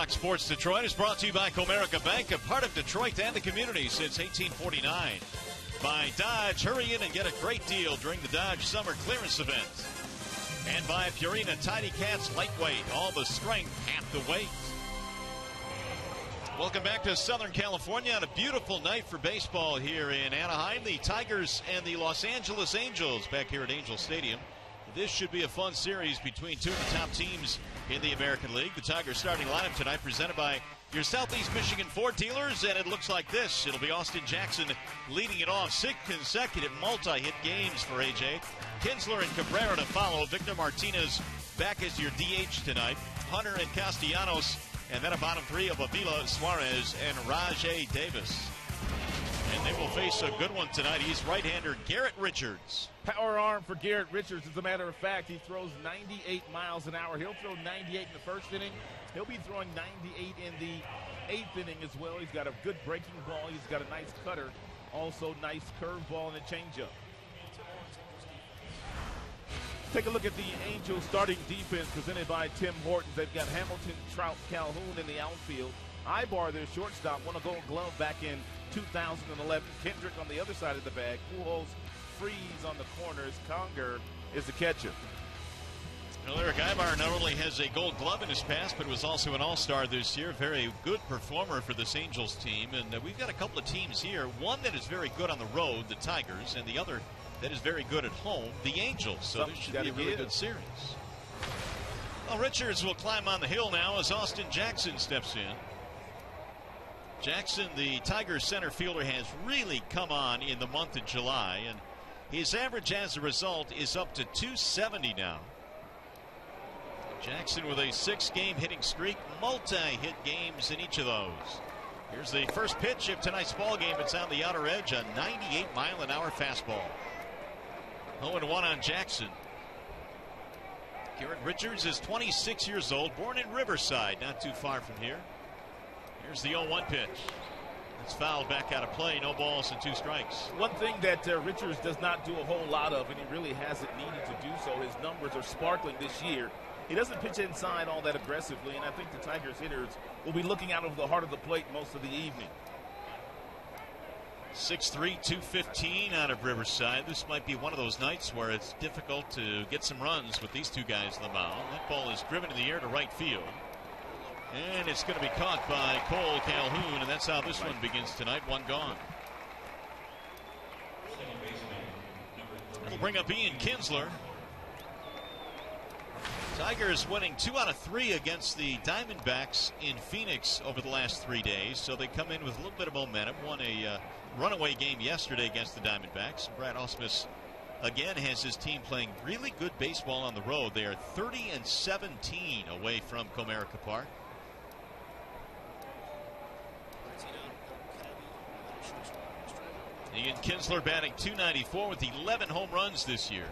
Fox Sports Detroit is brought to you by Comerica Bank, a part of Detroit and the community since 1849. By Dodge, hurry in and get a great deal during the Dodge Summer Clearance Event. And by Purina Tiny Cats Lightweight, all the strength, half the weight. Welcome back to Southern California on a beautiful night for baseball here in Anaheim. The Tigers and the Los Angeles Angels back here at Angel Stadium. This should be a fun series between two of the top teams in the American League. The Tigers starting lineup tonight presented by your Southeast Michigan Ford dealers, and it looks like this. It'll be Austin Jackson leading it off. 6 consecutive multi-hit games for AJ. Kinsler and Cabrera to follow. Victor Martinez back as your DH tonight. Hunter and Castellanos, and then a bottom three of Avila, Suarez, and Rajay Davis. And they will face a good one tonight. He's right-hander Garrett Richards. Power arm for Garrett Richards. As a matter of fact, he throws 98 miles an hour. He'll throw 98 in the first inning. He'll be throwing 98 in the 8th inning as well. He's got a good breaking ball. He's got a nice cutter. Also nice curveball and a changeup. Take a look at the Angels starting defense presented by Tim Hortons. They've got Hamilton, Trout, Calhoun in the outfield. Ibar, their shortstop, won a Gold Glove back in 2011. Kendrick on the other side of the bag. Pujols, Freeze on the corners. Conger is the catcher. Well, Eric Ibar not only has a Gold Glove in his past, but was also an All-Star this year. Very good performer for this Angels team. And we've got a couple of teams here. One that is very good on the road, the Tigers, and the other that is very good at home, the Angels. So this should be a really good series. Well, Richards will climb on the hill now as Austin Jackson steps in. Jackson, the Tigers center fielder, has really come on in the month of July, and his average as a result is up to 270 now. Jackson with a 6-game hitting streak, multi-hit games in each of those. Here's the first pitch of tonight's ball game. It's on the outer edge, a 98-mile-an-hour fastball. 0-1 on Jackson. Garrett Richards is 26 years old, born in Riverside, not too far from here. Here's the 0-1 pitch. It's fouled back out of play. No balls and 2 strikes. One thing that Richards does not do a whole lot of, and he really hasn't needed to do so, his numbers are sparkling this year. He doesn't pitch inside all that aggressively, and I think the Tigers hitters will be looking out of the heart of the plate most of the evening. 6'3", 215 out of Riverside. This might be one of those nights where it's difficult to get some runs with these two guys on the mound. That ball is driven in the air to right field. And it's going to be caught by Cole Calhoun, and that's how this one begins tonight. 1 gone. We'll bring up Ian Kinsler. Tigers winning 2 out of 3 against the Diamondbacks in Phoenix over the last 3 days, so they come in with a little bit of momentum. Won a runaway game yesterday against the Diamondbacks. Brad Ausmus again has his team playing really good baseball on the road. They are 30-17 away from Comerica Park. Ian Kinsler batting .294 with 11 home runs this year.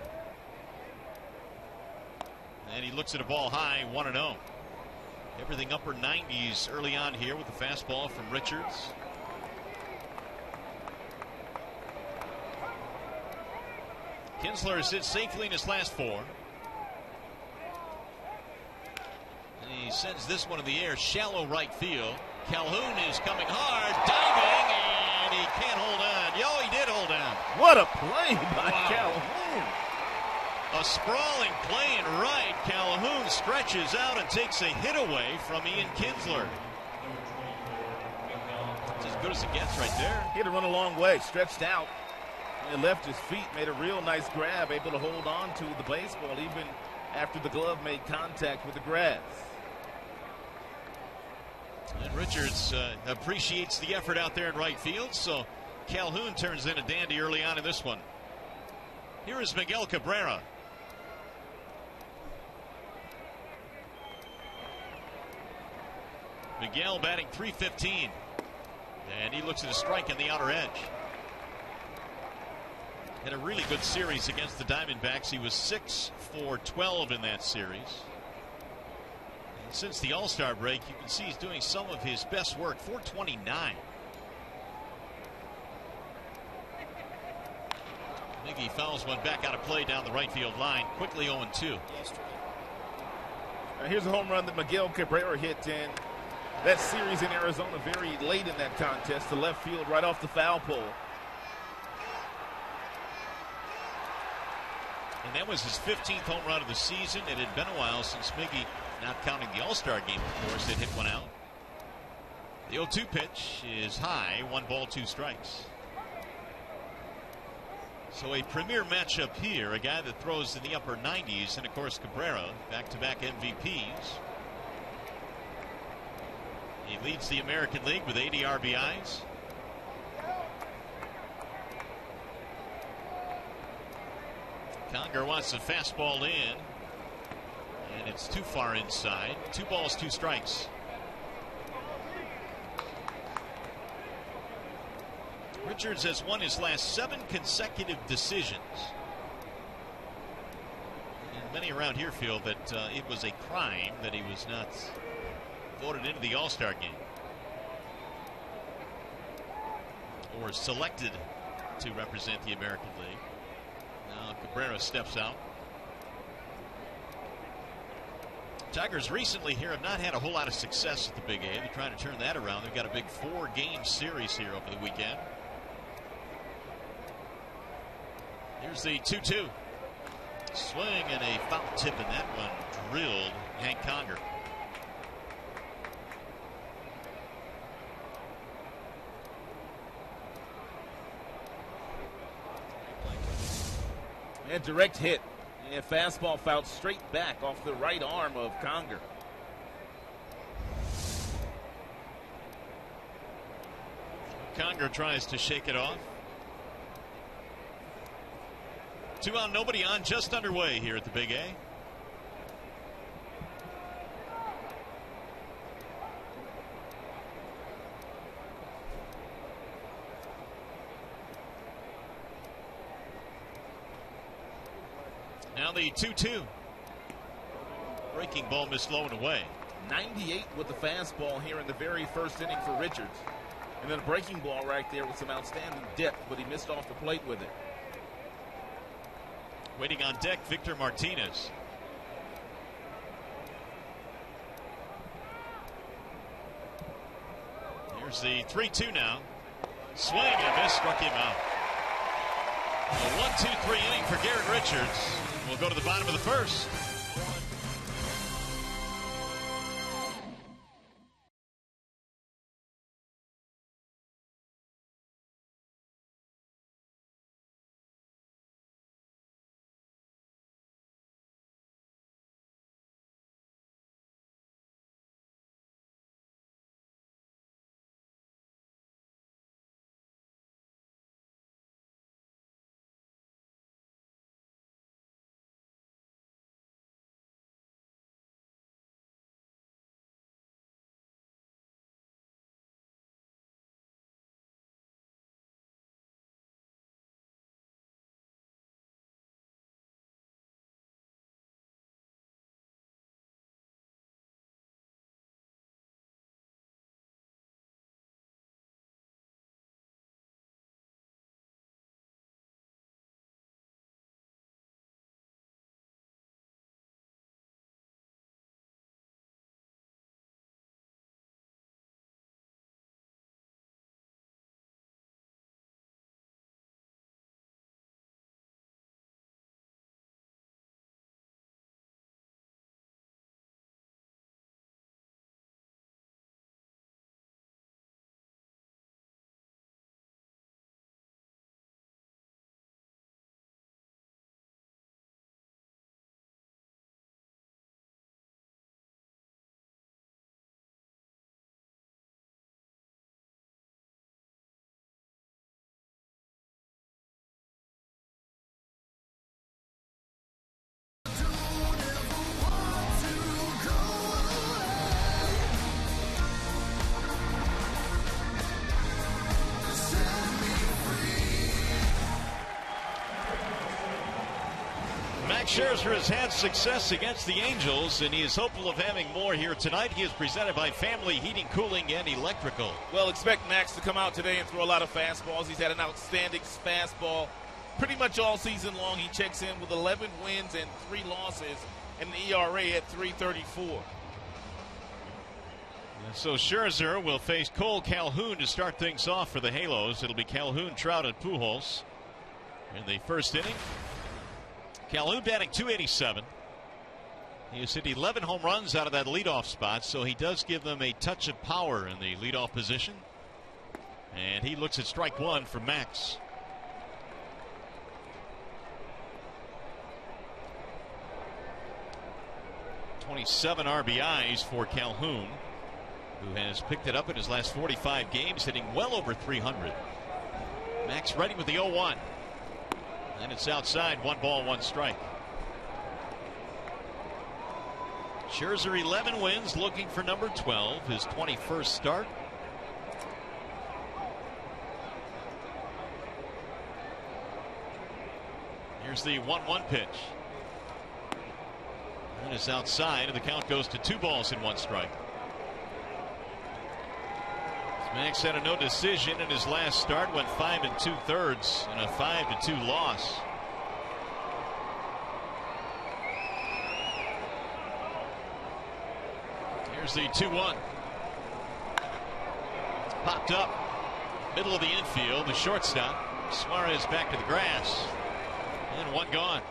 And he looks at a ball high, 1-0. Everything upper 90s early on here with the fastball from Richards. Kinsler sits safely in his last 4. And he sends this one in the air, shallow right field. Calhoun is coming hard, diving, and he can't hold on. Yo, he did hold on. What a play by Calhoun. A sprawling play in right. Calhoun stretches out and takes a hit away from Ian Kinsler. It's as good as it gets right there. He had to run a long way, stretched out. And left his feet, made a real nice grab, able to hold on to the baseball even after the glove made contact with the grass. And Richards appreciates the effort out there in right field, so Calhoun turns in a dandy early on in this one. Here is Miguel Cabrera. Miguel batting .315. And he looks at a strike on the outer edge. Had a really good series against the Diamondbacks. He was 6 for 12 in that series. And since the All-Star break, you can see he's doing some of his best work. .429. Miggy fouls one back out of play down the right field line. Quickly 0-2. Here's a home run that Miguel Cabrera hit in that series in Arizona very late in that contest to left field right off the foul pole. And that was his 15th home run of the season. It had been a while since Miggy, not counting the All-Star game, of course, had hit one out. The 0-2 pitch is high, 1 ball, 2 strikes. So a premier matchup here, a guy that throws in the upper 90s, and of course Cabrera, back-to-back MVPs. He leads the American League with 80 RBIs. Conger wants the fastball in, and it's too far inside. 2 balls, 2 strikes. Richards has won his last 7 consecutive decisions. And many around here feel that it was a crime that he was not voted into the All-Star game or selected to represent the American League. Now Cabrera steps out. Tigers recently here have not had a whole lot of success at the Big A. They're trying to turn that around. They've got a big 4-game series here over the weekend. Here's the 2-2. Swing and a foul tip, and that one drilled Hank Conger. And direct hit. And fastball fouled straight back off the right arm of Conger. Conger tries to shake it off. 2 out, nobody on, just underway here at the Big A. Now the 2-2. Breaking ball missed low and away. 98 with the fastball here in the very first inning for Richards. And then a breaking ball right there with some outstanding depth, but he missed off the plate with it. Waiting on deck, Victor Martinez. Here's the 3-2 now. Swing and a miss, struck him out. A 1-2-3 inning for Garrett Richards. We'll go to the bottom of the first. Max Scherzer has had success against the Angels, and he is hopeful of having more here tonight. He is presented by Family Heating, Cooling, and Electrical. Well, expect Max to come out today and throw a lot of fastballs. He's had an outstanding fastball pretty much all season long. He checks in with 11 wins and 3 losses and an ERA at 3.34. So Scherzer will face Cole Calhoun to start things off for the Halos. It'll be Calhoun, Trout, and Pujols in the first inning. Calhoun batting .287. He has hit 11 home runs out of that leadoff spot, so he does give them a touch of power in the leadoff position. And he looks at strike one for Max. .27 RBIs for Calhoun, who has picked it up in his last 45 games, hitting well over 300. Max ready with the 0-1. And it's outside, 1 ball, 1 strike. Scherzer 11 wins, looking for number 12, his 21st start. Here's the 1-1 pitch. And it's outside, and the count goes to 2 balls and 1 strike. Max had a no decision in his last start, went 5 2/3 in a 5-2 loss. Here's the 2-1. It's popped up, middle of the infield, the shortstop. Suarez back to the grass, and 1 gone.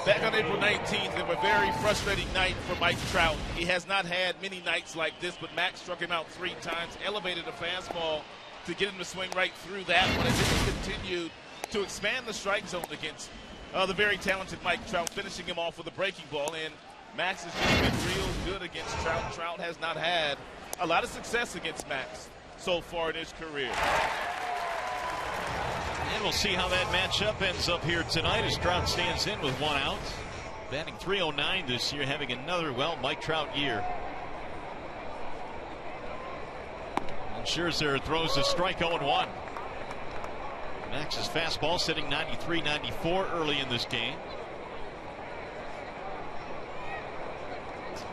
Back on April 19th, it was a very frustrating night for Mike Trout. He has not had many nights like this, but Max struck him out 3 times, elevated a fastball to get him to swing right through that one, and then he continued to expand the strike zone against the very talented Mike Trout, finishing him off with a breaking ball. And Max has just been real good against Trout. Trout has not had a lot of success against Max so far in his career. And we'll see how that matchup ends up here tonight as Trout stands in with 1 out. Batting .309 this year, having another, well, Mike Trout year. And Scherzer throws a strike 0-1. Max's fastball sitting 93-94 early in this game.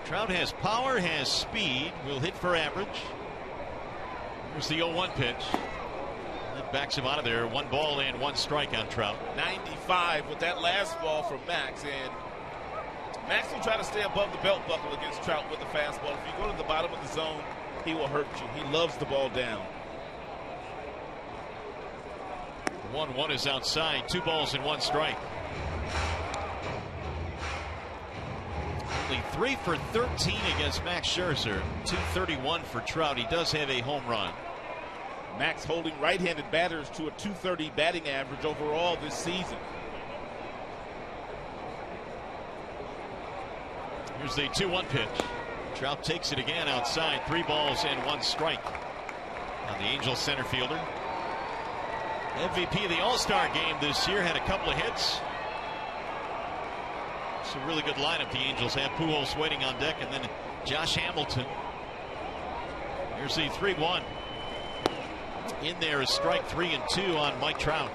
Trout has power, has speed, will hit for average. Here's the 0-1 pitch. That backs him out of there. 1 ball and 1 strike on Trout. 95 with that last ball from Max, and Max will try to stay above the belt buckle against Trout with the fastball. If you go to the bottom of the zone, he will hurt you. He loves the ball down. 1-1 is outside. 2 balls and 1 strike. Only 3 for 13 against Max Scherzer. .231 for Trout. He does have a home run. Max holding right-handed batters to a .230 batting average overall this season. Here's the 2-1 pitch. Trout takes it again outside. 3 balls and 1 strike. Now the Angels center fielder, MVP of the All-Star game this year, had a couple of hits. It's a really good lineup the Angels have. Pujols waiting on deck, and then Josh Hamilton. Here's the 3-1. In there is strike 3 and 2 on Mike Trout.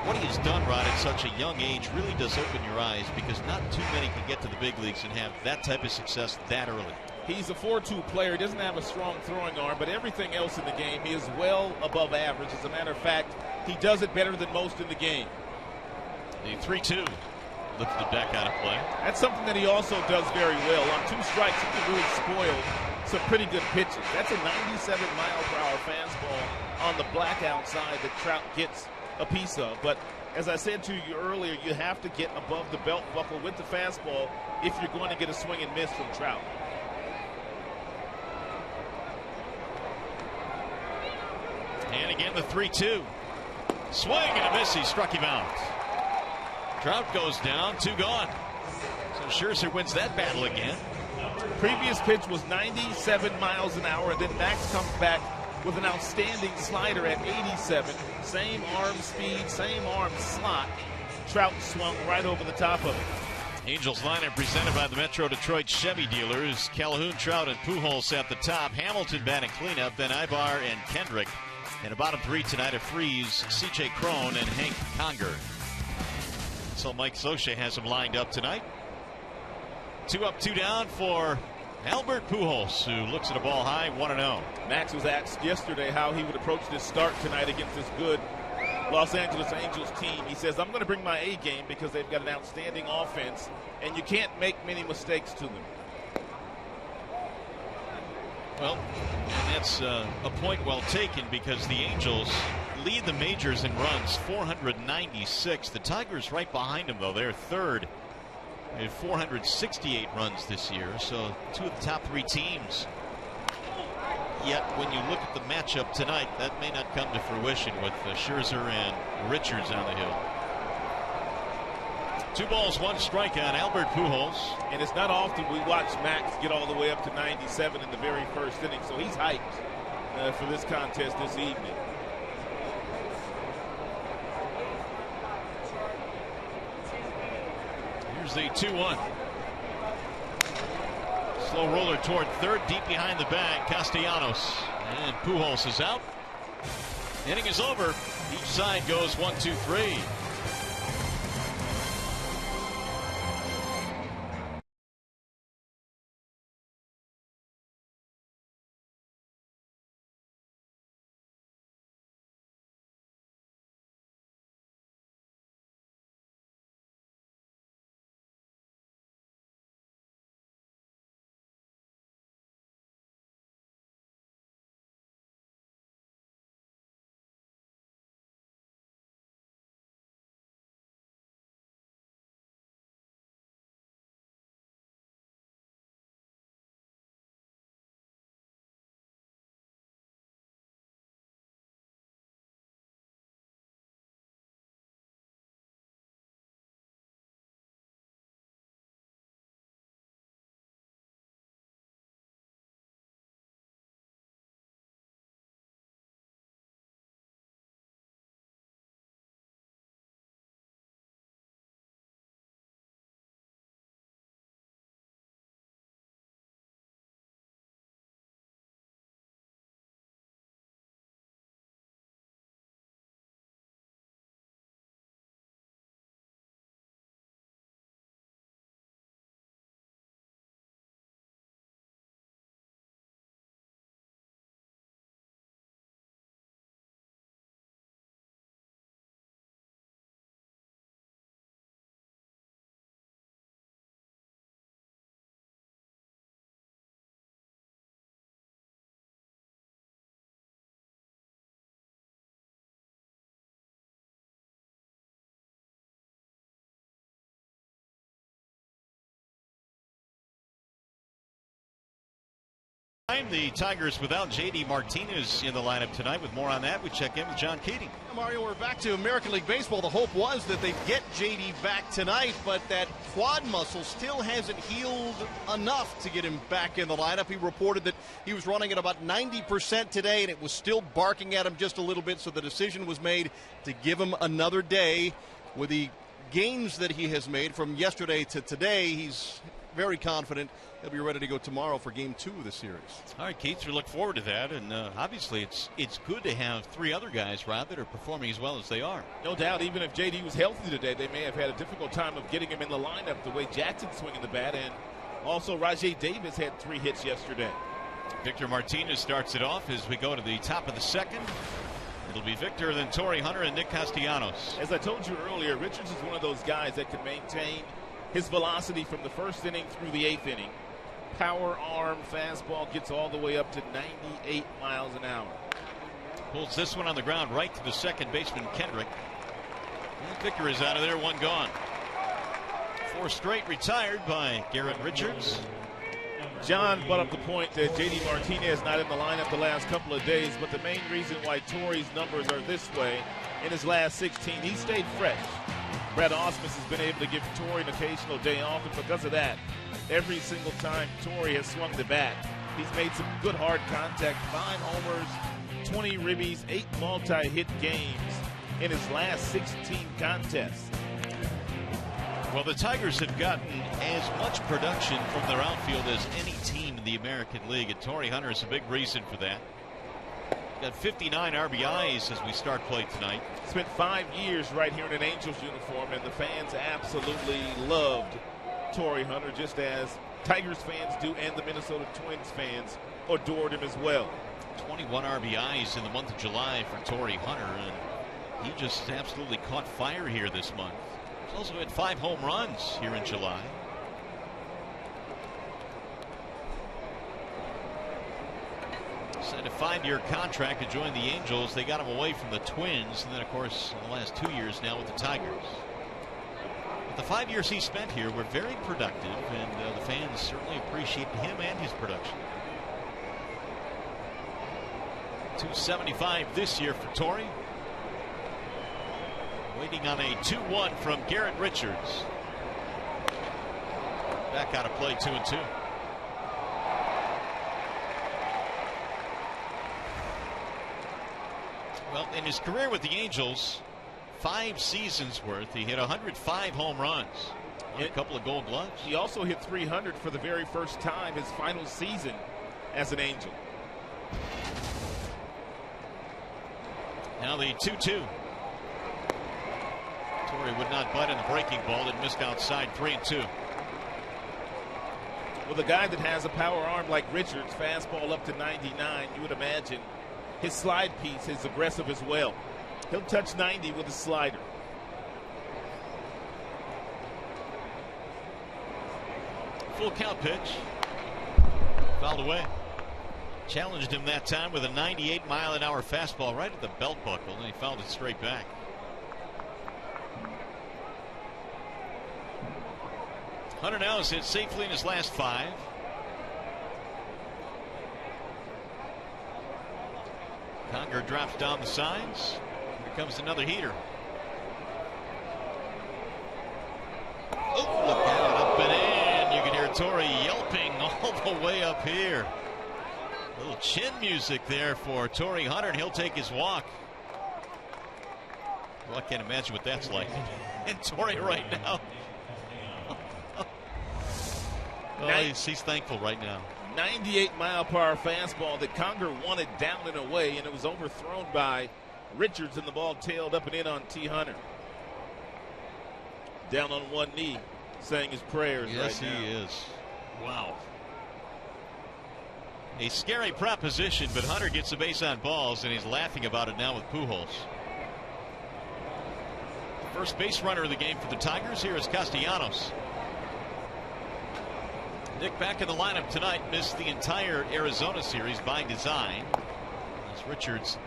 What he has done, Rod, at such a young age really does open your eyes, because not too many can get to the big leagues and have that type of success that early. He's a 4-2 player. He doesn't have a strong throwing arm, but everything else in the game, he is well above average. As a matter of fact, he does it better than most in the game. The 3-2 lifted back out of play. That's something that he also does very well. On 2 strikes, he can really spoil some pretty good pitches. That's a 97-mile-per-hour fastball on the black outside that Trout gets a piece of. But as I said to you earlier, you have to get above the belt buckle with the fastball if you're going to get a swing and miss from Trout. And again the 3-2. Swing and a miss. He struck him out. Trout goes down, 2 gone. So Scherzer wins that battle again. Previous pitch was 97 miles an hour, and then Max comes back with an outstanding slider at 87. Same arm speed, same arm slot. Trout swung right over the top of it. Angels lineup presented by the Metro Detroit Chevy dealers. Calhoun, Trout, and Pujols at the top. Hamilton batting cleanup, then Ibar and Kendrick. And a bottom 3 tonight of Freeze, C.J. Cron, and Hank Conger. So Mike Scioscia has him lined up tonight. 2 up, 2 down for Albert Pujols, who looks at a ball high, 1-0. Max was asked yesterday how he would approach this start tonight against this good Los Angeles Angels team. He says, I'm going to bring my A game because they've got an outstanding offense, and you can't make many mistakes to them. Well, and that's a point well taken, because the Angels lead the majors in runs, 496. The Tigers right behind them, though. They're third. They have 468 runs this year, so two of the top three teams. Yet, when you look at the matchup tonight, that may not come to fruition with Scherzer and Richards on the hill. 2 balls, 1 strike on Albert Pujols. And it's not often we watch Max get all the way up to 97 in the very first inning, so he's hyped for this contest this evening. Here's the 2-1. Slow roller toward third, deep behind the bag, Castellanos. And Pujols is out. Inning is over. Each side goes 1, 2, 3. The Tigers without J.D. Martinez in the lineup tonight. With more on that, we check in with John Keating. Mario, we're back to American League Baseball. The hope was that they'd get J.D. back tonight, but that quad muscle still hasn't healed enough to get him back in the lineup. He reported that he was running at about 90% today, and it was still barking at him just a little bit, so the decision was made to give him another day. With the gains that he has made from yesterday to today, he's very confident he'll be ready to go tomorrow for Game 2 of the series. All right, Keith, we look forward to that, and obviously it's good to have 3 other guys, Rob, that are performing as well as they are. No doubt, even if J.D. was healthy today, they may have had a difficult time of getting him in the lineup the way Jackson's swinging the bat, and also Rajay Davis had 3 hits yesterday. Victor Martinez starts it off as we go to the top of the second. It'll be Victor, then Torrey Hunter, and Nick Castellanos. As I told you earlier, Richards is one of those guys that can maintain his velocity from the first inning through the 8th inning. Power arm fastball gets all the way up to 98 miles an hour. Pulls this one on the ground right to the second baseman, Kendrick. And Victor is out of there, 1 gone. 4 straight retired by Garrett Richards. John brought up the point that J.D. Martinez not in the lineup the last couple of days, but the main reason why Torrey's numbers are this way, in his last 16, he stayed fresh. Brad Ausmus has been able to give Torrey an occasional day off, and because of that, every single time Torrey has swung the bat, he's made some good hard contact, 5 homers, 20 ribbies, 8 multi-hit games in his last 16 contests. Well, the Tigers have gotten as much production from their outfield as any team in the American League, and Torrey Hunter is a big reason for that. Got 59 RBIs as we start play tonight. Spent 5 years right here in an Angels uniform, and the fans absolutely loved Torrey Hunter, just as Tigers fans do, and the Minnesota Twins fans adored him as well. 21 RBIs in the month of July for Torrey Hunter, and He just absolutely caught fire here this month. He's also had 5 home runs here in July. Signed a 5-year contract to join the Angels. They got him away from the Twins, and then, of course, in the last 2 years now with the Tigers. But the 5 years he spent here were very productive, and the fans certainly appreciate him and his production. .275 this year for Torrey. Waiting on a 2-1 from Garrett Richards. Back out of play, 2-2. Well, in his career with the Angels, 5 seasons worth, he hit 105 home runs. Won a couple of Gold Gloves. He also hit 300 for the very first time his final season as an Angel. Now the 2-2. Torrey would not bite on the breaking ball. It missed outside, 3-2. With a guy that has a power arm like Richards, fastball up to 99, you would imagine his slide piece is aggressive as well. He'll touch 90 with a slider. Full count pitch. Fouled away. Challenged him that time with a 98-mile-an-hour fastball right at the belt buckle, and he fouled it straight back. Hunter now has hit safely in his last 5. Conger drops down the signs. Here comes another heater. Oh, look out, up and in. You can hear Torrey yelping all the way up here. A little chin music there for Torrey Hunter, and he'll take his walk. Well, I can't imagine what that's like. And Torrey right now. Oh, he's thankful right now. 98-mile-per-hour fastball that Conger wanted down and away, and it was overthrown by Richards, and the ball tailed up and in on T. Hunter. Down on one knee, saying his prayers right now. Yes, he is. Wow. A scary proposition, but Hunter gets a base on balls, and he's laughing about it now with Pujols. First base runner of the game for the Tigers. Here is Castellanos. Nick back in the lineup tonight. Missed the entire Arizona series by design, as Richards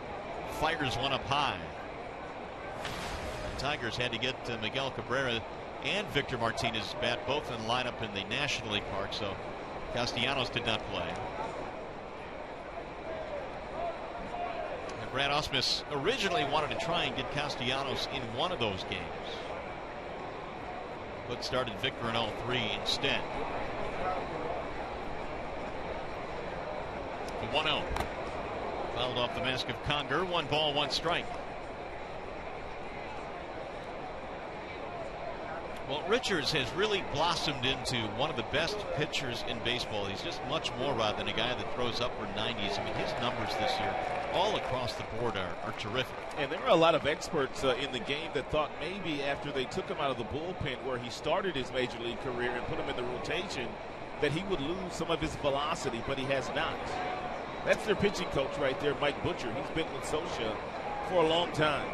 fires one up high. The Tigers had to get Miguel Cabrera and Victor Martinez bat both in the lineup in the National League Park, so Castellanos did not play. And Brad Ausmus originally wanted to try and get Castellanos in one of those games, but started Victor in all 3 instead. The 1-0. Fouled off the mask of Conger. 1 ball, 1 strike. Well, Richards has really blossomed into one of the best pitchers in baseball. He's just much more than a guy that throws upward 90s. I mean, his numbers this year all across the board are terrific. And there were a lot of experts in the game that thought maybe after they took him out of the bullpen where he started his major league career and put him in the rotation that he would lose some of his velocity, but he has not. That's their pitching coach right there, Mike Butcher. He's been with Scioscia for a long time.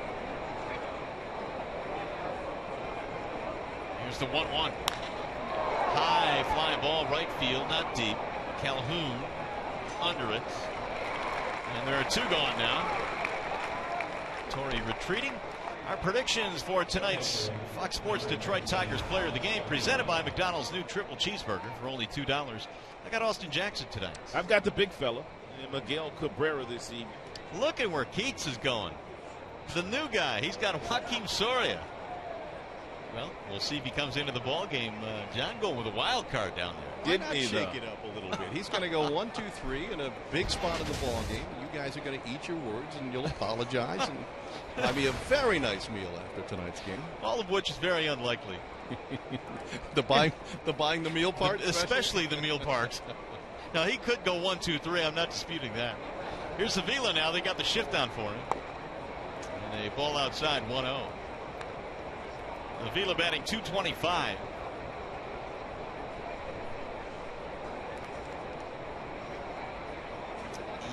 Here's the 1-1. High fly ball right field, not deep. Calhoun under it. And there are 2 gone now. Torrey retreating. Our predictions for tonight's Fox Sports Detroit Tigers Player of the Game, presented by McDonald's new triple cheeseburger for only $2. I got Austin Jackson tonight. I've got the big fella, Miguel Cabrera, this evening. Look at where Keats is going. The new guy. He's got Joaquin Soria. Well, we'll see if he comes into the ball game. John going with a wild card down there. Didn't he shake it up a little bit? He's going to go 1, 2, 3 in a big spot in the ball game. You guys are going to eat your words and you'll apologize and buy me a very nice meal after tonight's game. All of which is very unlikely. the buying the meal part, especially the meal part. Now he could go 1, 2, 3. I'm not disputing that. Here's Avila now. They got the shift on for him. And a ball outside, 1-0. Avila batting .225.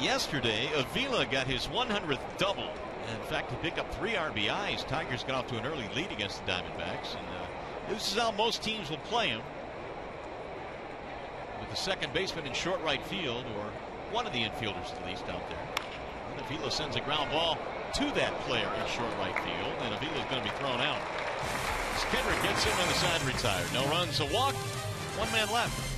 Yesterday, Avila got his 100th double In fact, he picked up 3 RBIs. Tigers got off to an early lead against the Diamondbacks. And this is how most teams will play him. With the second baseman in short right field, or one of the infielders at least out there. And Avila sends a ground ball to that player in short right field, and Avila is going to be thrown out. As Kendrick gets him on the side, retired. No runs, a walk, 1 man left.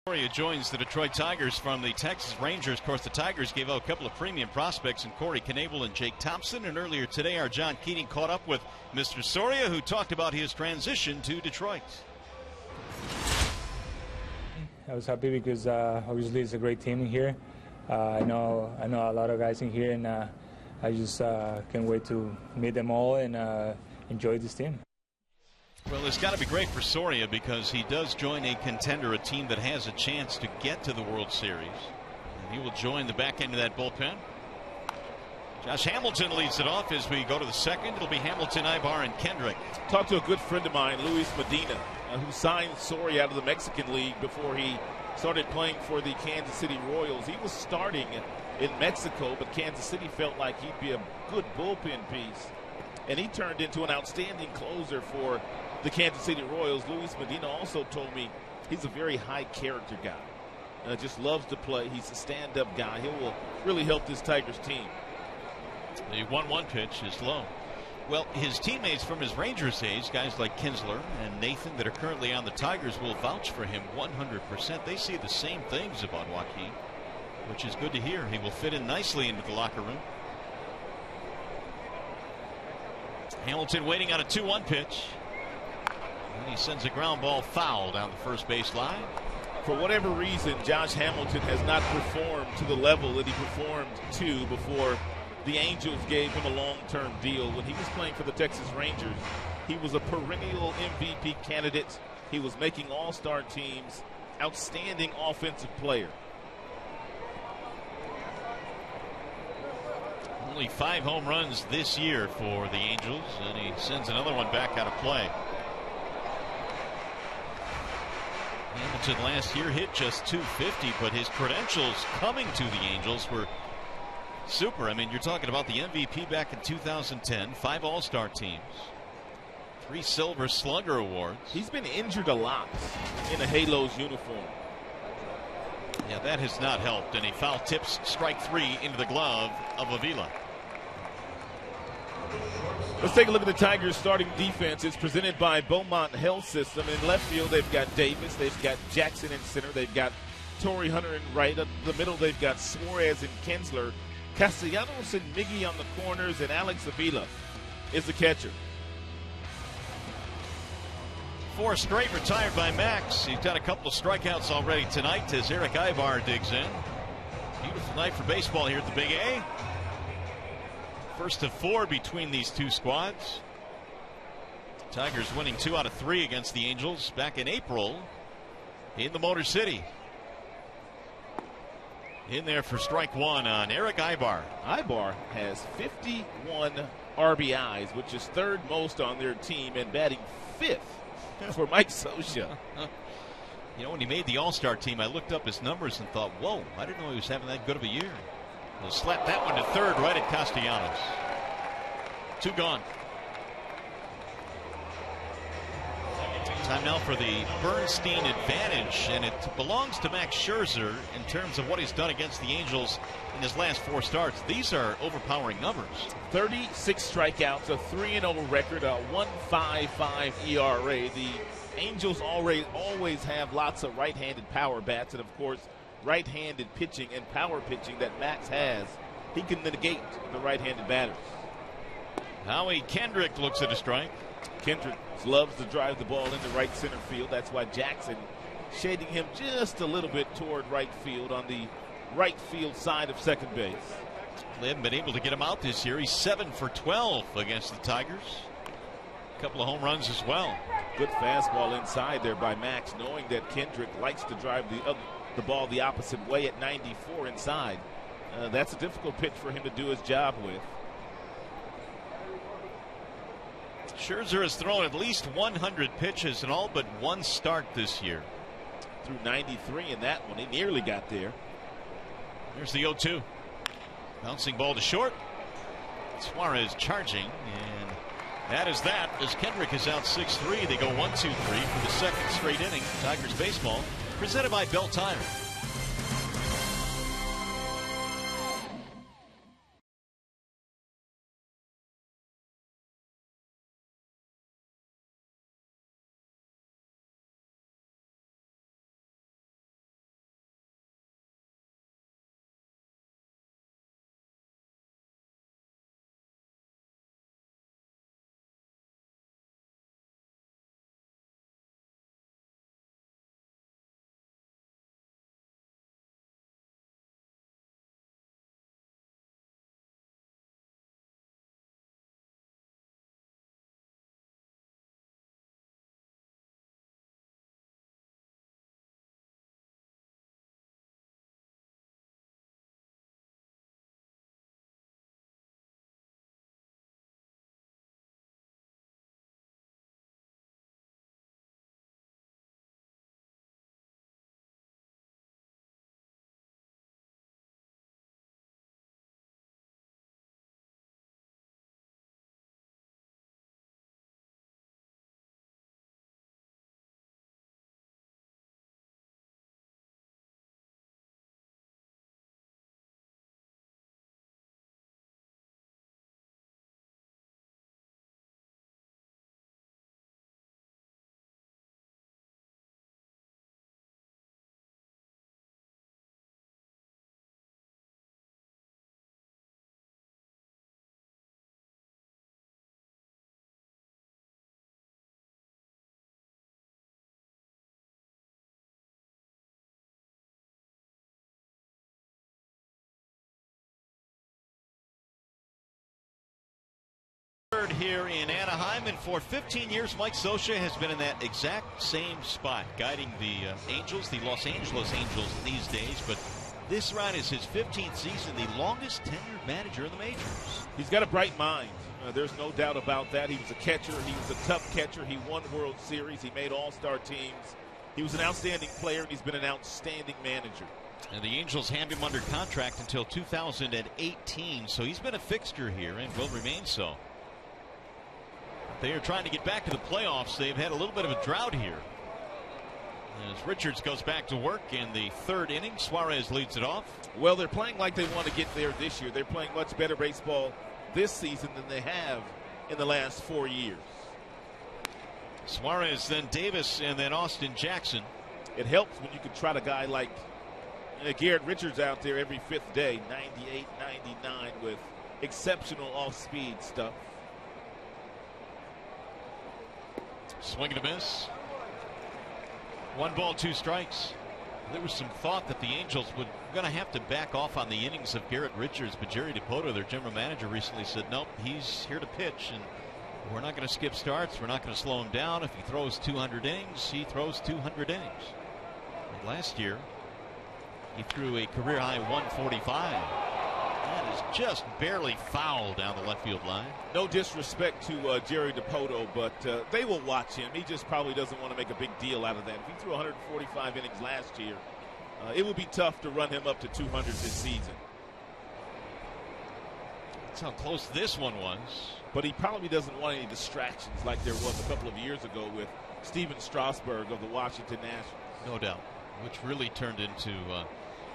Corey joins the Detroit Tigers from the Texas Rangers. Of course, the Tigers gave out a couple of premium prospects in Corey Knebel and Jake Thompson. And earlier today, our John Keating caught up with Mr. Soria, who talked about his transition to Detroit. I was happy because obviously it's a great team in here. I know a lot of guys in here, and I just can't wait to meet them all and enjoy this team. Well, it's got to be great for Soria because he does join a contender, a team that has a chance to get to the World Series. And he will join the back end of that bullpen. Josh Hamilton leads it off as we go to the second. It'll be Hamilton, Ibar, and Kendrick. Talked to a good friend of mine, Luis Medina, who signed Soria out of the Mexican League before he started playing for the Kansas City Royals. He was starting in Mexico, but Kansas City felt like he'd be a good bullpen piece. And he turned into an outstanding closer for the Kansas City Royals. Luis Medina also told me he's a very high character guy. Just loves to play. He's a stand-up guy. He will really help this Tigers team. The 1-1 pitch is low. Well, his teammates from his Rangers days, guys like Kinsler and Nathan that are currently on the Tigers, will vouch for him 100%. They see the same things about Joaquin, which is good to hear. He will fit in nicely into the locker room. Hamilton waiting on a 2-1 pitch. And he sends a ground ball foul down the first base line. For whatever reason, Josh Hamilton has not performed to the level that he performed to before the Angels gave him a long-term deal. When he was playing for the Texas Rangers, he was a perennial MVP candidate. He was making all-star teams, outstanding offensive player. Only 5 home runs this year for the Angels, and he sends another one back out of play. Hamilton last year hit just .250, but his credentials coming to the Angels were super. I mean, you're talking about the MVP back in 2010, 5 All-Star teams, 3 Silver Slugger awards. He's been injured a lot in a Halos uniform. Yeah, that has not helped, and he foul tips strike 3 into the glove of Avila. Let's take a look at the Tigers' starting defense. It's presented by Beaumont Health System. In left field, they've got Davis. They've got Jackson in center. They've got Torrey Hunter in right. Up the middle, they've got Suarez and Kinsler. Castellanos and Miggy on the corners, and Alex Avila is the catcher. 4 straight retired by Max. He's got a couple of strikeouts already tonight as Eric Ibar digs in. Beautiful night for baseball here at the Big A. First of 4 between these two squads. Tigers winning 2 out of 3 against the Angels back in April in the Motor City. In there for strike 1 on Eric Ibar. Ibar has 51 RBIs, which is 3rd most on their team, and batting 5th for Mike Scioscia. You know, when he made the All-Star team, I looked up his numbers and thought, whoa, I didn't know he was having that good of a year. He'll slap that one to 3rd right at Castellanos. 2 gone. Time now for the Bernstein advantage, and it belongs to Max Scherzer in terms of what he's done against the Angels in his last 4 starts. These are overpowering numbers. 36 strikeouts, a 3-0 record, a 1.55 ERA. The Angels always have lots of right-handed power bats, and of course, right-handed pitching and power pitching that Max has. He can negate the right-handed batters. Howie Kendrick looks at a strike. Kendrick loves to drive the ball into right center field. That's why Jackson shading him just a little bit toward right field on the right field side of second base. They haven't been able to get him out this year. He's 7 for 12 against the Tigers. A couple of home runs as well. Good fastball inside there by Max, knowing that Kendrick likes to drive the ball the opposite way at 94 inside. That's a difficult pitch for him to do his job with. Scherzer has thrown at least 100 pitches in all but 1 start this year. Threw 93 in that one. He nearly got there. Here's the 0-2. Bouncing ball to short. Suarez charging, and that is that as Kendrick is out 6-3. They go 1-2-3 for the 2nd straight inning. Tigers baseball presented by Bell Tire. Here in Anaheim, and for 15 years Mike Scioscia has been in that exact same spot, guiding the Angels, the Los Angeles Angels these days. But this round is his 15th season, the longest tenured manager in the majors. He's got a bright mind. There's no doubt about that. He was a catcher. He was a tough catcher. He won World Series. He made all-star teams. He was an outstanding player, and he's been an outstanding manager. And the Angels have him under contract until 2018, so he's been a fixture here and will remain so. They are trying to get back to the playoffs. They've had a little bit of a drought here. As Richards goes back to work in the 3rd inning, Suarez leads it off. Well, they're playing like they want to get there this year. They're playing much better baseball this season than they have in the last 4 years. Suarez, then Davis, and then Austin Jackson. It helps when you can trot a guy like Garrett Richards out there every 5th day, 98, 99, with exceptional off-speed stuff. Swing and a miss. 1 ball, 2 strikes. There was some thought that the Angels were going to have to back off on the innings of Garrett Richards, but Jerry DiPoto, their general manager, recently said, nope, he's here to pitch, and we're not going to skip starts. We're not going to slow him down. If he throws 200 innings, he throws 200 innings. And last year, he threw a career-high 145. That is just barely foul down the left field line. No disrespect to Jerry DiPoto, but they will watch him. He just probably doesn't want to make a big deal out of that. If he threw 145 innings last year, it would be tough to run him up to 200 this season. That's how close this one was. But he probably doesn't want any distractions like there was a couple of years ago with Steven Strasburg of the Washington Nationals. No doubt, which really turned into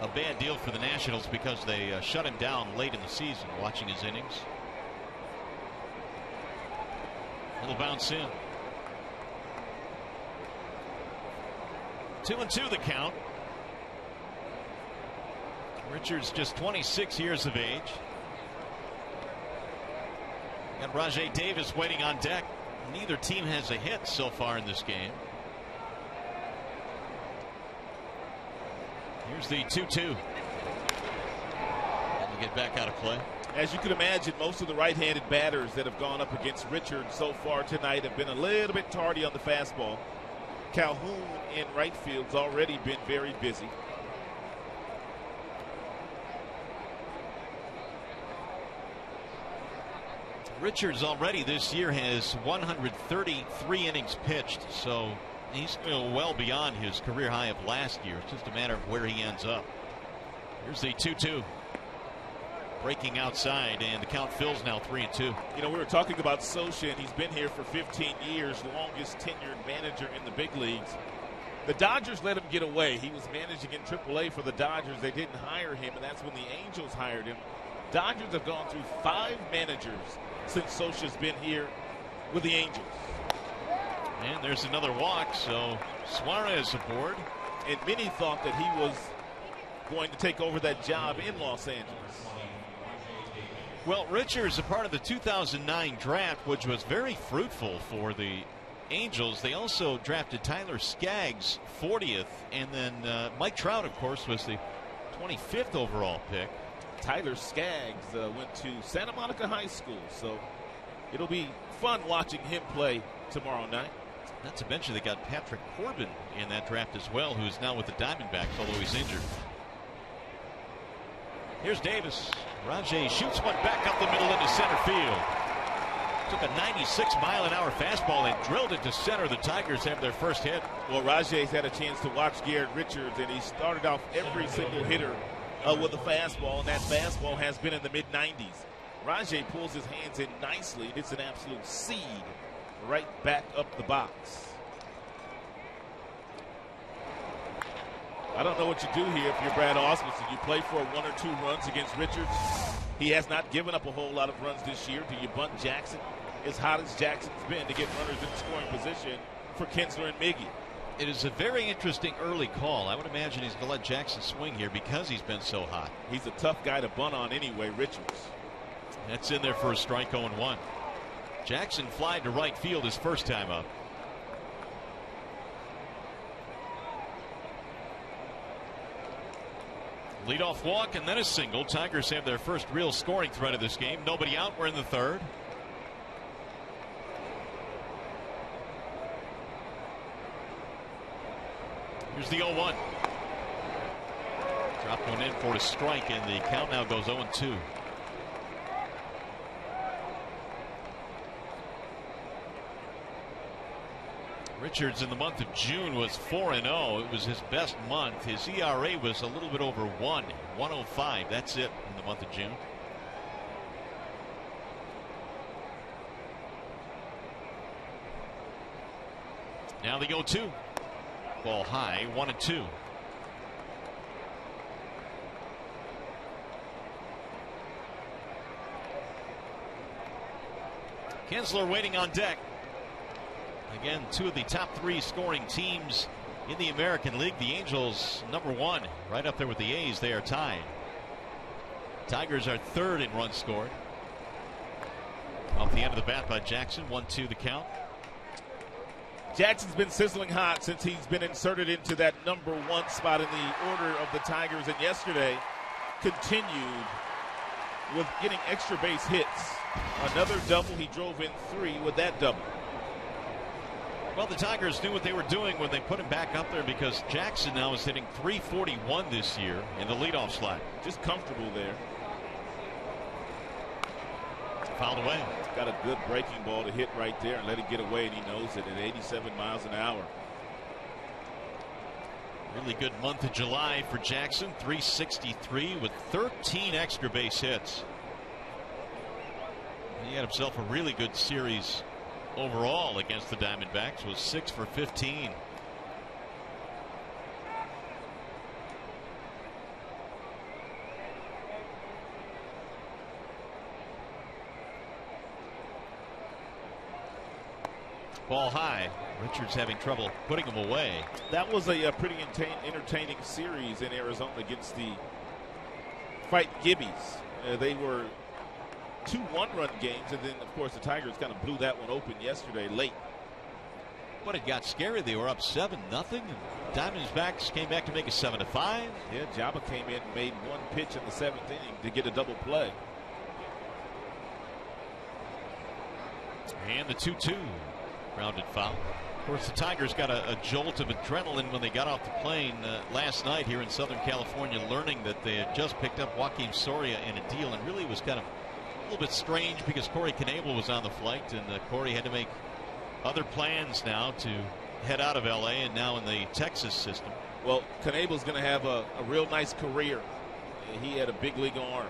a bad deal for the Nationals because they shut him down late in the season watching his innings. Little bounce in. 2-2 the count. Richards just 26 years of age. Got Rajai Davis waiting on deck. Neither team has a hit so far in this game. Here's the 2-2. And we get back out of play. As you can imagine, most of the right-handed batters that have gone up against Richards so far tonight have been a little bit tardy on the fastball. Calhoun in right field's already been very busy. Richards already this year has 133 innings pitched, so he's well beyond his career high of last year. It's just a matter of where he ends up. Here's the 2-2. Breaking outside, and the count fills now 3-2. You know, we were talking about Socha, and he's been here for 15 years, longest tenured manager in the big leagues. The Dodgers let him get away. He was managing in AAA for the Dodgers. They didn't hire him, and that's when the Angels hired him. Dodgers have gone through 5 managers since Socha's been here with the Angels. And there's another walk, so Suarez aboard. And many thought that he was going to take over that job in Los Angeles. Well, Richards, a part of the 2009 draft, which was very fruitful for the Angels. They also drafted Tyler Skaggs 40th, and then Mike Trout, of course, was the 25th overall pick. Tyler Skaggs went to Santa Monica High School, so it'll be fun watching him play tomorrow night. Not to mention they got Patrick Corbin in that draft as well, who's now with the Diamondbacks, although he's injured. Here's Davis. Rajai shoots one back up the middle into center field. Took a 96-mile-an-hour fastball and drilled it to center. The Tigers have their first hit. Well, Rajai's had a chance to watch Garrett Richards, and he started off every single hitter with a fastball, and that fastball has been in the mid-90s. Rajai pulls his hands in nicely, and it's an absolute seed right back up the box. I don't know what you do here if you're Brad Osmondson. You play for 1 or 2 runs against Richards. He has not given up a whole lot of runs this year. Do you bunt Jackson as hot as Jackson's been to get runners in scoring position for Kinsler and Miggy? It is a very interesting early call. I would imagine he's going to let Jackson swing here because he's been so hot. He's a tough guy to bunt on anyway, Richards. That's in there for a strike 0-1. Jackson flied to right field his first time up. Leadoff walk and then a single. Tigers have their first real scoring threat of this game. Nobody out. We're in the third. Here's the 0-1. Dropped one in for a strike, and the count now goes 0-2. Richards in the month of June was 4-0. It was his best month. His ERA was a little bit over 1.05. That's it in the month of June. Now the 0-2. Ball high, 1-2. Kinsler waiting on deck. Again, 2 of the top 3 scoring teams in the American League. The Angels, #1, right up there with the A's. They are tied. Tigers are 3rd in runs scored. Off the end of the bat by Jackson. 1-2 the count. Jackson's been sizzling hot since he's been inserted into that #1 spot in the order of the Tigers, and yesterday continued with getting extra base hits. Another double. He drove in 3 with that double. Well, the Tigers knew what they were doing when they put him back up there, because Jackson now is hitting .341 this year in the leadoff slot. Just comfortable there. Fouled away. Got a good breaking ball to hit right there and let it get away, and he knows it at 87 miles an hour. Really good month of July for Jackson. .363 with 13 extra base hits. He had himself a really good series overall against the Diamondbacks. Was 6 for 15. Ball high. Richards having trouble putting him away. That was a pretty entertaining series in Arizona against the Fight Gibbies. They were 2 one-run games, and then, of course, the Tigers kind of blew that one open yesterday late. But it got scary. They were up 7-0, and Diamondbacks came back to make it 7-5. Yeah, Jabba came in and made 1 pitch in the 7th inning to get a double play. And the 2-2. Grounded foul. Of course, the Tigers got a jolt of adrenaline when they got off the plane last night here in Southern California, learning that they had just picked up Joaquin Soria in a deal, and really was kind of a little bit strange because Corey Knebel was on the flight, and Corey had to make other plans now to head out of L.A. and now in the Texas system. Well, Knebel's going to have a real nice career. He had a big league arm,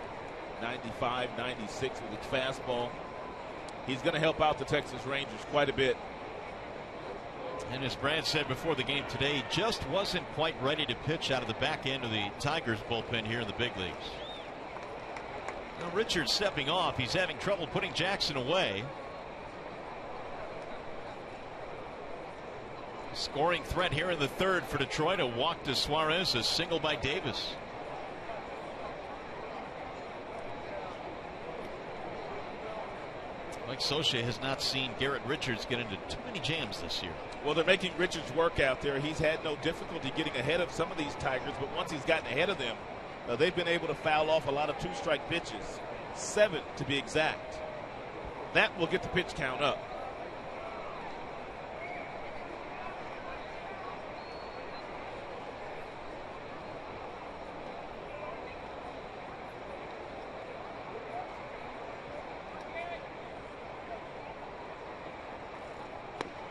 95, 96 with his fastball. He's going to help out the Texas Rangers quite a bit. And as Brad said before the game today, he just wasn't quite ready to pitch out of the back end of the Tigers bullpen here in the big leagues. Now Richards stepping off. He's having trouble putting Jackson away. Scoring threat here in the 3rd for Detroit. A walk to Suarez, a single by Davis. Mike Scioscia has not seen Garrett Richards get into too many jams this year. Well, they're making Richards work out there. He's had no difficulty getting ahead of some of these Tigers, but once he's gotten ahead of them, they've been able to foul off a lot of 2-strike pitches, 7 to be exact. That will get the pitch count up.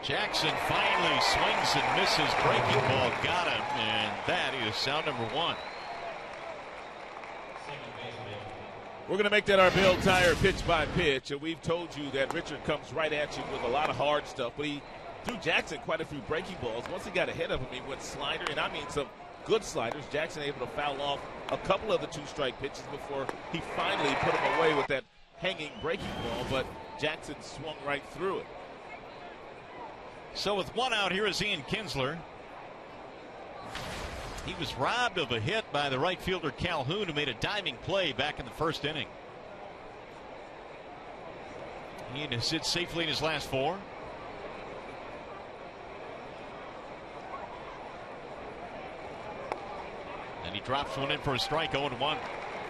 Jackson finally swings and misses. Breaking ball got him, and that is sound number 1. We're going to make that our Bill Tire pitch by pitch, and we've told you that Richard comes right at you with a lot of hard stuff, but he threw Jackson quite a few breaking balls. Once he got ahead of him, he went slider, and I mean some good sliders. Jackson able to foul off a couple of the 2-strike pitches before he finally put him away with that hanging breaking ball, but Jackson swung right through it. So with 1 out, here is Ian Kinsler. He was robbed of a hit by the right fielder Calhoun, who made a diving play back in the 1st inning. Ian has hit safely in his last 4. And he drops one in for a strike, 0-1.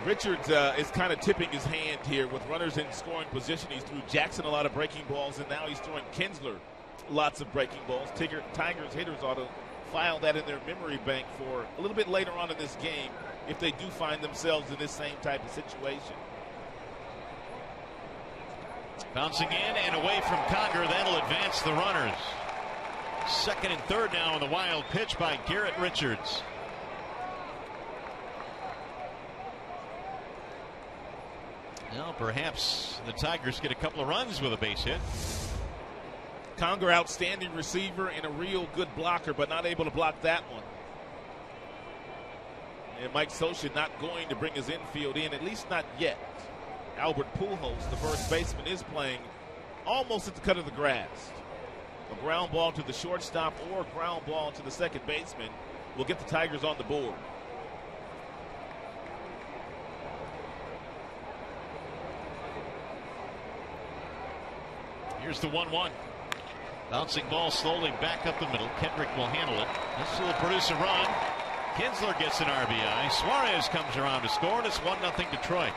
Richards is kind of tipping his hand here with runners in scoring position. He's threw Jackson a lot of breaking balls, and now he's throwing Kinsler lots of breaking balls. Tigers hitters ought to file that in their memory bank for a little bit later on in this game if they do find themselves in this same type of situation. Bouncing in and away from Conger. That'll advance the runners. 2nd and 3rd now on the wild pitch by Garrett Richards. Now perhaps the Tigers get a couple of runs with a base hit. Conger, outstanding receiver and a real good blocker, but not able to block that one. And Mike Scioscia not going to bring his infield in, at least not yet. Albert Pujols, the first baseman, is playing almost at the cut of the grass. A ground ball to the shortstop or a ground ball to the second baseman will get the Tigers on the board. Here's the 1-1. Bouncing ball slowly back up the middle. Kendrick will handle it. This will produce a run. Kinsler gets an RBI. Suarez comes around to score, and it's 1-0 Detroit.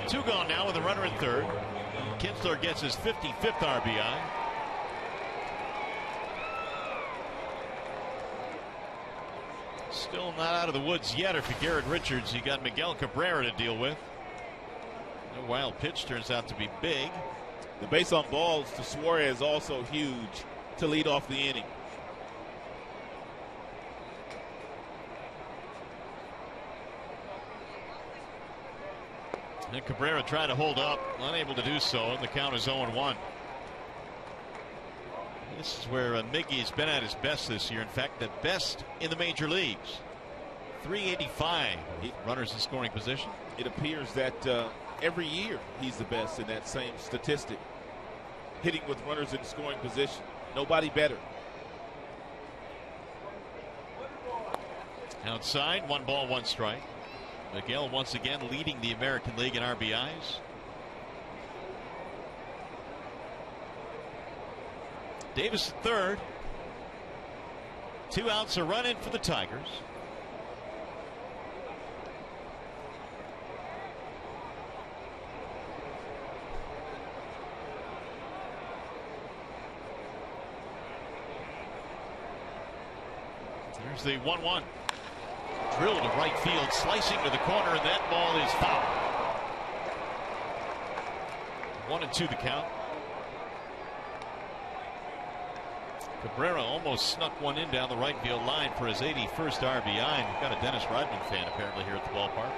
2 gone now with a runner in third. Kinsler gets his 55th RBI. Still not out of the woods yet for Garrett Richards. You got Miguel Cabrera to deal with. The wild pitch turns out to be big. The base on balls to Suarez also huge to lead off the inning. And Cabrera tried to hold up, unable to do so, and the count is 0-1. This is where Miggy's been at his best this year. In fact, the best in the major leagues. 385 runners in scoring position. It appears that every year he's the best in that same statistic. Hitting with runners in scoring position. Nobody better. Outside, 1 ball, 1 strike. Miguel once again leading the American League in RBIs. Davis at third. 2 outs, a run in for the Tigers. There's the 1-1. Drilled to right field, slicing to the corner, and that ball is foul. 1-2 the count. Cabrera almost snuck one in down the right field line for his 81st RBI. And we've got a Dennis Rodman fan apparently here at the ballpark.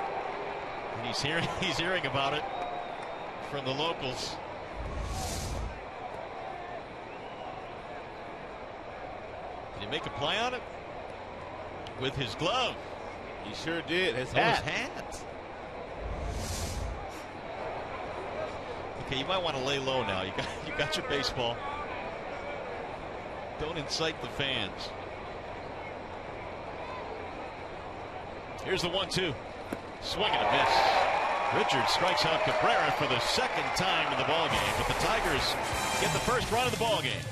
And he's hearing about it from the locals. Did he make a play on it? With his glove. He sure did. His hat. Okay, you might want to lay low now. You got your baseball. Don't incite the fans. Here's the 1-2. Swing and a miss. Richards strikes out Cabrera for the second time in the ballgame, but the Tigers get the first run of the ballgame.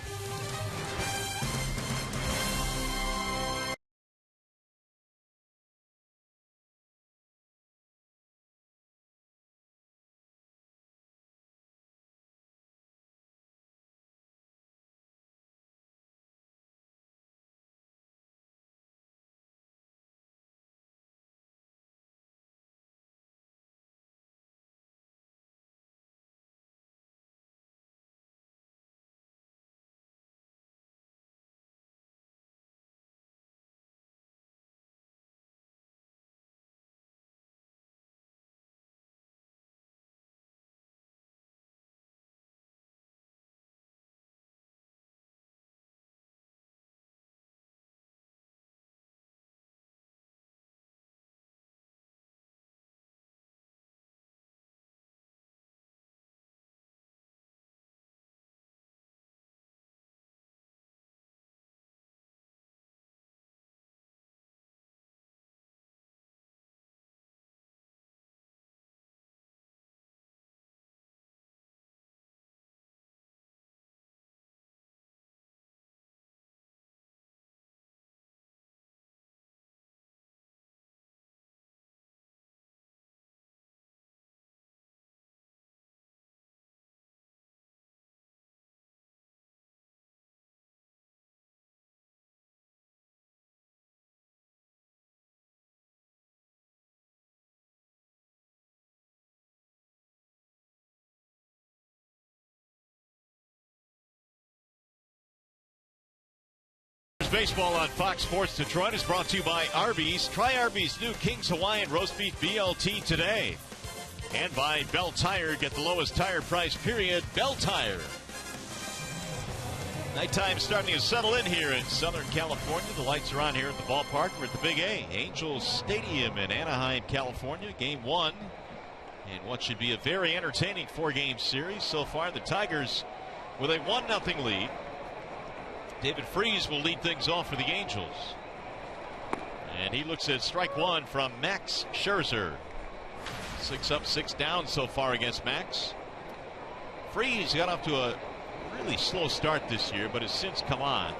Baseball on Fox Sports Detroit is brought to you by Arby's. Try Arby's new King's Hawaiian Roast Beef BLT today. And by Bell Tire. Get the lowest tire price, period. Bell Tire. Nighttime starting to settle in here in Southern California. The lights are on here at the ballpark. We're at the Big A, Angels Stadium in Anaheim, California. Game 1. And what should be a very entertaining 4-game series. So far, the Tigers with a 1-0 lead. David Freese will lead things off for the Angels. And he looks at strike 1 from Max Scherzer. 6 up, 6 down so far against Max. Freese got off to a really slow start this year, but has since come on.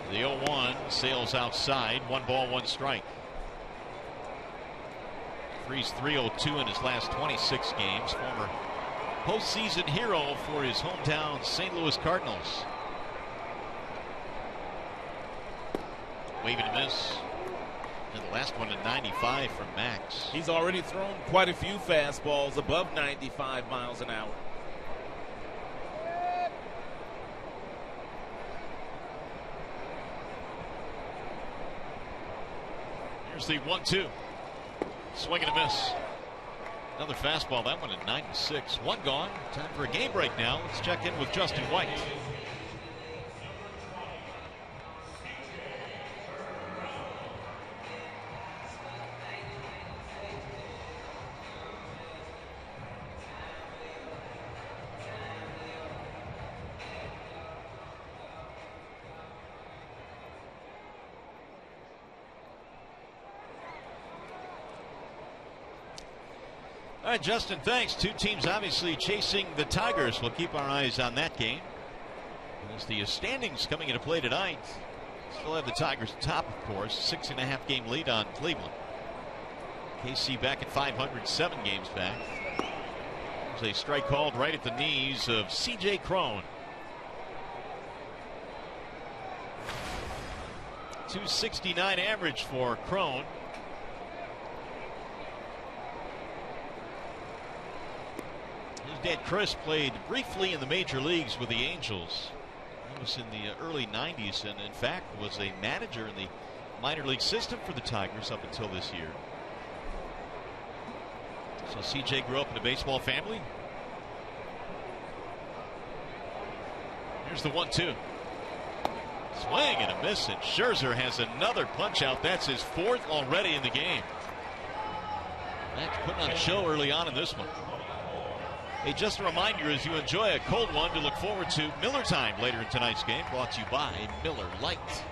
The 0-1 sails outside. 1 ball, 1 strike. Freese 302 in his last 26 games. Former postseason hero for his hometown St. Louis Cardinals. Waving a miss. And the last one at 95 from Max. He's already thrown quite a few fastballs above 95 miles an hour. Here's the 1-2. Swing and a miss. Another fastball. That one at 96. 1 gone. Time for a game break now. Let's check in with Justin White. All right, Justin, thanks. 2 teams obviously chasing the Tigers. We'll keep our eyes on that game. As the standings coming into play tonight, still have the Tigers top, of course. 6.5 game lead on Cleveland. KC back at 500, 7 games back. There's a strike called right at the knees of C.J. Cron. 269 average for Cron. His dad Chris played briefly in the major leagues with the Angels. That was in the early 90s, and in fact was a manager in the minor league system for the Tigers up until this year. So CJ grew up in a baseball family. Here's the 1-2. Swing and a miss, and Scherzer has another punch out. That's his 4th already in the game. Max putting on a show early on in this one. Hey, just a reminder, as you enjoy a cold one, to look forward to Miller Time later in tonight's game, brought to you by Miller Lite.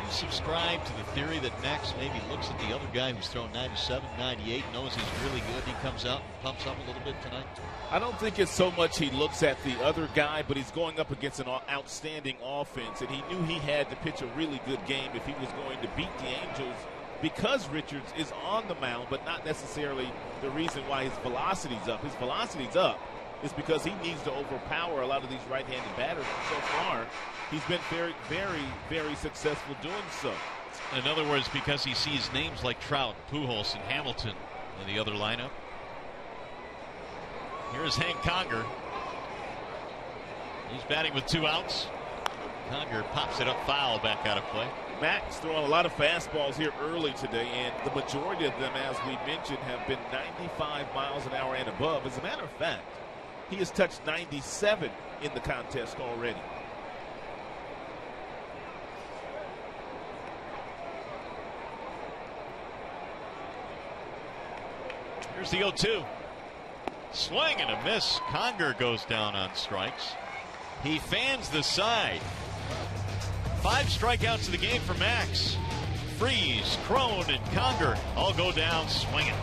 You subscribe to the theory that Max maybe looks at the other guy who's thrown 97, 98, knows he's really good. He comes out and pumps up a little bit tonight? I don't think it's so much he looks at the other guy, but he's going up against an outstanding offense, and he knew he had to pitch a really good game if he was going to beat the Angels, because Richards is on the mound, but not necessarily the reason why his velocity's up. His velocity's up is because he needs to overpower a lot of these right-handed batters. And so far, he's been very, very, very successful doing so. In other words, because he sees names like Trout, Pujols, and Hamilton in the other lineup. Here's Hank Conger. He's batting with 2 outs. Conger pops it up foul, back out of play. Max throwing a lot of fastballs here early today, and the majority of them, as we mentioned, have been 95 miles an hour and above. As a matter of fact, he has touched 97 in the contest already. Here's the 0-2. Swing and a miss. Conger goes down on strikes. He fans the side. 5 strikeouts in the game for Max. Freese, Cron, and Conger all go down swinging.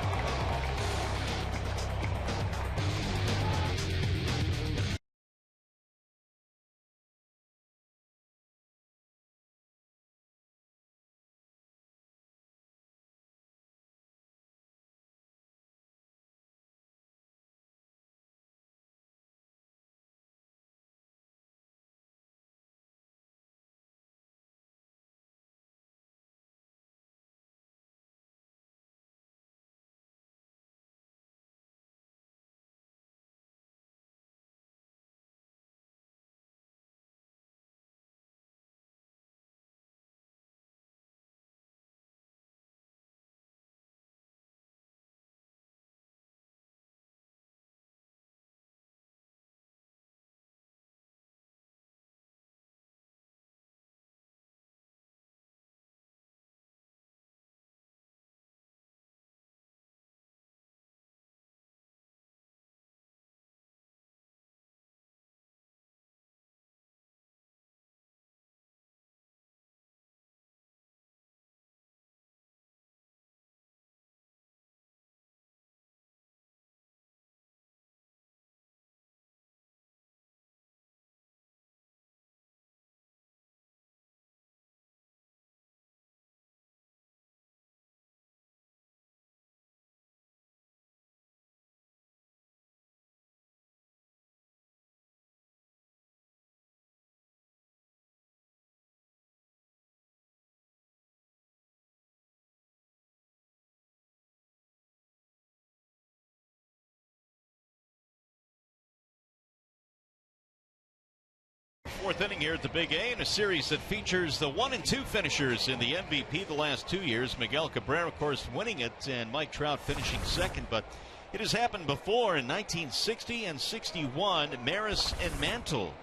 fourth inning here at the Big A in a series that features the 1 and 2 finishers in the MVP the last 2 years. Miguel Cabrera, of course, winning it, and Mike Trout finishing second. But it has happened before in 1960 and 61. Maris and Mantle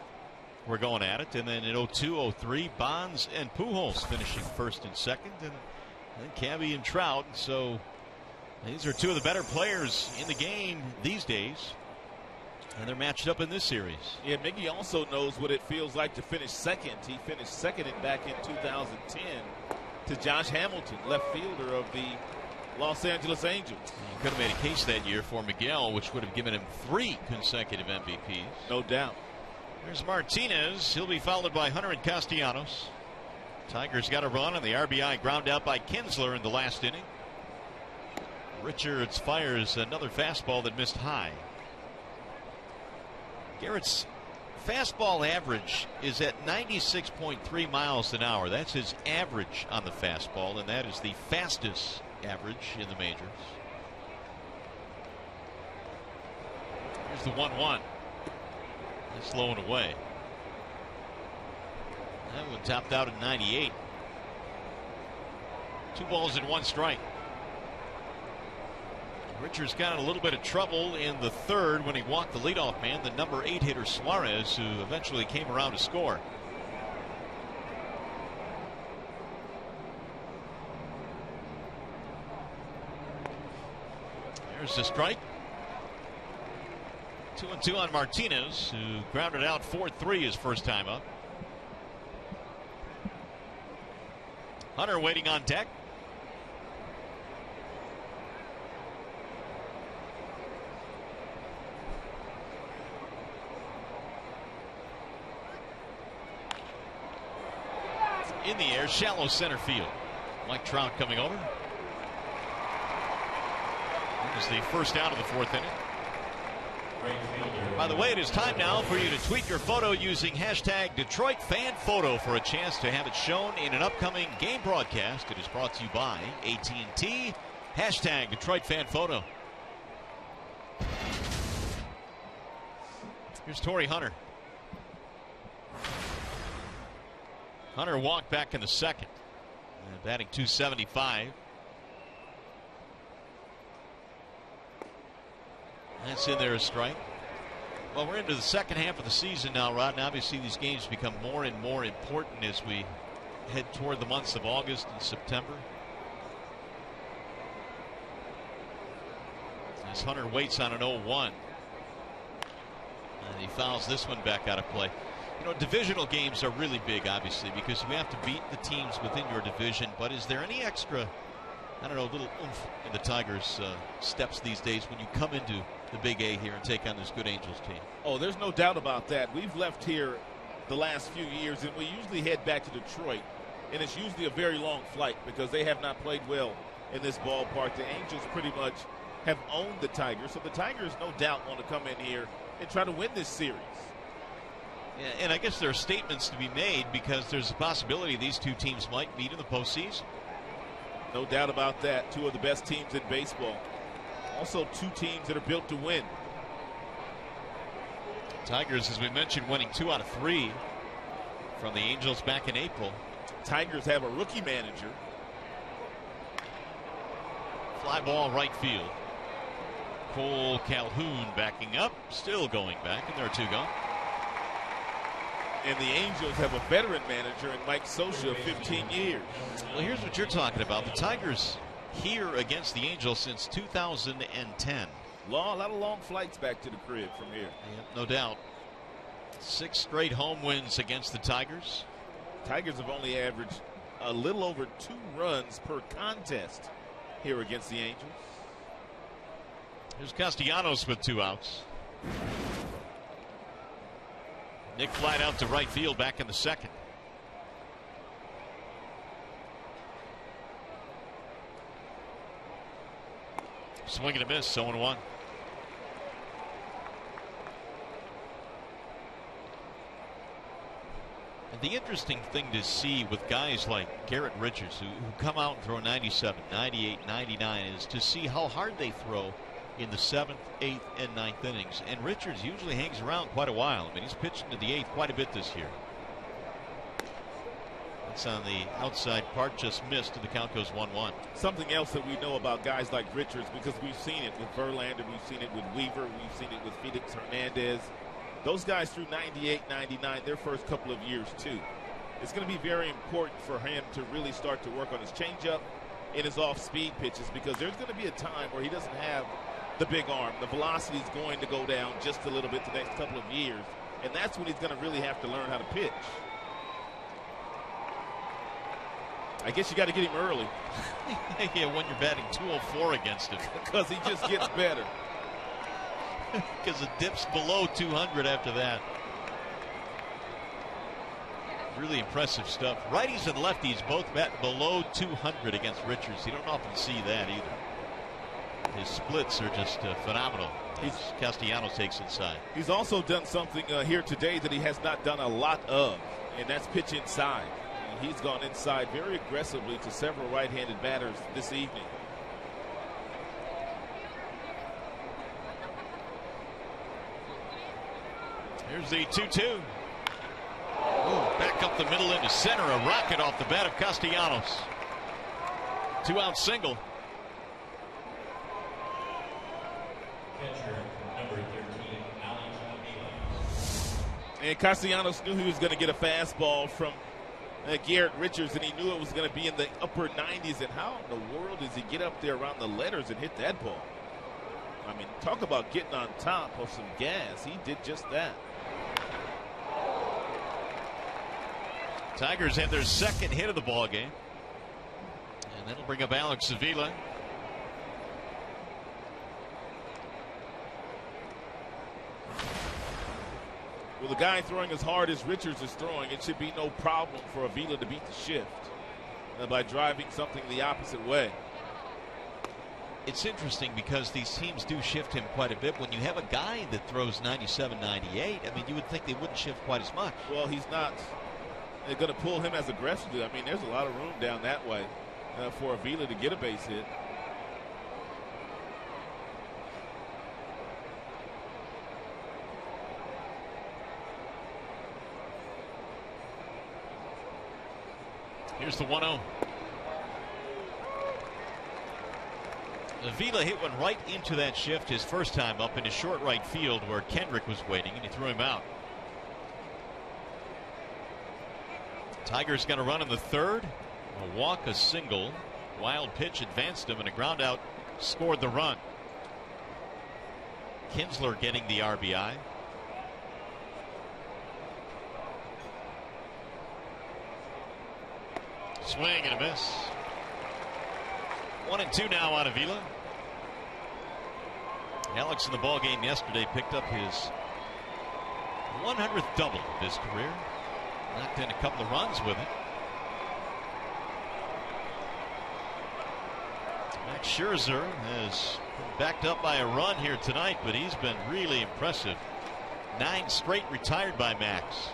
were going at it. And then in 02, 03, Bonds and Pujols finishing first and second. And then Cabby and Trout. So these are two of the better players in the game these days. And they're matched up in this series. Yeah, Miggy also knows what it feels like to finish second. He finished second back in 2010 to Josh Hamilton, left fielder of the Los Angeles Angels. You could have made a case that year for Miguel, which would have given him 3 consecutive MVPs. No doubt. There's Martinez. He'll be followed by Hunter and Castellanos. Tigers got a run on the RBI ground out by Kinsler in the last inning. Richards fires another fastball that missed high. Garrett's fastball average is at 96.3 miles an hour. That's his average on the fastball, and that is the fastest average in the majors. Here's the 1-1. It's low and away. That one topped out at 98. 2 balls and 1 strike. Richards got in a little bit of trouble in the third when he walked the leadoff man, the number 8 hitter Suarez, who eventually came around to score. There's the strike. 2-2 on Martinez, who grounded out 4-3 his first time up. Hunter waiting on deck. In the air, shallow center field. Mike Trout coming over. This is the first out of the fourth inning. By the way, it is time now for you to tweet your photo using hashtag DetroitFanPhoto for a chance to have it shown in an upcoming game broadcast. It is brought to you by AT&T. Hashtag DetroitFanPhoto. Here's Torrey Hunter. Hunter walked back in the second, batting .275. That's in there, a strike. Well, we're into the second half of the season now, Rod, and obviously these games become more and more important as we head toward the months of August and September. As Hunter waits on an 0-1. And he fouls this one back out of play. You know, divisional games are really big, obviously, because you have to beat the teams within your division. But is there any extra, I don't know, little oomph in the Tigers' steps these days when you come into the Big A here and take on this good Angels team? Oh, there's no doubt about that. We've left here the last few years, and we usually head back to Detroit. And it's usually a very long flight because they have not played well in this ballpark. The Angels pretty much have owned the Tigers. So the Tigers, no doubt, want to come in here and try to win this series. Yeah, and I guess there are statements to be made because there's a possibility these two teams might meet in the postseason. No doubt about that. Two of the best teams in baseball. Also, two teams that are built to win. Tigers, as we mentioned, winning 2 out of 3 from the Angels back in April. Tigers have a rookie manager. Fly ball right field. Cole Calhoun backing up, still going back, and there are 2 gone. And the Angels have a veteran manager in Mike Scioscia of 15 years. Well, here's what you're talking about. The Tigers here against the Angels since 2010. A lot of long flights back to the crib from here. Yeah, no doubt. 6 straight home wins against the Tigers. Tigers have only averaged a little over 2 runs per contest here against the Angels. Here's Castellanos with 2 outs. Nick flied out to right field back in the second. Swing and a miss, 0-1. And the interesting thing to see with guys like Garrett Richards, who come out and throw 97, 98, 99, is to see how hard they throw in the 7th, 8th, and 9th innings. And Richards usually hangs around quite a while. I mean, he's pitched into the 8th quite a bit this year. It's on the outside part, just missed, and the count goes 1-1. Something else that we know about guys like Richards, because we've seen it with Verlander, we've seen it with Weaver, we've seen it with Felix Hernandez. Those guys through 98, 99, their first couple of years too. It's going to be very important for him to really start to work on his changeup and his off-speed pitches, because there's going to be a time where he doesn't have the big arm. The velocity is going to go down just a little bit the next couple of years, and that's when he's going to really have to learn how to pitch. I guess you got to get him early. Yeah, when you're batting 204 against him. Because he just gets better. Because it dips below 200 after that. Really impressive stuff. Righties and lefties both bat below 200 against Richards. You don't often see that either. His splits are just phenomenal. Castellanos takes inside. He's also done something here today that he has not done a lot of, and that's pitch inside. He's gone inside very aggressively to several right-handed batters this evening. Here's the 2-2. Back up the middle into center. A rocket off the bat of Castellanos. 2-out single. And Castellanos knew he was going to get a fastball from Garrett Richards, and he knew it was going to be in the upper 90s. And how in the world does he get up there around the letters and hit that ball? I mean, talk about getting on top of some gas. He did just that. Tigers have their second hit of the ball game, and that'll bring up Alex Avila. Well, the guy throwing as hard as Richards is throwing, it should be no problem for Avila to beat the shift by driving something the opposite way. It's interesting because these teams do shift him quite a bit. When you have a guy that throws 97, 98, I mean, you would think they wouldn't shift quite as much. Well, he's not. They're going to pull him as aggressively. I mean, there's a lot of room down that way for Avila to get a base hit. Here's the 1-0. Avila hit one right into that shift his first time up into short right field where Kendrick was waiting, and he threw him out. Tigers going to run in the third. A walk, a single. Wild pitch advanced him, and a ground out scored the run. Kinsler getting the RBI. Swing and a miss. 1-2 now on Avila. Alex in the ball game yesterday picked up his 100th double of his career. Knocked in a couple of runs with it. Max Scherzer has been backed up by a run here tonight, but he's been really impressive. 9 straight retired by Max.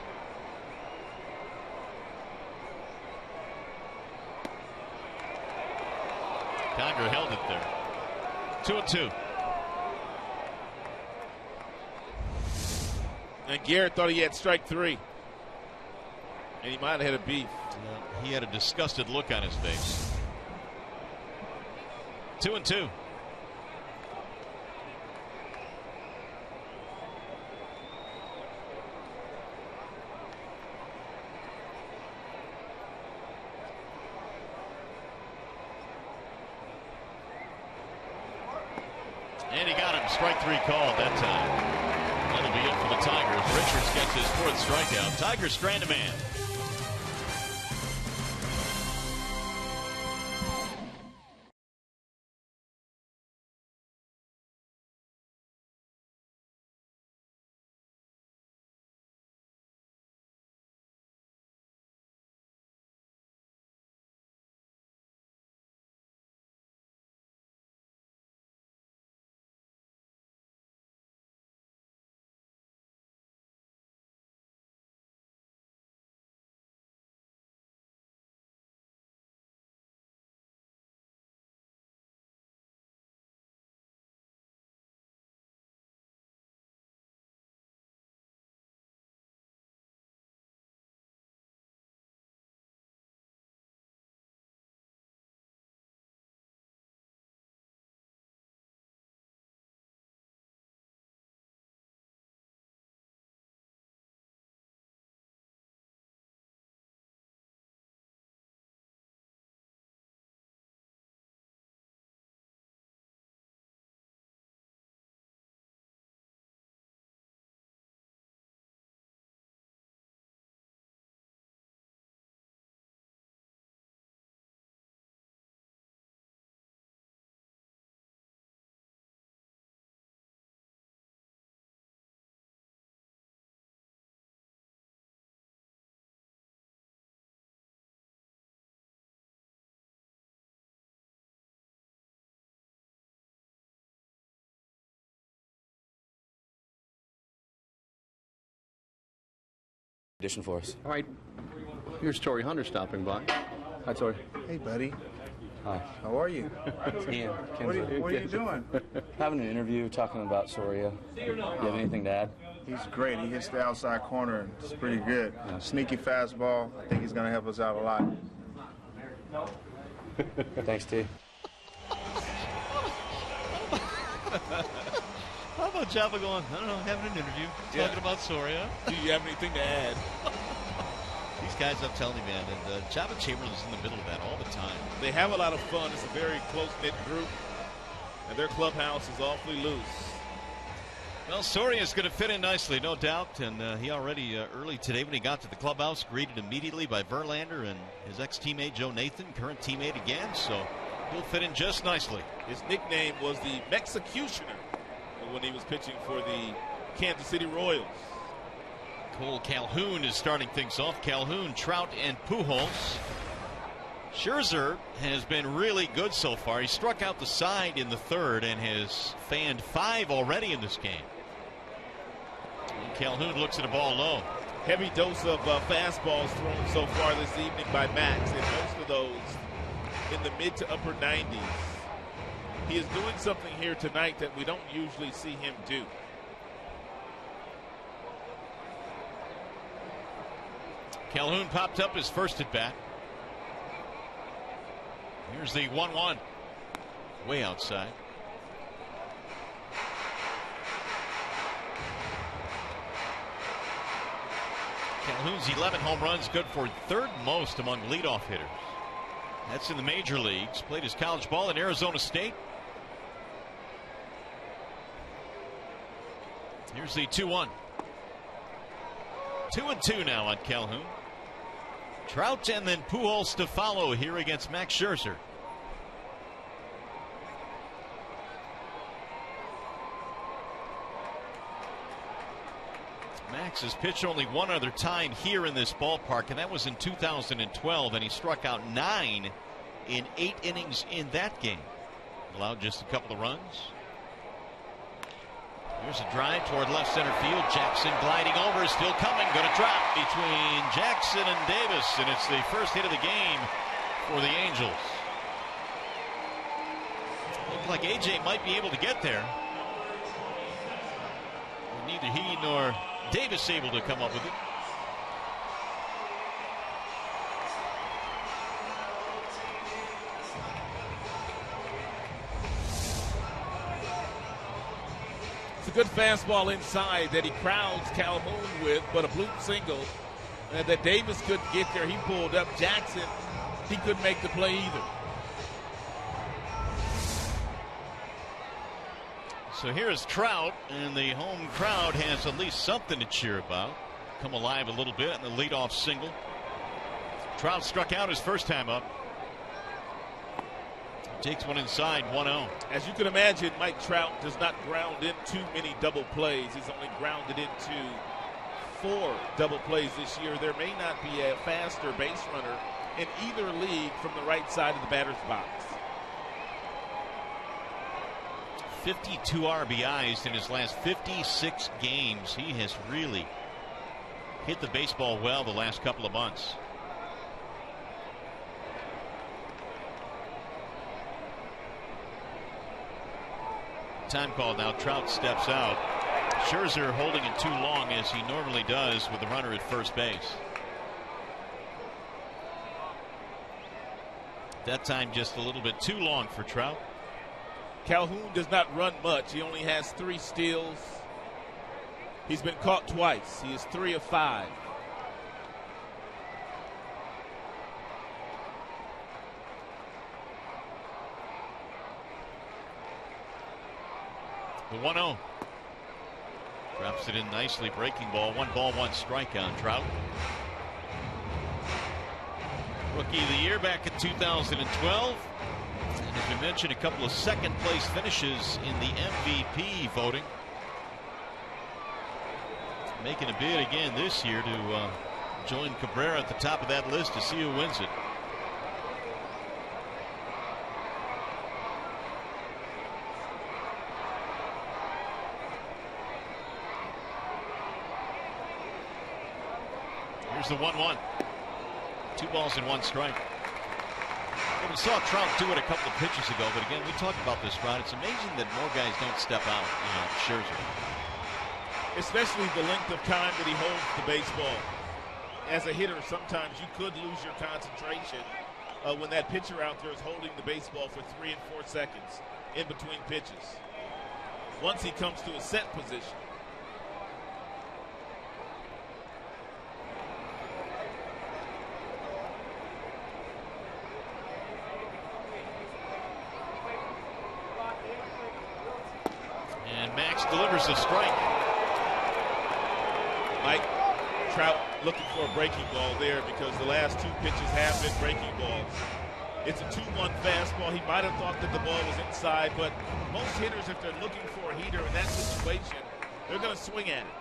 Conger held it there. 2-2. And Garrett thought he had strike 3. And he might have had a beef. He had a disgusted look on his face. 2-2. And he got him. Strike 3 called that time. That'll be it for the Tigers. Richards gets his 4th strikeout. Tigers strand a man. Audition for us. All right, here's Torrey Hunter stopping by. Hi, Torrey. Hey, buddy. Hi. How are you? Ian. What are you doing? Having an interview talking about Soria. Do you have anything to add? He's great. He hits the outside corner. And it's pretty good. Sneaky fastball. I think he's going to help us out a lot. Thanks, T. How about Java going, I don't know, having an interview, talking about Soria? Do you have anything to add? These guys, I'm telling you, man, and Java Chamberlain's in the middle of that all the time. They have a lot of fun. It's a very close-knit group, and their clubhouse is awfully loose. Well, Soria's going to fit in nicely, no doubt, and he already early today when he got to the clubhouse, greeted immediately by Verlander and his ex-teammate Joe Nathan, current teammate again, so he'll fit in just nicely. His nickname was the Mexicutioner when he was pitching for the Kansas City Royals. Cole Calhoun is starting things off. Calhoun, Trout, and Pujols. Scherzer has been really good so far. He struck out the side in the third and has fanned 5 already in this game. And Calhoun looks at a ball low. Heavy dose of fastballs thrown so far this evening by Max, and most of those in the mid to upper 90s. He is doing something here tonight that we don't usually see him do. Calhoun popped up his first at bat. Here's the 1-1. Way outside. Calhoun's 11 home runs, good for third most among leadoff hitters. That's in the major leagues. Played his college ball at Arizona State. Here's the 2-1. 2-2 now on Calhoun. Trout and then Pujols to follow here against Max Scherzer. Max has pitched only one other time here in this ballpark, and that was in 2012, and he struck out 9 in 8 innings in that game. Allowed just a couple of runs. Here's a drive toward left center field. Jackson gliding over, still coming, going to drop between Jackson and Davis, and it's the first hit of the game for the Angels. Looked like AJ might be able to get there. Neither he nor Davis able to come up with it. It's a good fastball inside that he crowds Calhoun with, but a bloop single that Davis couldn't get there. He pulled up. Jackson, he couldn't make the play either. So here's Trout, and the home crowd has at least something to cheer about. Come alive a little bit in the leadoff single. Trout struck out his first time up. Takes one inside, 1-0. As you can imagine, Mike Trout does not ground in too many double plays. He's only grounded into 4 double plays this year. There may not be a faster base runner in either league from the right side of the batter's box. 52 RBIs in his last 56 games. He has really hit the baseball well the last couple of months. Time call now. Trout steps out. Scherzer holding it too long, as he normally does with the runner at first base. That time just a little bit too long for Trout. Calhoun does not run much. He only has 3 steals. He's been caught twice. He is 3 of 5. The 1-0. Drops it in nicely. Breaking ball. 1 ball, 1 strike on Trout. Rookie of the year back in 2012. And as we mentioned, a couple of second place finishes in the MVP voting. Making a bid again this year to join Cabrera at the top of that list to see who wins it. Here's the 1-1. 2 balls and 1 strike. Well, we saw Trout do it a couple of pitches ago, but again, we talked about this, Rod. It's amazing that more guys don't step out. Scherzer. Especially the length of time that he holds the baseball. As a hitter, sometimes you could lose your concentration when that pitcher out there is holding the baseball for 3 and 4 seconds in between pitches. Once he comes to a set position. And Max delivers a strike. Mike Trout looking for a breaking ball there because the last 2 pitches have been breaking balls. It's a 2-1 fastball. He might have thought that the ball was inside, but most hitters, if they're looking for a heater in that situation, they're going to swing at it.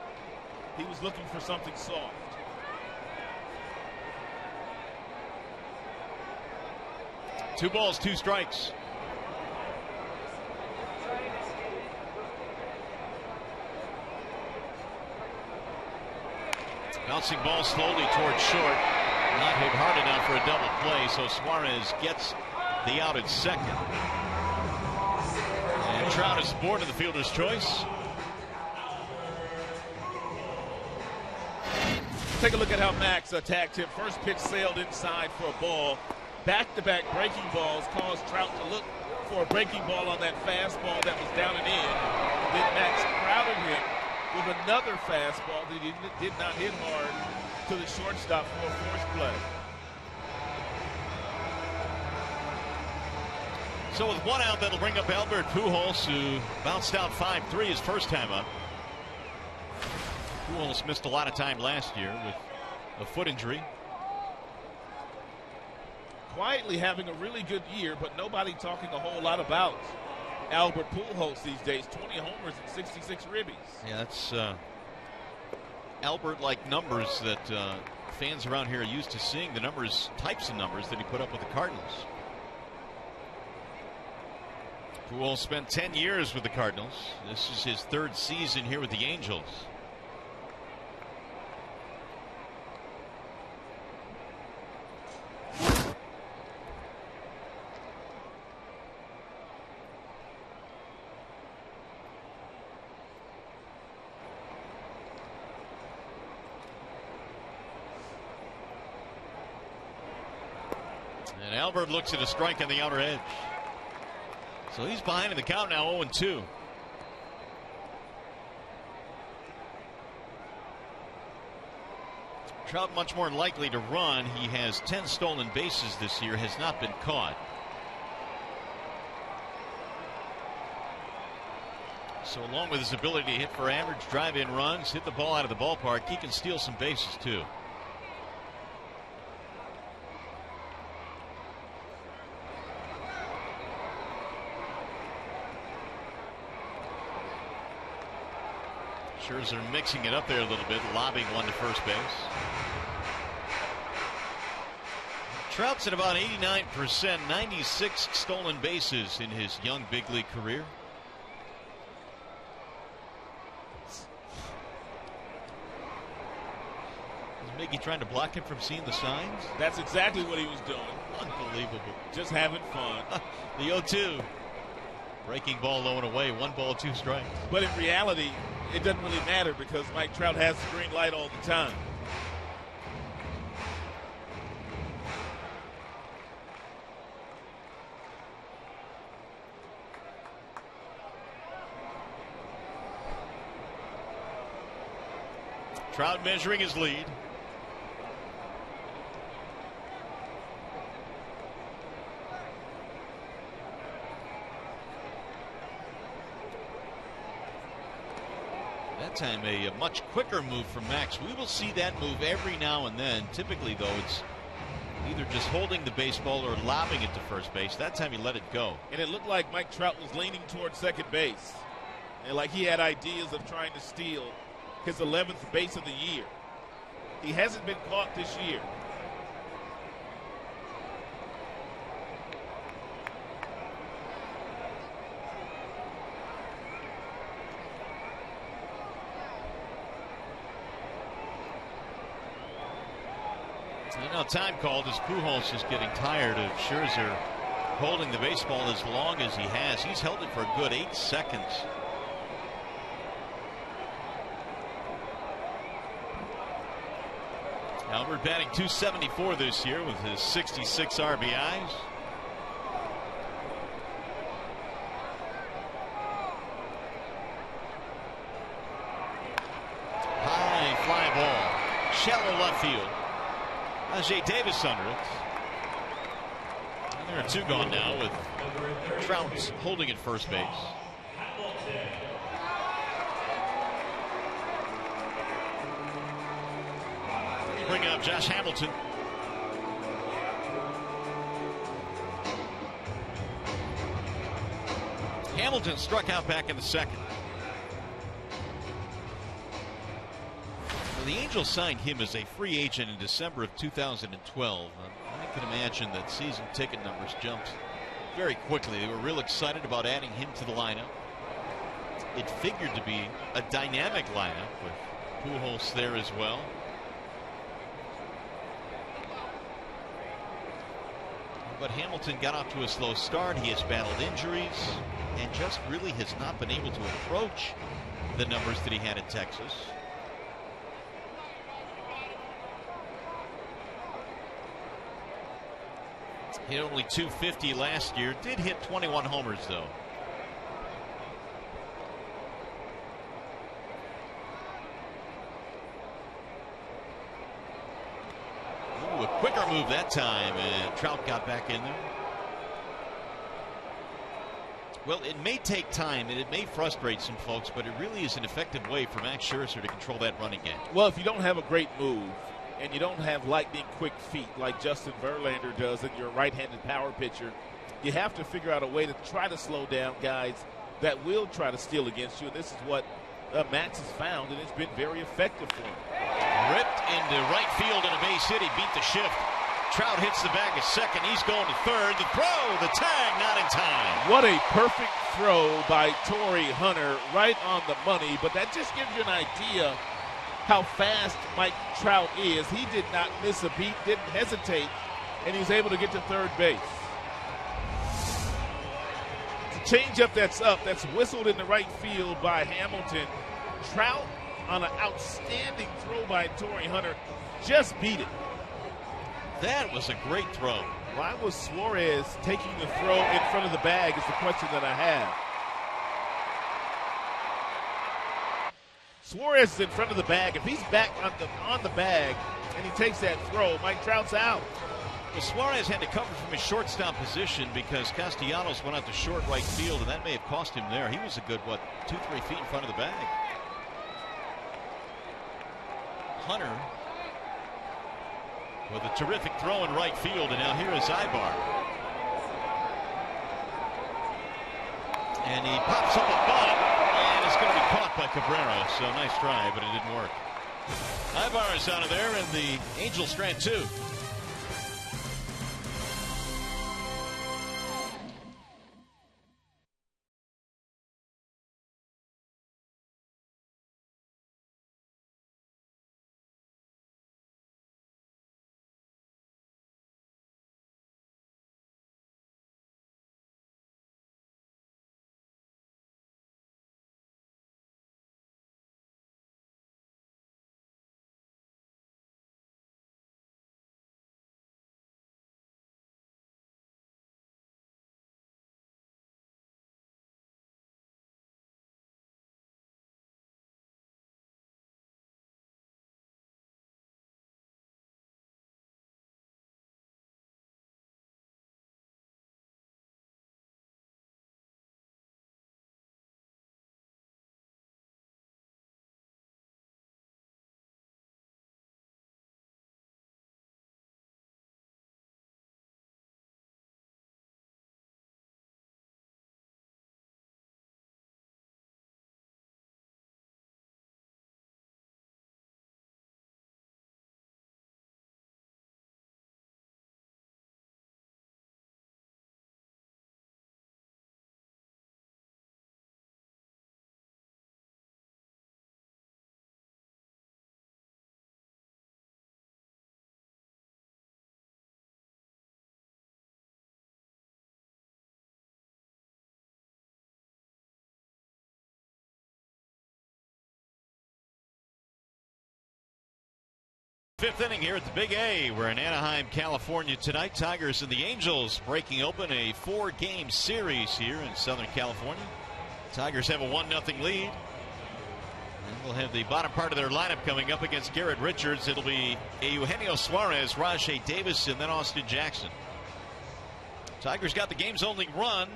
He was looking for something soft. Two balls, 2 strikes. Bouncing ball slowly towards short. Not hit hard enough for a double play, so Suarez gets the out at second. And Trout is aboard of the fielder's choice. Take a look at how Max attacked him. First pitch sailed inside for a ball. Back-to-back breaking balls caused Trout to look for a breaking ball on that fastball that was down and in. Then Max crowded him with another fastball that he did not hit hard to the shortstop for a forced play. So with 1 out, that'll bring up Albert Pujols, who bounced out 5-3 his first time up. Pujols missed a lot of time last year with a foot injury. Quietly having a really good year, but nobody talking a whole lot about Albert Pujols these days. 20 homers and 66 ribbies. Yeah, that's Albert-like numbers that fans around here are used to seeing. The numbers, types of numbers that he put up with the Cardinals. Pujols spent 10 years with the Cardinals. This is his 3rd season here with the Angels. And Albert looks at a strike on the outer edge. So he's behind in the count now, 0-2. Trout much more likely to run. He has 10 stolen bases this year, has not been caught. So along with his ability to hit for average drive-in runs, hit the ball out of the ballpark, he can steal some bases too. Scherzer mixing it up there a little bit, lobbing one to first base. Trout's at about 89%, 96 stolen bases in his young big league career. Is Miggy trying to block him from seeing the signs? That's exactly what he was doing. Unbelievable. Just having fun. The 0-2. Breaking ball low and away, 1 ball, 2 strikes. But in reality, it doesn't really matter because Mike Trout has the green light all the time. Trout measuring his lead. That time a much quicker move from Max. We will see that move every now and then. Typically, though, it's either just holding the baseball or lobbing it to first base. That time he let it go. And it looked like Mike Trout was leaning towards second base. And like he had ideas of trying to steal his 11th base of the year. He hasn't been caught this year. And now time called as Pujols is getting tired of Scherzer holding the baseball as long as he has. He's held it for a good 8 seconds. Albert batting .274 this year with his 66 RBIs. High fly ball. Shallow left field. Ajay Davis under it. And there are 2 gone now with Trout holding at first base. Bring up Josh Hamilton. Hamilton struck out back in the second. Well, the Angels signed him as a free agent in December of 2012. I can imagine that season ticket numbers jumped very quickly. They were real excited about adding him to the lineup. It figured to be a dynamic lineup with Pujols there as well. But Hamilton got off to a slow start. He has battled injuries and just really has not been able to approach the numbers that he had in Texas. Hit only .250 last year. Did hit 21 homers though. A quicker move that time, and Trout got back in there. Well, it may take time and it may frustrate some folks, but it really is an effective way for Max Scherzer to control that running game. Well, if you don't have a great move and you don't have lightning quick feet like Justin Verlander does and you're a right-handed power pitcher, you have to figure out a way to try to slow down guys that will try to steal against you. And this is what Max has found, and it's been very effective for him. Ripped into right field and a base hit. He beat the shift. Trout hits the bag at second. He's going to third. The throw, the tag, not in time. What a perfect throw by Torrey Hunter, right on the money. But that just gives you an idea how fast Mike Trout is. He did not miss a beat, didn't hesitate, and he was able to get to third base. It's a changeup that's whistled in the right field by Hamilton. Trout on an outstanding throw by Torrey Hunter just beat it. That was a great throw. Why was Suarez taking the throw in front of the bag is the question that I have. Suarez is in front of the bag. If he's back on the bag and he takes that throw, Mike Trout's out. Well, Suarez had to cover from his shortstop position because Castellanos went out to short right field, and that may have cost him there. He was a good, 2-3 feet in front of the bag. Hunter with a terrific throw in right field, and now here is Ibar. And he pops up above, and it's going to be caught by Cabrera. So nice try, but it didn't work. Ibar is out of there, and the Angels strand 2. Fifth inning here at the Big A. We're in Anaheim, California tonight. Tigers and the Angels breaking open a 4-game series here in Southern California. Tigers have a 1-0 lead. And we'll have the bottom part of their lineup coming up against Garrett Richards. It'll be Eugenio Suarez, Rajay Davis, and then Austin Jackson. Tigers got the game's only run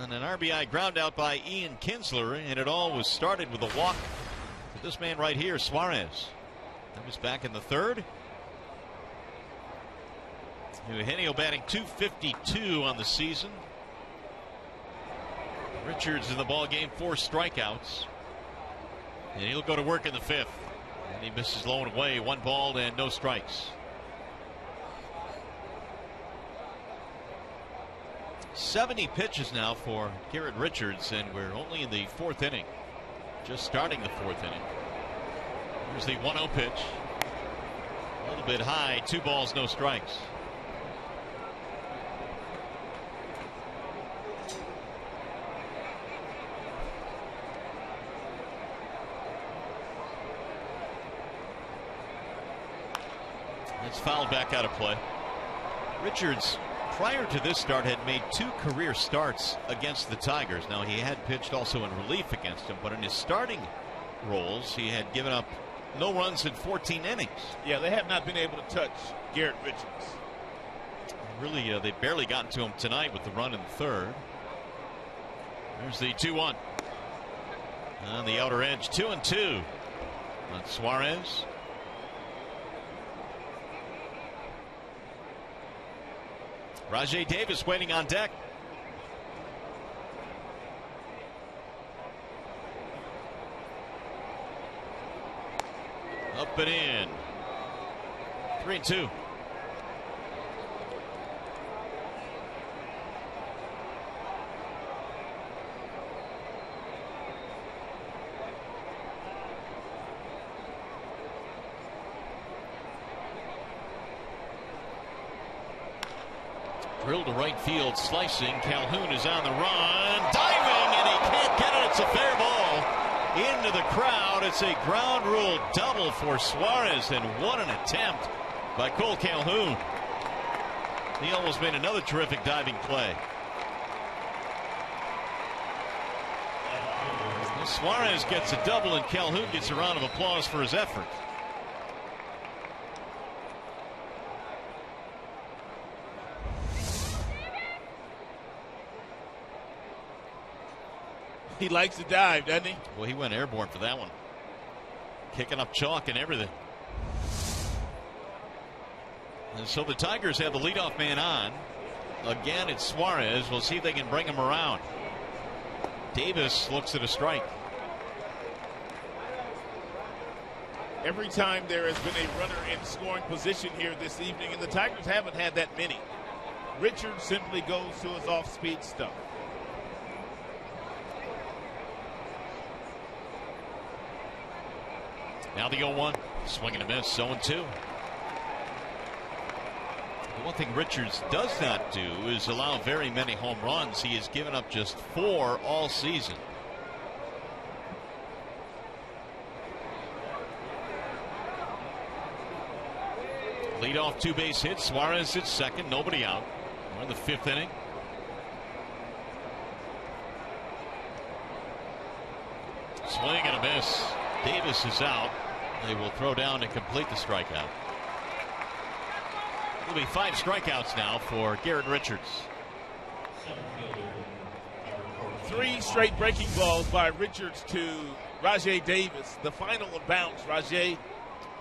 on an RBI ground out by Ian Kinsler, and it all was started with a walk to this man right here, Suarez. That was back in the third. Eugenio batting .252 on the season. Richards in the ball game, 4 strikeouts. And he'll go to work in the fifth. And he misses low and away, 1 ball and no strikes. 70 pitches now for Garrett Richards, and we're only in the 4th inning. Just starting the 4th inning. Here's the 1-0 pitch. A little bit high, 2 balls, no strikes. It's fouled back out of play. Richards, prior to this start, had made 2 career starts against the Tigers. Now, he had pitched also in relief against them, but in his starting roles, he had given up no runs in 14 innings. Yeah, they have not been able to touch Garrett Richards. Really, they barely got to him tonight with the run in the third. There's the 2-1. On the outer edge, 2-2 on Suarez. Rajay Davis waiting on deck. Up and in. 3-2. Drilled to right field, slicing. Calhoun is on the run, diving, and he can't get it. It's a fair ball into the crowd. It's a ground rule double for Suarez, and what an attempt by Cole Calhoun. He almost made another terrific diving play. Suarez gets a double, and Calhoun gets a round of applause for his effort. He likes to dive, doesn't he? Well, he went airborne for that one. Kicking up chalk and everything. And so the Tigers have the leadoff man on. Again, it's Suarez. We'll see if they can bring him around. Davis looks at a strike. Every time there has been a runner in scoring position here this evening, and the Tigers haven't had that many. Richards simply goes to his off-speed stuff. Now the 0-1. Swing and a miss. 0-2. The one thing Richards does not do is allow very many home runs. He has given up just 4 all season. Leadoff 2-base hit. Suarez hits second. Nobody out. We're in the 5th inning. Swing and a miss. Davis is out. They will throw down to complete the strikeout. It'll be 5 strikeouts now for Garrett Richards. 3 straight breaking balls by Richards to Rajay Davis. The final one bounced. Rajay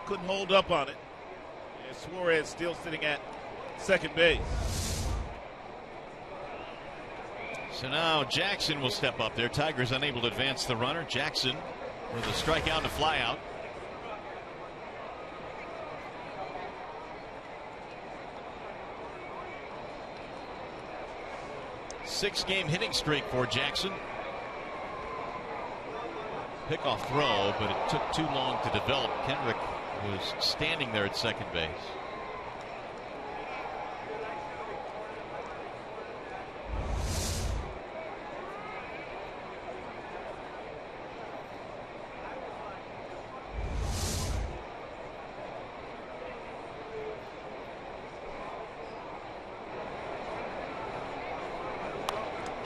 couldn't hold up on it. And Suarez still sitting at second base. So now Jackson will step up there. Tigers unable to advance the runner. Jackson with a strikeout and a flyout. Six-game hitting streak for Jackson. Pickoff throw, but it took too long to develop. Kendrick was standing there at second base.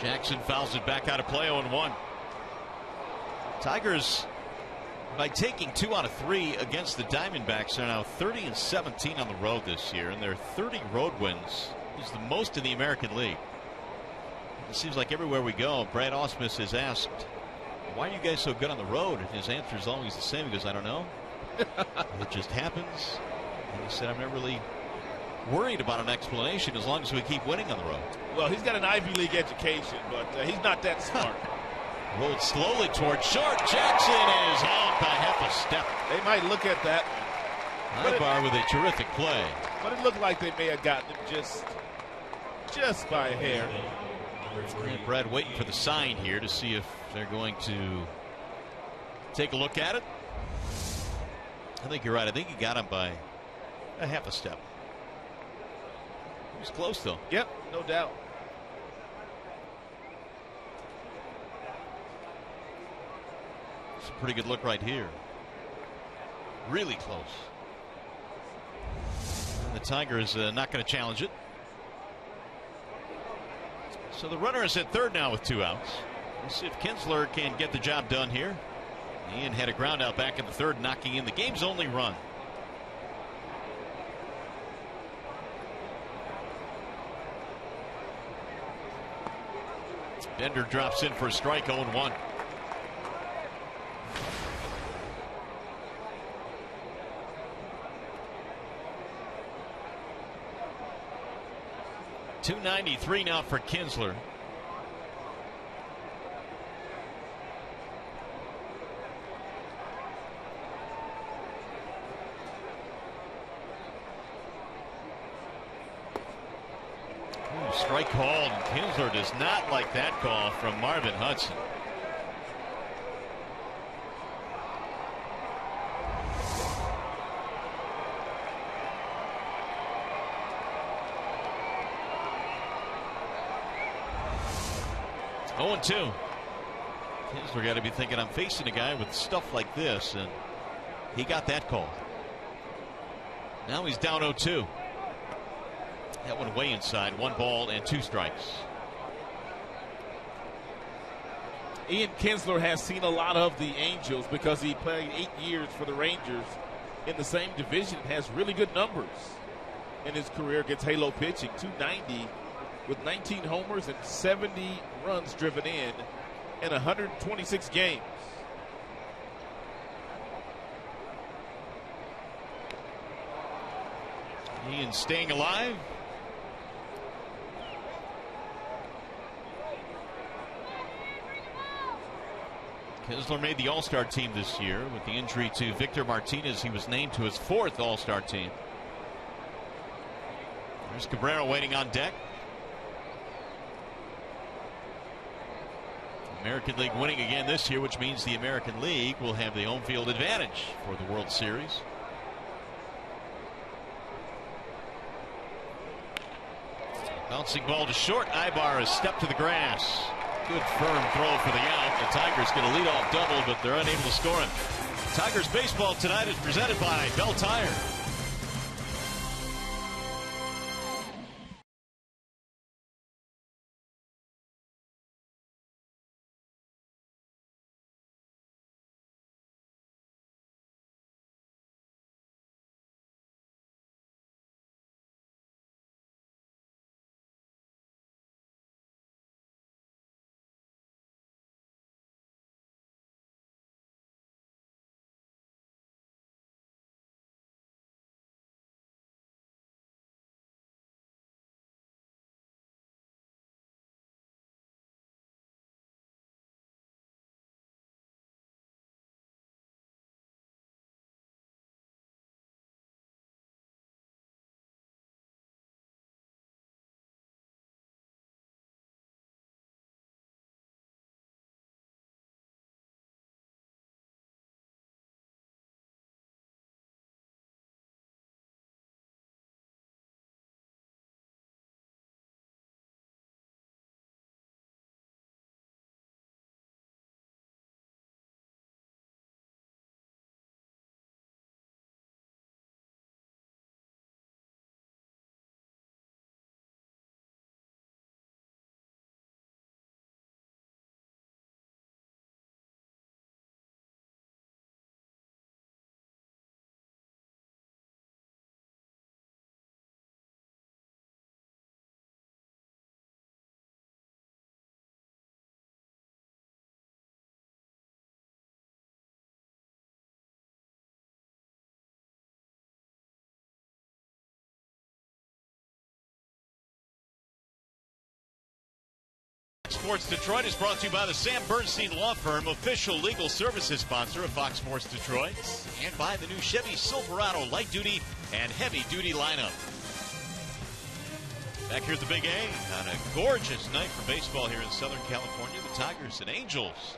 Jackson fouls it back out of play, 0-1. Tigers, by taking 2 out of 3 against the Diamondbacks, are now 30-17 on the road this year, and their 30 road wins is the most in the American League. It seems like everywhere we go, Brad Ausmus is asked, "Why are you guys so good on the road?" And his answer is always the same. He goes, "I don't know. It just happens." And he said, "I'm never really worried about an explanation as long as we keep winning on the road." Well, he's got an Ivy League education, but he's not that smart. Rolled slowly toward short. Jackson is out by half a step. They might look at that. Ibar with a terrific play. But it looked like they may have gotten him just by a hair. And Brad waiting for the sign here to see if they're going to take a look at it. I think you're right. I think he got him by a half a step. He was close, though. Yep, no doubt. It's a pretty good look right here. Really close. And the Tigers not going to challenge it. So the runner is at third now with 2 outs. Let's see if Kinsler can get the job done here. Ian had a ground out back in the third, knocking in the game's only run. Bender drops in for a strike, 0-1. .293 now for Kinsler. Strike called. Kinsler does not like that call from Marvin Hudson. Oh, 2. Kinsler got to be thinking, I'm facing a guy with stuff like this, and he got that call. Now he's down 0-2. That one way inside. 1 ball and 2 strikes. Ian Kinsler has seen a lot of the Angels because he played 8 years for the Rangers in the same division. Has really good numbers in his career against halo pitching. .290 with 19 homers and 70 runs driven in 126 games. Ian staying alive. Kinsler made the All-Star team this year. With the injury to Victor Martinez, he was named to his 4th All-Star team. There's Cabrera waiting on deck. American League winning again this year, which means the American League will have the home field advantage for the World Series. Bouncing ball to short. Ibar has stepped to the grass. Good firm throw for the out. The Tigers get a leadoff double, but they're unable to score him. Tigers baseball tonight is presented by Bell Tire. Sports Detroit is brought to you by the Sam Bernstein Law Firm, official legal services sponsor of Fox Sports Detroit, and by the new Chevy Silverado light duty and heavy duty lineup. Back here at the Big A on a gorgeous night for baseball here in Southern California. The Tigers and Angels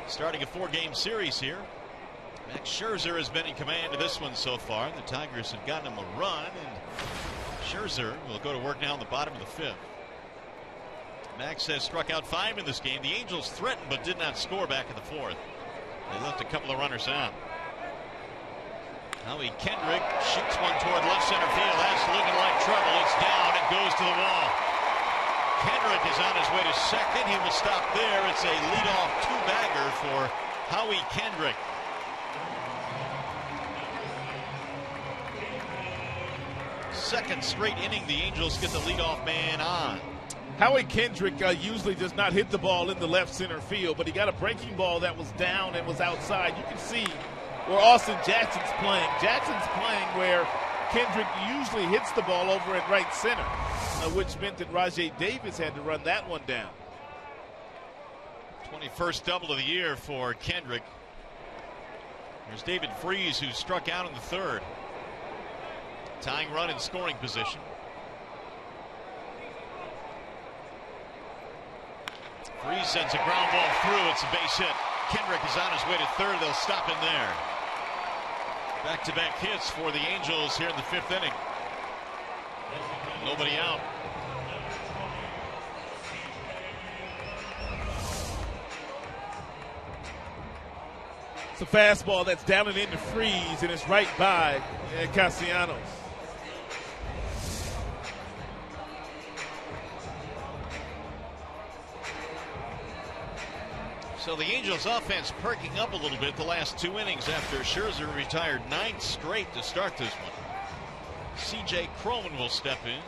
starting a 4-game series here. Max Scherzer has been in command of this one so far. The Tigers have gotten him a run, and Scherzer will go to work now in the bottom of the 5th. Max has struck out 5 in this game. The Angels threatened but did not score back in the 4th. They left a couple of runners on. Howie Kendrick shoots one toward left center field. That's looking like trouble. It's down and goes to the wall. Kendrick is on his way to second. He will stop there. It's a leadoff 2-bagger for Howie Kendrick. Second straight inning, the Angels get the leadoff man on. Howie Kendrick usually does not hit the ball in the left center field, but he got a breaking ball that was down and was outside. You can see where Austin Jackson's playing. Jackson's playing where Kendrick usually hits the ball over at right center, which meant that Rajay Davis had to run that one down. 21st double of the year for Kendrick. There's David Freese, who struck out in the 3rd. Tying run in scoring position. Freese sends a ground ball through. It's a base hit. Kendrick is on his way to 3rd. They'll stop him there. Back-to-back hits for the Angels here in the 5th inning. Nobody out. It's a fastball that's down and into Freese, and it's right by Castellanos. So the Angels offense perking up a little bit the last 2 innings after Scherzer retired 9 straight to start this one. C.J. Cron will step in.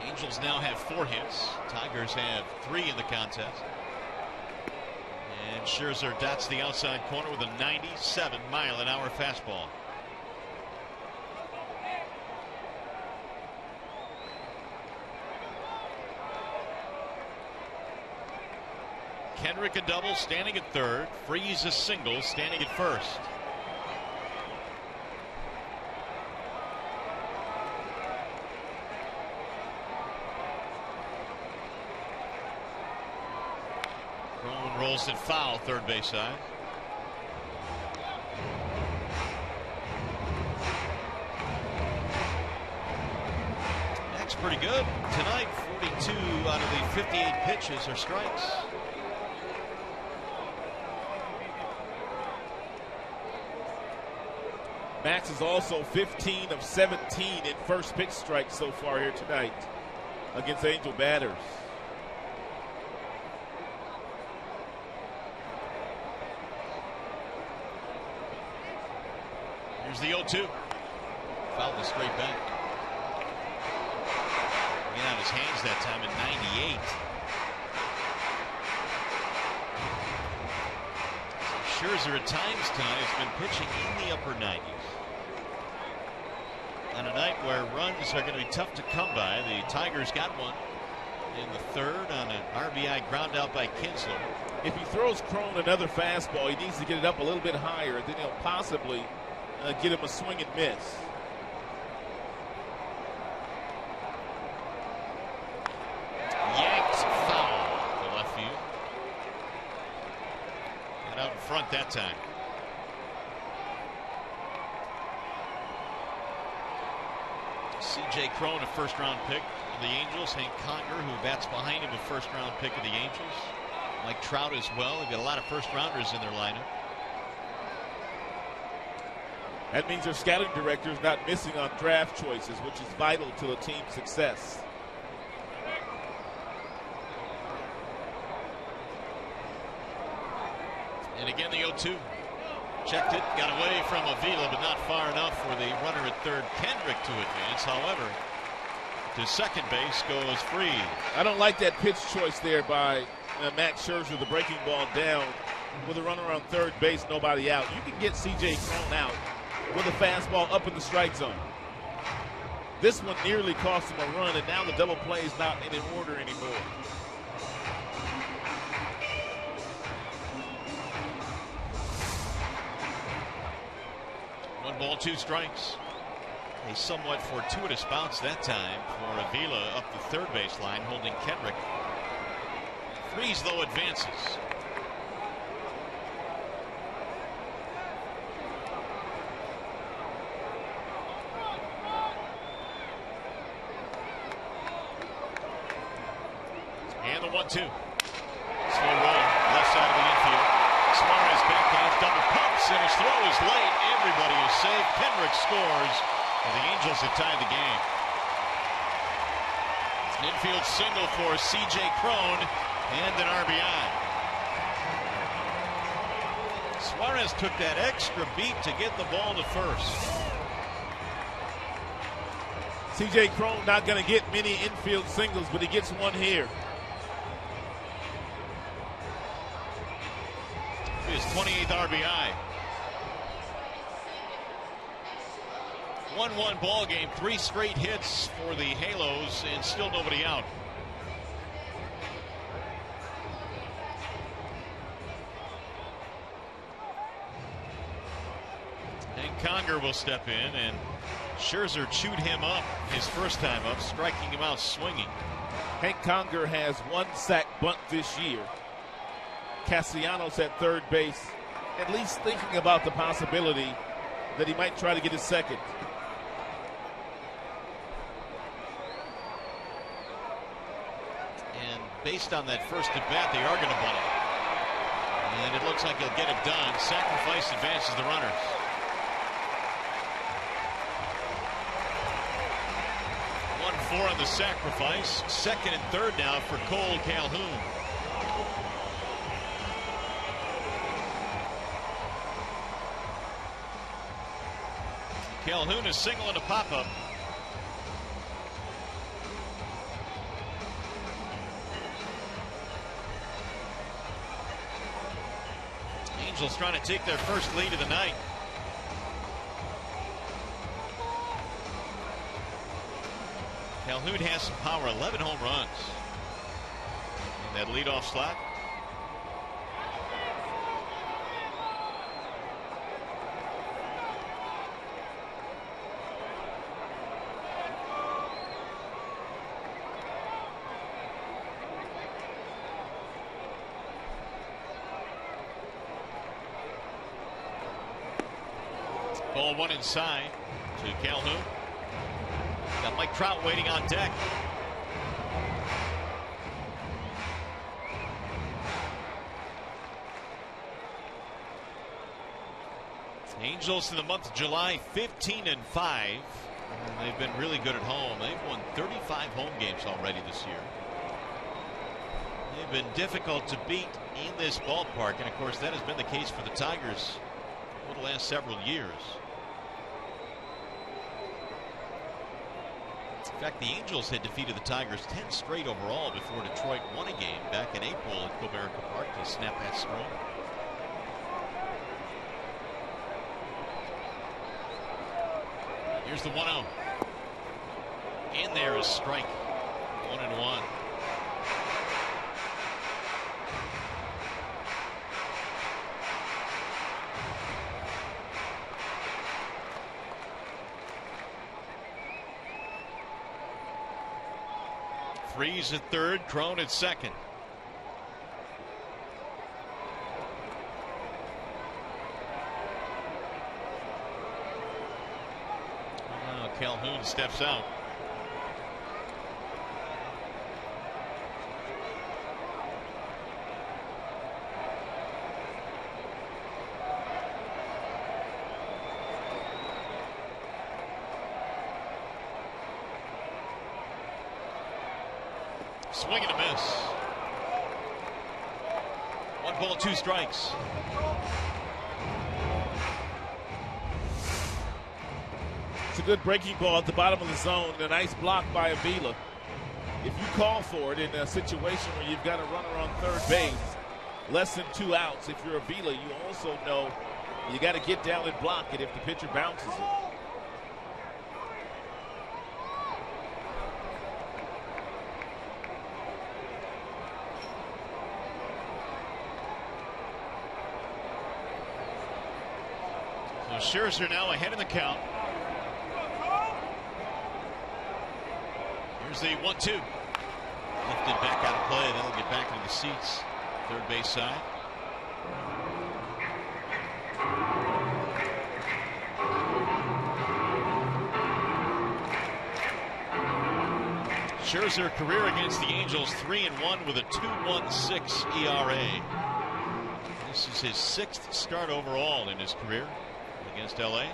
Angels now have 4 hits. Tigers have 3 in the contest. And Scherzer dots the outside corner with a 97-mile-an-hour fastball. Kendrick a double, standing at 3rd. Freese a single, standing at 1st. Cron rolls it foul, 3rd base side. Max pretty good tonight. 42 out of the 58 pitches are strikes. Max is also 15 of 17 in first pitch strikes so far here tonight against Angel batters. Here's the 0-2. Fouled the straight back. Get out his hands that time in 98. Scherzer at times tonight has been pitching in the upper 90s. On a night where runs are going to be tough to come by, the Tigers got one in the 3rd on an RBI ground out by Kinsler. If he throws Cron another fastball, he needs to get it up a little bit higher, then he'll possibly get him a swing and miss. Yanked foul to left field. Got out in front that time. C.J. Cron, a first-round pick of the Angels. Hank Conger, who bats behind him, a first-round pick of the Angels. Mike Trout as well. They've got a lot of first-rounders in their lineup. That means their scouting director is not missing on draft choices, which is vital to the team's success. And again, the 0-2. Checked it, got away from Avila, but not far enough for the runner at 3rd, Kendrick, to advance. However, to second base goes Freese. I don't like that pitch choice there by Max Scherzer, the breaking ball down with a runner on 3rd base, nobody out. You can get C.J. Cron out with a fastball up in the strike zone. This one nearly cost him a run, and now the double play is not in order anymore. One ball, two strikes. A somewhat fortuitous bounce that time for Avila up the third base line, holding Kendrick. Freeze, though, advances. And the 1-2. Slow roll, left side of the infield. Suarez backhands, double pumps, and his throw is late. Everybody is safe. Kendrick scores, and the Angels have tied the game. It's an infield single for C.J. Cron and an RBI. Suarez took that extra beat to get the ball to first. C.J. Cron not going to get many infield singles, but he gets one here. His 28th RBI. 1-1 ball game, 3 straight hits for the Halos, and still nobody out. And Conger will step in, and Scherzer chewed him up his first time up, striking him out swinging. Hank Conger has 1 sack bunt this year. Castellanos at third base, at least thinking about the possibility that he might try to get his second. And based on that first at bat, they are going to bunt it. And it looks like he'll get it done. Sacrifice advances the runners. Four on the sacrifice. Second and third now for Cole Calhoun. Calhoun is single and a pop-up. Angels trying to take their first lead of the night. Calhoun has some power, 11 home runs in that leadoff slot. Ball one inside to Calhoun. Got Mike Trout waiting on deck. Angels in the month of July, 15-5. They've been really good at home. They've won 35 home games already this year. They've been difficult to beat in this ballpark, and of course that has been the case for the Tigers over the last several years. In fact, the Angels had defeated the Tigers 10 straight overall before Detroit won a game back in April at Comerica Park to snap that streak. Here's the 1-0. And there is strike. 1-1. Freeze at third, Cron at second. Now Calhoun steps out. Swing and a miss. 1 ball, 2 strikes. It's a good breaking ball at the bottom of the zone. A nice block by Avila. If you call for it in a situation where you've got a runner on third base, less than 2 outs, if you're Avila, you also know You got to get down and block it if the pitcher bounces it. So Scherzer now ahead in the count. Here's the 1-2. Lifted back out of play. Then he'll get back into the seats. Third base side. Scherzer career against the Angels 3-1 with a 2.16 ERA. This is his 6th start overall in his career against LA.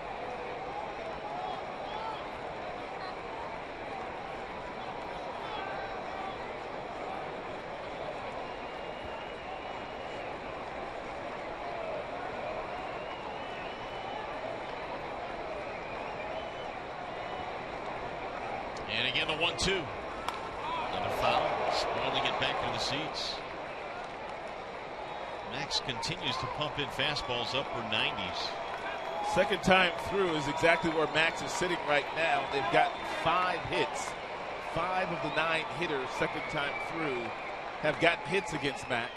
And again the 1-2. Another foul, spoiling it back to the seats. Max continues to pump in fastballs upper 90s. Second time through is exactly where Max is sitting right now. They've got 5 hits. 5 of the 9 hitters second time through have gotten hits against Max.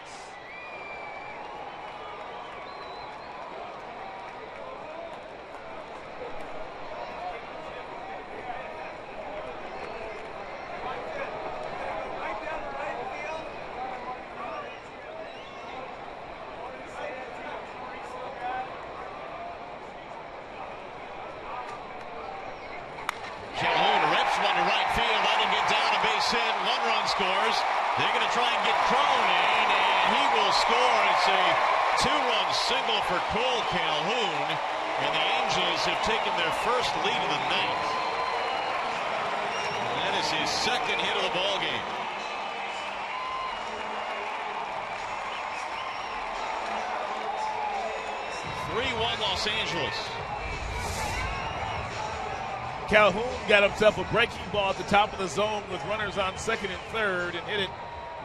Scores. They're going to try and get Crone in, and he will score. It's a 2-run single for Cole Calhoun, and the Angels have taken their first lead of the night. And that is his 2nd hit of the ball game. Los Angeles. Calhoun got himself a breaking ball at the top of the zone with runners on 2nd and 3rd and hit it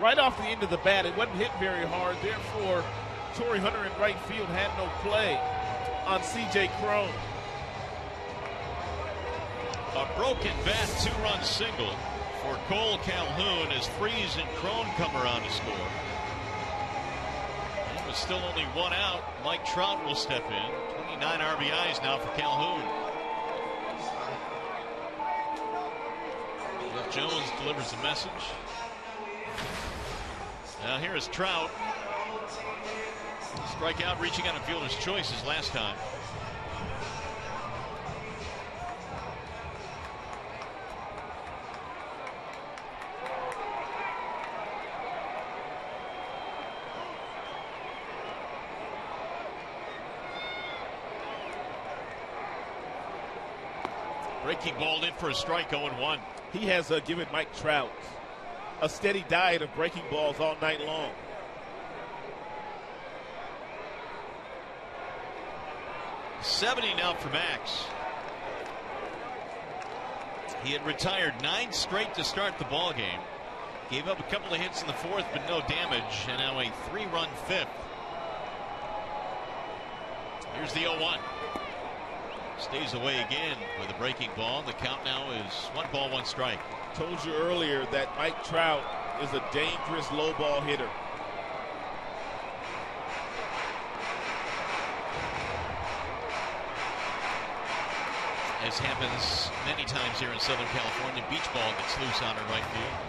right off the end of the bat. It wasn't hit very hard, therefore Torrey Hunter in right field had no play on C.J. Crone. A broken bat 2-run single for Cole Calhoun as Freese and Crone come around to score. And with still only 1 out, Mike Trout will step in. 29 RBIs now for Calhoun. Jeff Jones delivers the message. Now here is Trout. Strikeout, reaching on a fielder's choice as last time. Breaking ball in for a strike, 0-1. He has given Mike Trout a steady diet of breaking balls all night long. $70 now for Max. He had retired 9 straight to start the ball game. Gave up a couple of hits in the 4th, but no damage, and now a 3-run 5th. Here's the 0-1. Stays away again with a breaking ball. The count now is 1 ball, 1 strike. Told you earlier that Mike Trout is a dangerous low ball hitter. As happens many times here in Southern California, beach ball gets loose on her right field.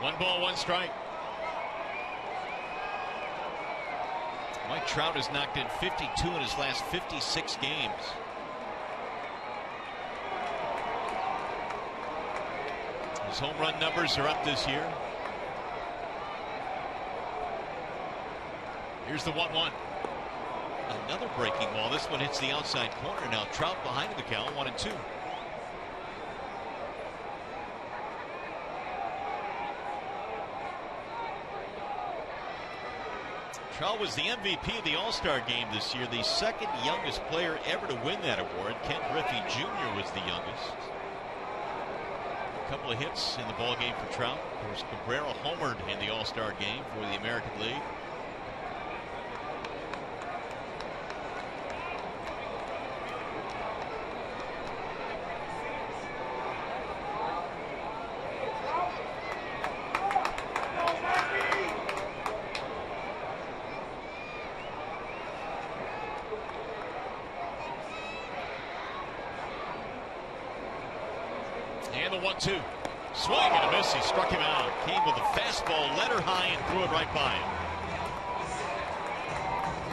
One ball, 1 strike. Mike Trout has knocked in 52 in his last 56 games. His home run numbers are up this year. Here's the 1-1. Another breaking ball. This one hits the outside corner. Now Trout behind the count, 1-2. Trout was the MVP of the All-Star game this year, the second youngest player ever to win that award. Ken Griffey Jr. was the youngest. A couple of hits in the ball game for Trout. Of course, Cabrera homered in the All-Star game for the American League. And the 1-2. Swing and a miss. He struck him out. Came with a fastball, led her high, and threw it right by him.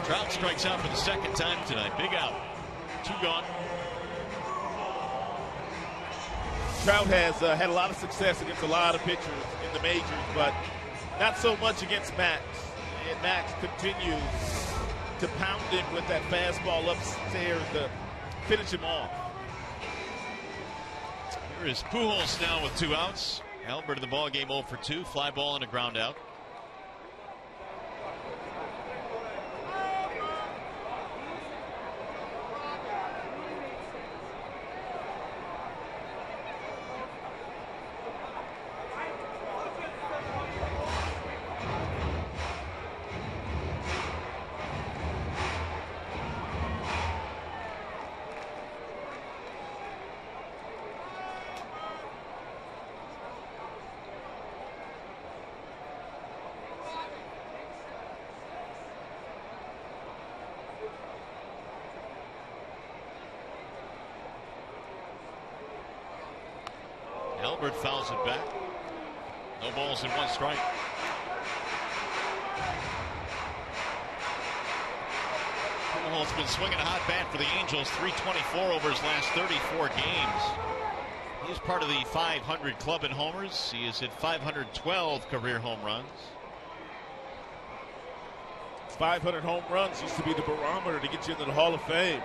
Trout strikes out for the second time tonight. Big out. 2 gone. Trout has had a lot of success against a lot of pitchers in the majors, but not so much against Max. And Max continues to pound him with that fastball upstairs to finish him off. Here is Pujols now with 2 outs. Albert in the ball game 0 for 2. Fly ball and a ground out. Albert fouls it back. No balls and 1 strike. Pujols been swinging a hot bat for the Angels. 324 over his last 34 games. He's part of the 500 club in homers. He is at 512 career home runs. 500 home runs used to be the barometer to get you into the Hall of Fame.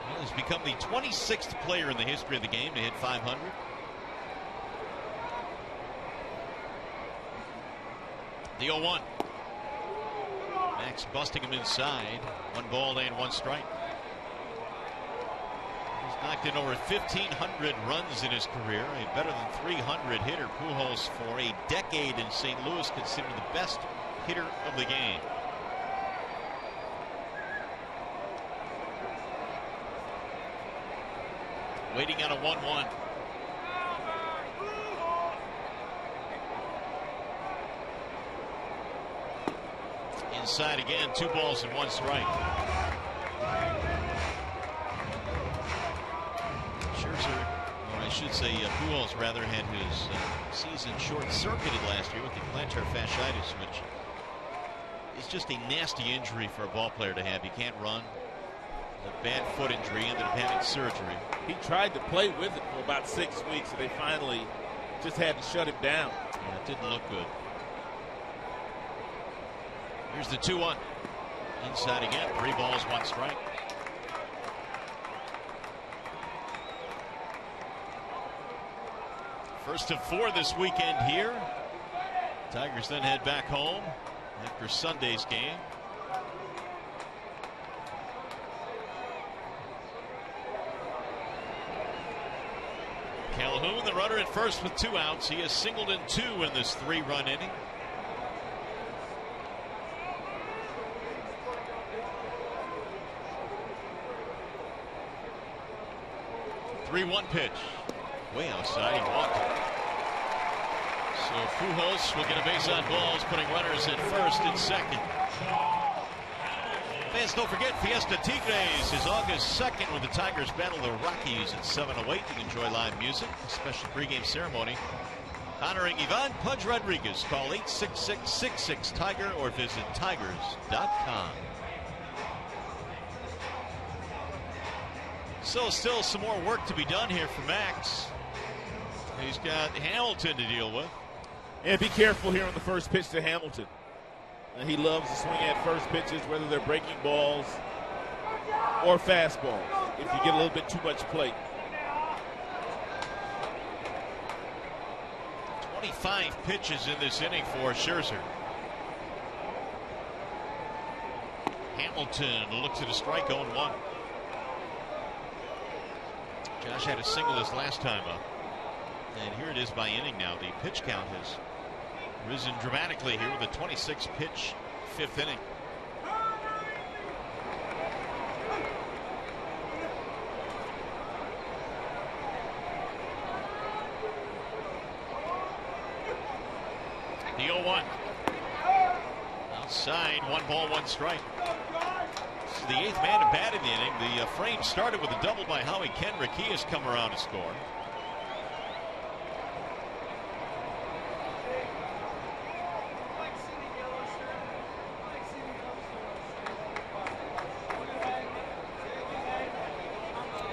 Well, he's become the 26th player in the history of the game to hit 500. The 0-1. Max busting him inside. 1 ball and 1 strike. He's knocked in over 1,500 runs in his career. A better than 300 hitter. Pujols for a decade in St. Louis considered the best hitter of the game. Waiting on a 1-1. Inside again, 2 balls and 1 strike. Scherzer, or I should say Pujols rather, had his season short-circuited last year with the plantar fasciitis, which is just a nasty injury for a ball player to have. You can't run. A bad foot injury, ended up having surgery. He tried to play with it for about 6 weeks, and they finally just had to shut him down. Yeah, it didn't look good. Here's the 2-1. Inside again, 3 balls, 1 strike. First of 4 this weekend here. Tigers then head back home after Sunday's game. Calhoun, the runner at first with 2 outs. He has singled in 2 in this 3-run inning. The 3-1 pitch. Way outside, he walked it. So Pujols will get a base on balls, putting runners at first and second. Fans, don't forget, Fiesta Tigres is August 2nd when the Tigers battle the Rockies at 7:08. You can enjoy live music, a special pregame ceremony honoring Ivan Pudge Rodriguez. Call 866-66-TIGER or visit tigers.com. So still some more work to be done here for Max. He's got Hamilton to deal with. And be careful here on the first pitch to Hamilton. He loves to swing at first pitches, whether they're breaking balls or fastballs, if you get a little bit too much plate. 25 pitches in this inning for Scherzer. Hamilton looks at a strike, 0-1. Josh had a single his last time up. And here it is by inning now. The pitch count has risen dramatically here with a 26 pitch 5th inning. The 0-1. Outside, 1 ball, 1 strike. This is the 8th man to bat in the inning. The frame started with a double by Howie Kendrick. He has come around to score.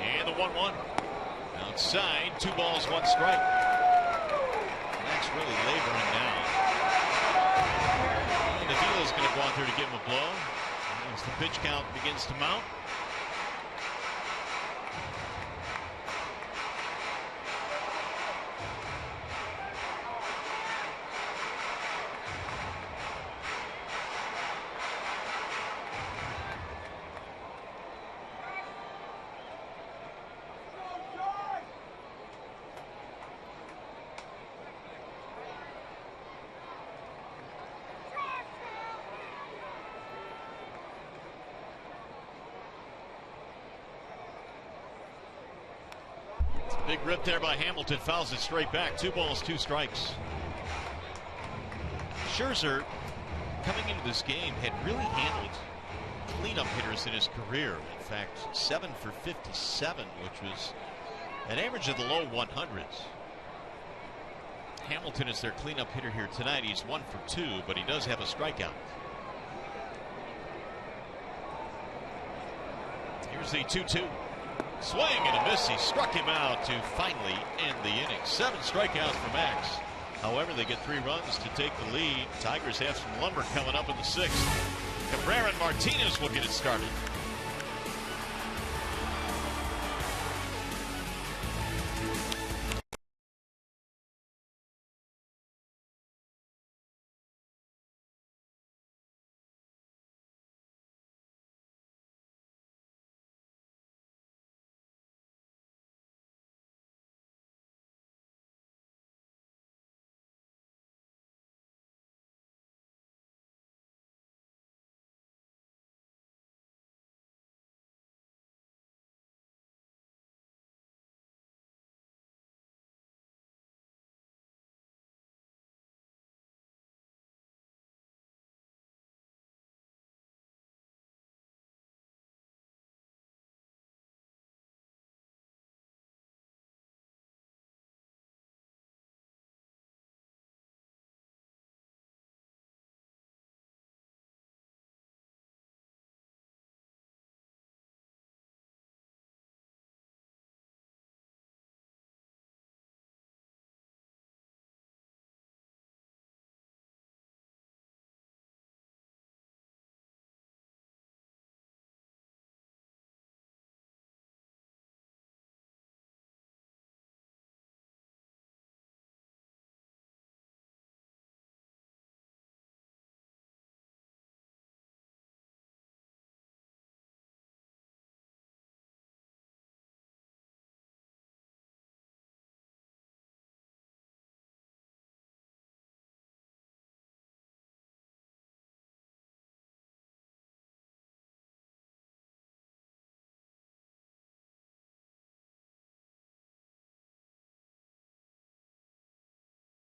And the 1-1. Outside, 2 balls, 1 strike. That's really laboring now. And Avila's going to go out there to give him a blow as the pitch count begins to mount. Big rip there by Hamilton, fouls it straight back. 2 balls, 2 strikes. Scherzer, coming into this game, had really handled cleanup hitters in his career. In fact, 7 for 57, which was an average of the low 100s. Hamilton is their cleanup hitter here tonight. He's 1 for 2, but he does have a strikeout. Here's the 2-2. Swing and a miss. He struck him out to finally end the inning. 7 strikeouts for Max. However, they get 3 runs to take the lead. Tigers have some lumber coming up in the 6th. Cabrera and Martinez will get it started.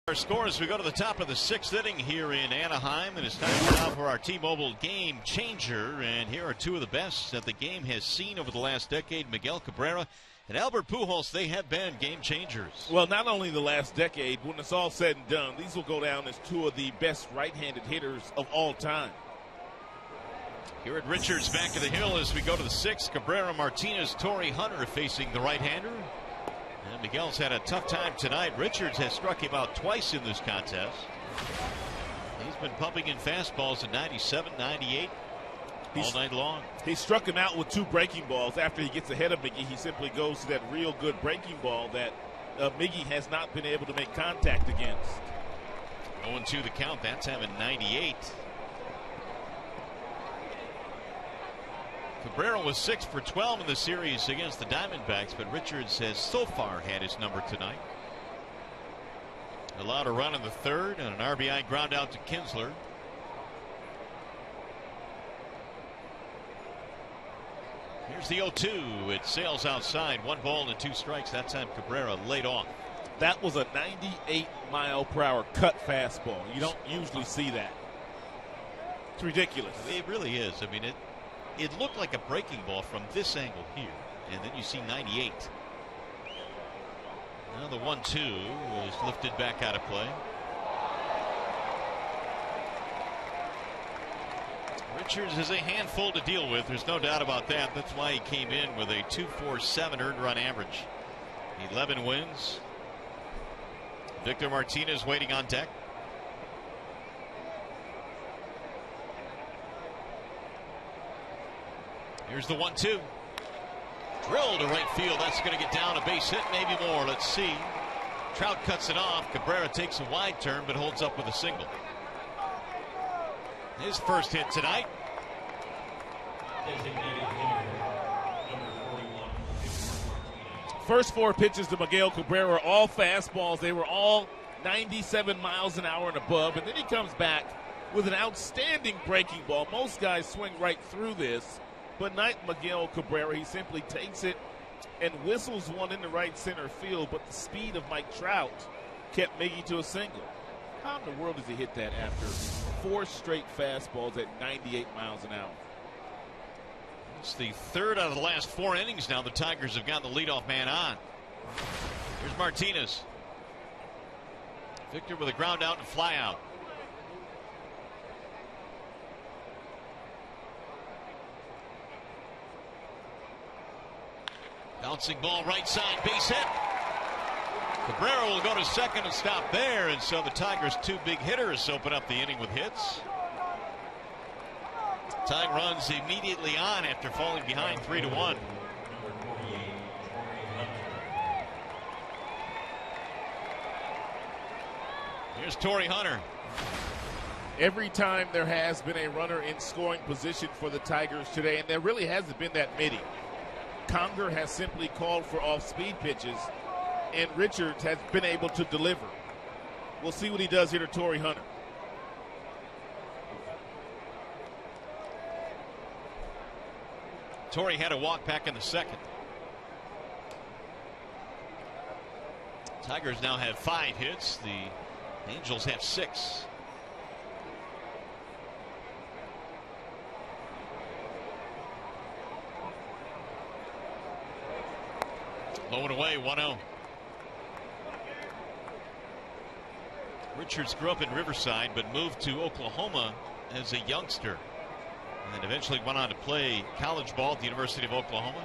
Our score as we go to the top of the 6th inning here in Anaheim, and it's time now for our T-Mobile Game Changer. And here are 2 of the best that the game has seen over the last decade. Miguel Cabrera and Albert Pujols, they have been game changers. Well, not only the last decade, when it's all said and done, these will go down as 2 of the best right-handed hitters of all time. Here at Richards, back to the hill as we go to the 6th. Cabrera, Martinez, Torrey Hunter facing the right-hander. And Miguel's had a tough time tonight. Richards has struck him out twice in this contest. He's been pumping in fastballs at 97, 98 all night long. He struck him out with 2 breaking balls. After he gets ahead of Miggy, he simply goes to that real good breaking ball that Miggy has not been able to make contact against. 0-2 the count. That's having 98. Cabrera was 6 for 12 in the series against the Diamondbacks, but Richards has so far had his number tonight. Allowed a run in the third and an RBI ground out to Kinsler. Here's the 0-2. It sails outside. 1 ball and 2 strikes. That time Cabrera laid off. That was a 98-mile-per-hour cut fastball. You don't usually see that. It's ridiculous. It really is. I mean, it looked like a breaking ball from this angle here, and then you see 98. Now the 1-2 is lifted back out of play. Richards is a handful to deal with. There's no doubt about that. That's why he came in with a 2.47 earned run average. 11 wins. Victor Martinez waiting on deck. Here's the 1-2. Drill to right field. That's going to get down a base hit, maybe more. Let's see. Trout cuts it off. Cabrera takes a wide turn, but holds up with a single. His first hit tonight. First 4 pitches to Miguel Cabrera, all fastballs. They were all 97 miles an hour and above. And then he comes back with an outstanding breaking ball. Most guys swing right through this, but not Miguel Cabrera. He simply takes it and whistles one into right center field, but the speed of Mike Trout kept Miggy to a single. How in the world does he hit that after 4 straight fastballs at 98 miles an hour? It's the third out of the last 4 innings now. The Tigers have got the leadoff man on. Here's Martinez. Victor with a ground out and fly out. Bouncing ball right side, base hit. Cabrera will go to second and stop there, and so the Tigers' 2 big hitters open up the inning with hits. Tying runs immediately on after falling behind 3-1. Here's Torrey Hunter. Every time there has been a runner in scoring position for the Tigers today, and there really hasn't been that many, Conger has simply called for off-speed pitches, and Richards has been able to deliver. We'll see what he does here to Torrey Hunter. Torrey had a walk back in the second. Tigers now have 5 hits. The Angels have 6. Low and away, 1-0. Richards grew up in Riverside but moved to Oklahoma as a youngster, and then eventually went on to play college ball at the University of Oklahoma.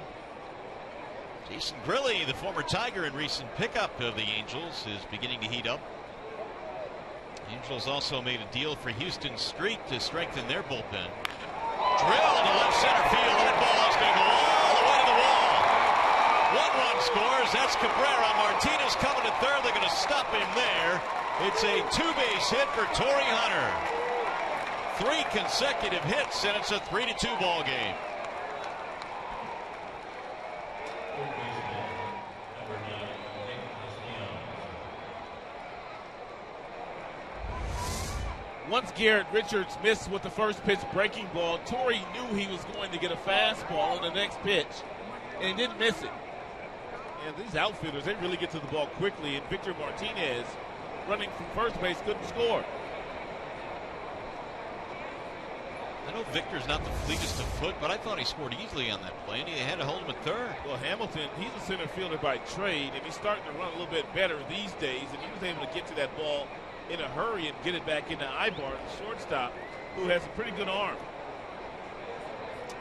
Jason Grilli, the former Tiger and recent pickup of the Angels, is beginning to heat up. The Angels also made a deal for Houston Street to strengthen their bullpen. Drill to left center field. That ball is going to go all the way to the wall. 1 run scores. That's Cabrera. Martinez coming to third. They're going to stop him there. It's a 2-base hit for Torrey Hunter. 3 consecutive hits, and it's a 3-2 ball game. Once Garrett Richards missed with the first pitch breaking ball, Torrey knew he was going to get a fastball on the next pitch, and he didn't miss it. And these outfielders, they really get to the ball quickly, and Victor Martinez, running from first base, couldn't score. I know Victor's not the fleetest of foot, but I thought he scored easily on that play, and he had to hold him at third. Well, Hamilton, he's a center fielder by trade, and he's starting to run a little bit better these days, and he was able to get to that ball in a hurry and get it back into Ibar, the shortstop, who has a pretty good arm.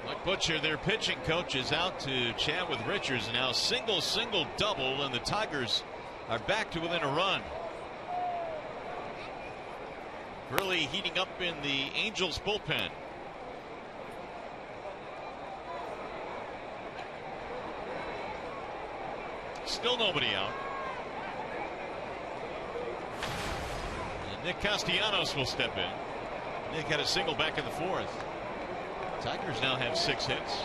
Mike Butcher, their pitching coach, is out to chat with Richards. Now single, double, and the Tigers are back to within a run. Really heating up in the Angels bullpen. Still nobody out. And Nick Castellanos will step in. Nick had a single back in the 4th. Tigers now have 6 hits.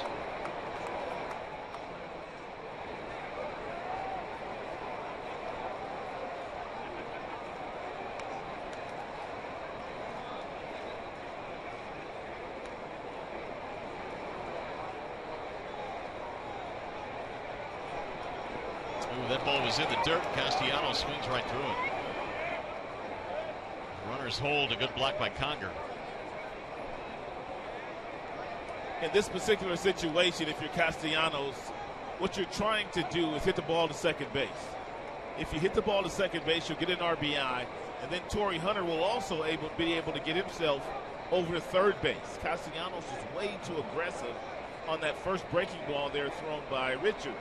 was in the dirt. Castellanos swings right through it. Runners hold. A good block by Conger. In this particular situation, if you're Castellanos, what you're trying to do is hit the ball to second base. If you hit the ball to second base, you'll get an RBI, and then Torrey Hunter will also be able to get himself over to third base. Castellanos is way too aggressive on that first breaking ball there thrown by Richards.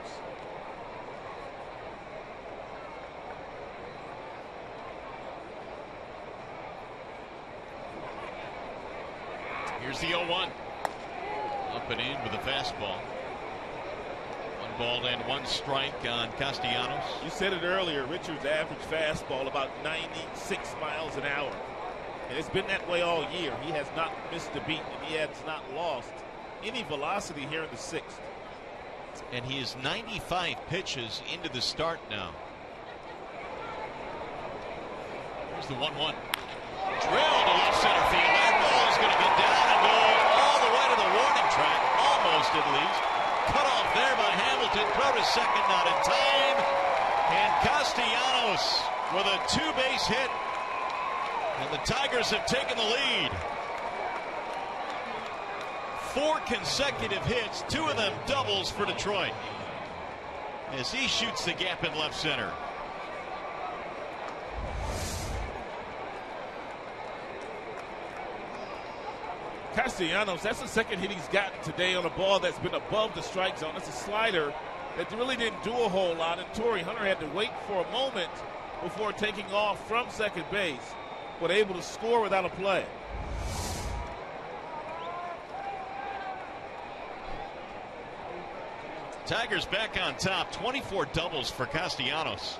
Here's the 0-1. Up and in with a fastball. 1 ball and 1 strike on Castellanos. You said it earlier, Richards' average fastball about 96 miles an hour. And it's been that way all year. He has not missed a beat, and he has not lost any velocity here in the 6th. And he is 95 pitches into the start now. Here's the 1-1. Drilled to left center field. That ball is going to get down and go all the way to the warning track, almost at least. Cut off there by Hamilton. Throw to second, not in time. And Castellanos with a 2-base hit. And the Tigers have taken the lead. 4 consecutive hits, 2 of them doubles for Detroit, as he shoots the gap in left center. Castellanos, that's the second hit he's gotten today on a ball that's been above the strike zone. That's a slider that really didn't do a whole lot, and Torrey Hunter had to wait for a moment before taking off from second base, but able to score without a play. Tigers back on top. 24 doubles for Castellanos.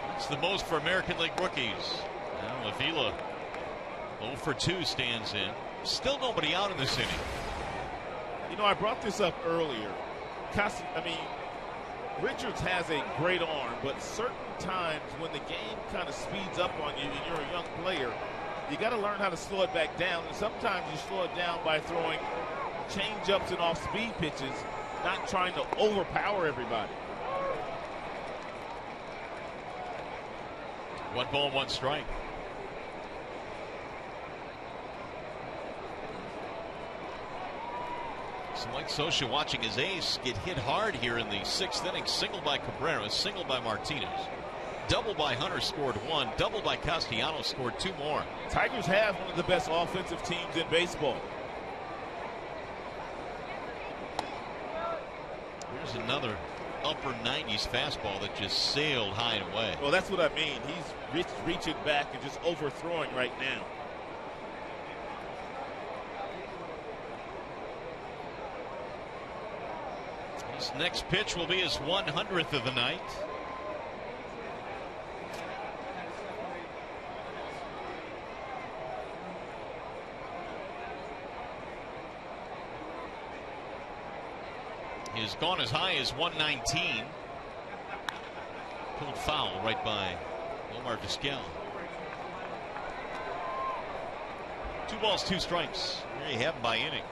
That's the most for American League rookies. Now Avila 0 for 2 stands in. Still nobody out in this inning. You know, I brought this up earlier. Richards has a great arm, but certain times when the game kind of speeds up on you and you're a young player, you got to learn how to slow it back down. And sometimes you slow it down by throwing change-ups and off-speed pitches, not trying to overpower everybody. 1 ball, 1 strike. So Mike Scioscia watching his ace get hit hard here in the 6th inning. Single by Cabrera, single by Martinez. Double by Hunter, scored 1. Double by Castellanos, scored 2 more. Tigers have one of the best offensive teams in baseball. Here's another upper 90s fastball that just sailed high and away. Well, that's what I mean. He's reaching back and just overthrowing right now. His next pitch will be his 100th of the night. He's gone as high as 119. Pulled foul right by Omar Vizquel. 2 balls, 2 strikes. There you have him by inning.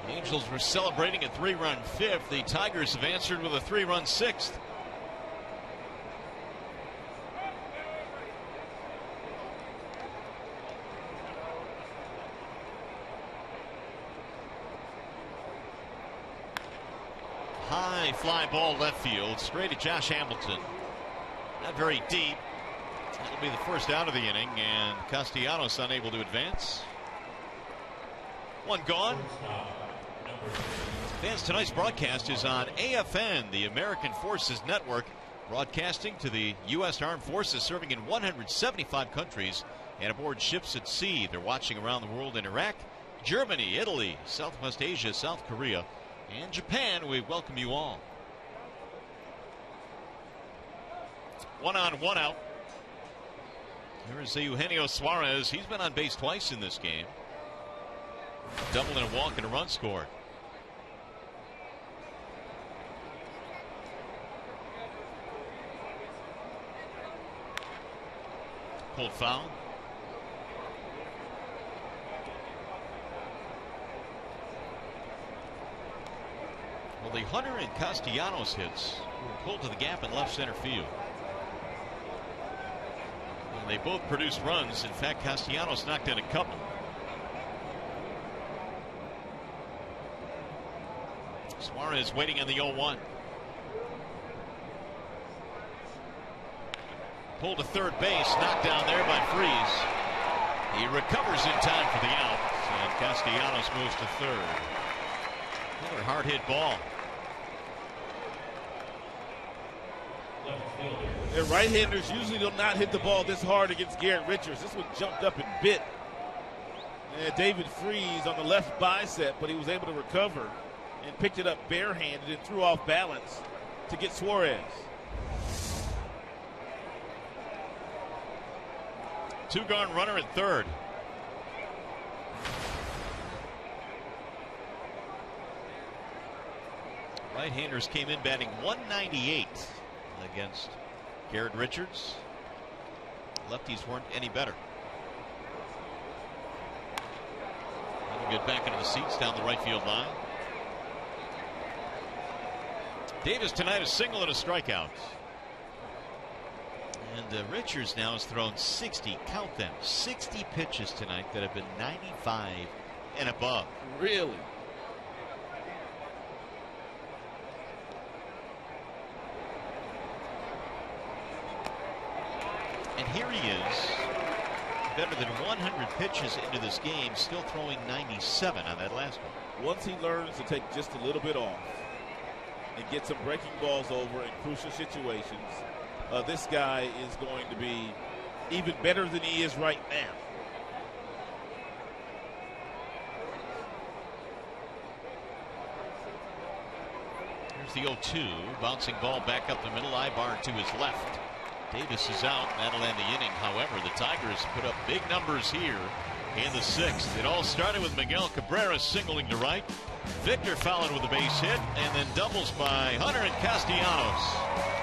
The Angels were celebrating a 3-run 5th. The Tigers have answered with a 3-run 6th. High fly ball left field, straight at Josh Hamilton. Not very deep. That'll be the first out of the inning, and Castellanos unable to advance. 1 gone. Fans, tonight's broadcast is on AFN, the American Forces Network, broadcasting to the U.S. Armed Forces serving in 175 countries and aboard ships at sea. They're watching around the world in Iraq, Germany, Italy, Southwest Asia, South Korea, and Japan. We welcome you all. 1 on, 1 out. Here's Eugenio Suarez. He's been on base twice in this game. Double and a walk and a run scored. pulled foul. Well, the Hunter and Castellanos hits were pulled to the gap in left center field. And they both produced runs. In fact, Castellanos knocked in a couple. Suarez waiting on the 0-1. Pulled to third base, knocked down there by Freese. He recovers in time for the out, and Castellanos moves to third. Another hard hit ball. And right-handers usually do not hit the ball this hard against Garrett Richards. This one jumped up and bit. And David Freese on the left bicep, but he was able to recover and picked it up barehanded and threw off balance to get Suarez. Two-gone runner at third. Right-handers came in batting 198 against Garrett Richards. Lefties weren't any better. We'll get back into the seats down the right field line. Davis tonight a single and a strikeout. And Richards now has thrown 60, count them, 60 pitches tonight that have been 95 and above. Really? And here he is, better than 100 pitches into this game, still throwing 97 on that last one. Once he learns to take just a little bit off and get some breaking balls over in crucial situations, this guy is going to be even better than he is right now. Here's the 0-2, bouncing ball back up the middle, Ibar to his left. Davis is out, and that'll end the inning. However, the Tigers put up big numbers here in the sixth. It all started with Miguel Cabrera singling to right. Victor fouled with a base hit, and then doubles by Hunter and Castellanos.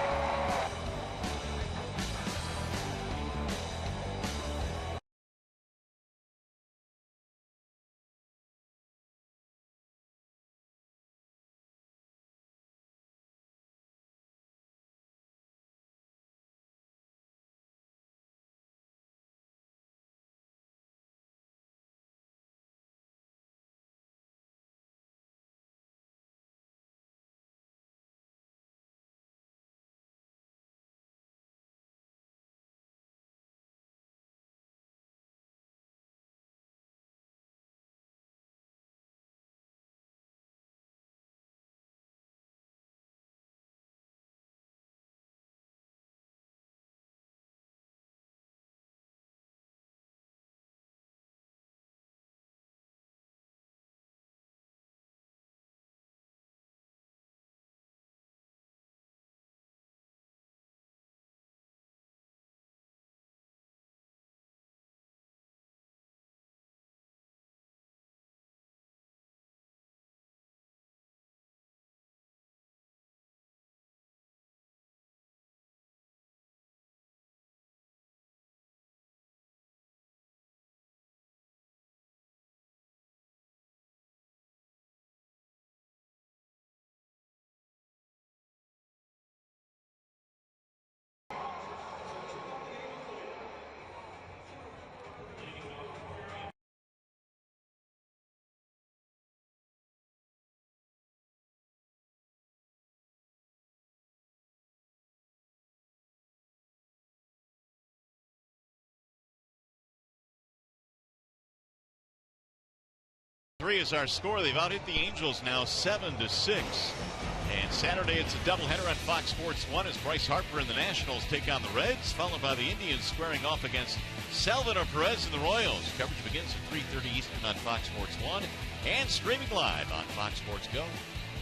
Three is our score. They've out hit the Angels now 7-6. And Saturday it's a doubleheader on Fox Sports 1 as Bryce Harper and the Nationals take on the Reds, followed by the Indians squaring off against Salvador Perez and the Royals. Coverage begins at 3:30 Eastern on Fox Sports 1 and streaming live on Fox Sports Go.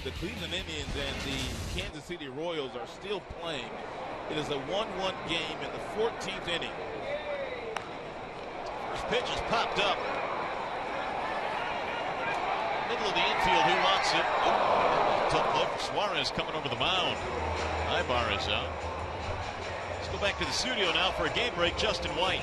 The Cleveland Indians and the Kansas City Royals are still playing. It is a 1-1 game in the 14th inning. First pitch is popped up. Middle of the infield, who wants it? Ooh, tough look. Suarez coming over the mound. Ibar is out. go back to the studio now for a game break. Justin White.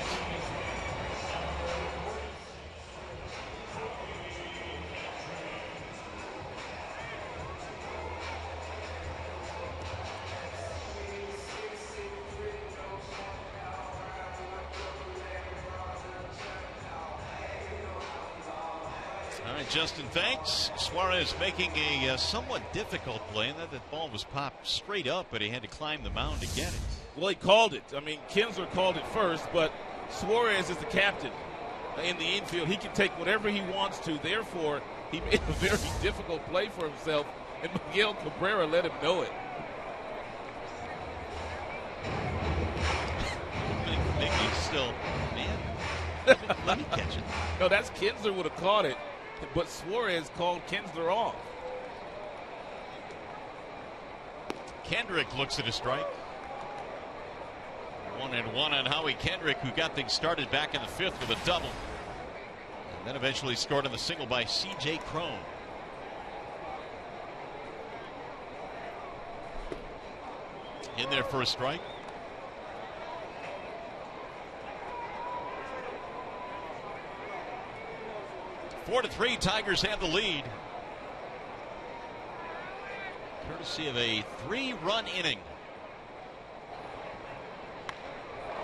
All right, Justin, thanks. Suarez making a somewhat difficult play, and that ball was popped straight up, but he had to climb the mound to get it. Well, he called it. I mean, Kinsler called it first, but Suarez is the captain in the infield. He can take whatever he wants to. Therefore, he made a very difficult play for himself, and Miguel Cabrera let him know it. Mickey's still, man, let me catch it. No, that's Kinsler would have caught it, but Suarez called Kinsler off. Kendrick looks at a strike. 1-1 on Howie Kendrick, who got things started back in the fifth with a double. And then eventually scored on the single by C.J. Cron. In there for a strike. Four to 3, Tigers have the lead. Courtesy of a 3-run inning.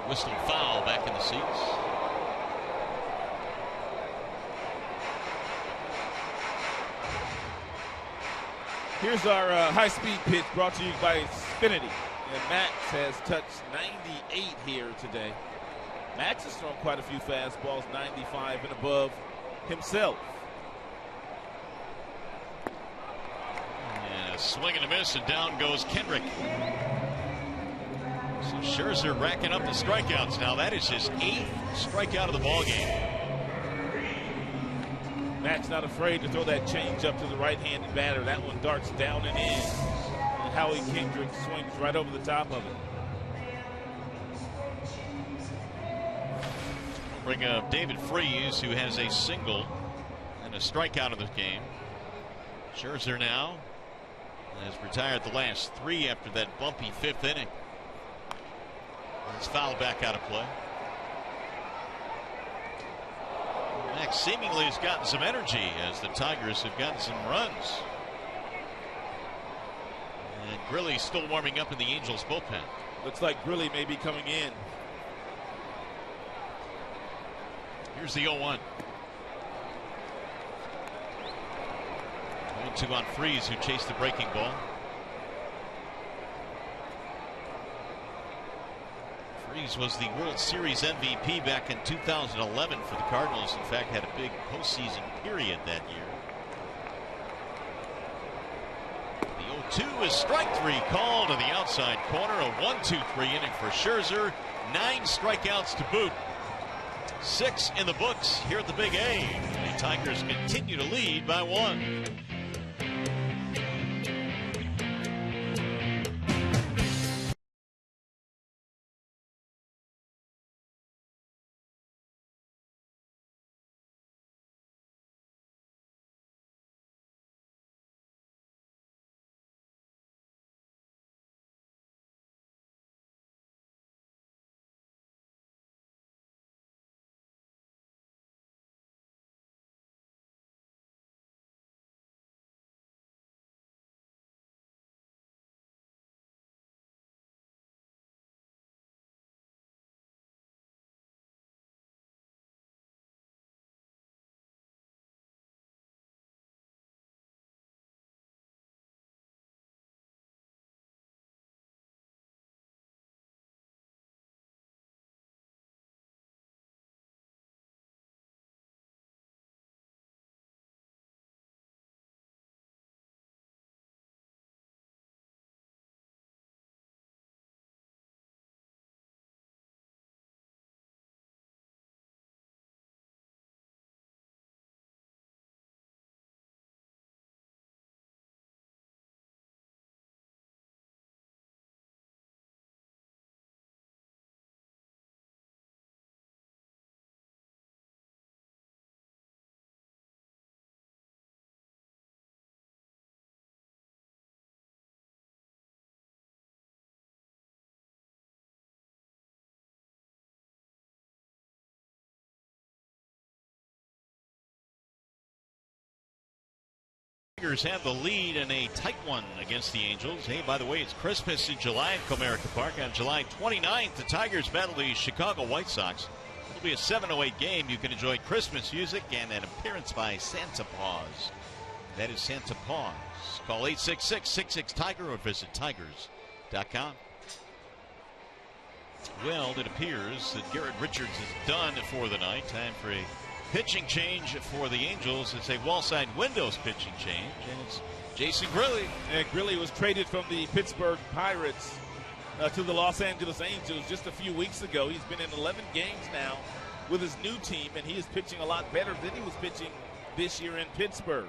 Whistle foul back in the seats. Here's our high-speed pitch brought to you by Xfinity. And Max has touched 98 here today. Max has thrown quite a few fastballs, 95 and above himself. And a swing and a miss, and down goes Kendrick. So Scherzer racking up the strikeouts now. That is his 8th strikeout of the ballgame. Max not afraid to throw that changeup to the right-handed batter. That one darts down and in. And Howie Kendrick swings right over the top of it. Bring up David Freese, who has a single and a strikeout in this game. Scherzer now has retired the last 3 after that bumpy 5th inning. It's fouled back out of play. Max seemingly has gotten some energy as the Tigers have gotten some runs. And Grilly's still warming up in the Angels bullpen. Looks like Grilly may be coming in. Here's the 0-1. 0-2 on Freese, who chased the breaking ball. Freese was the World Series MVP back in 2011 for the Cardinals. In fact, had a big postseason period that year. The 0-2 is strike 3 called to the outside corner. A 1-2-3 inning for Scherzer. 9 strikeouts to boot. 6 in the books here at the Big A. The Tigers continue to lead by 1. Tigers have the lead in a tight one against the Angels. Hey, by the way, it's Christmas in July at Comerica Park. On July 29th, the Tigers battle the Chicago White Sox. It'll be a 7-8 game. You can enjoy Christmas music and an appearance by Santa Paws. That is Santa Paws. Call 866-66-TIGER or visit tigers.com. Well, it appears that Garrett Richards is done for the night. Time for a pitching change for the Angels. It's a wall-side windows pitching change, and it's Jason Grilli. And Grilli was traded from the Pittsburgh Pirates to the Los Angeles Angels just a few weeks ago. He's been in 11 games now with his new team, and he is pitching a lot better than he was pitching this year in Pittsburgh.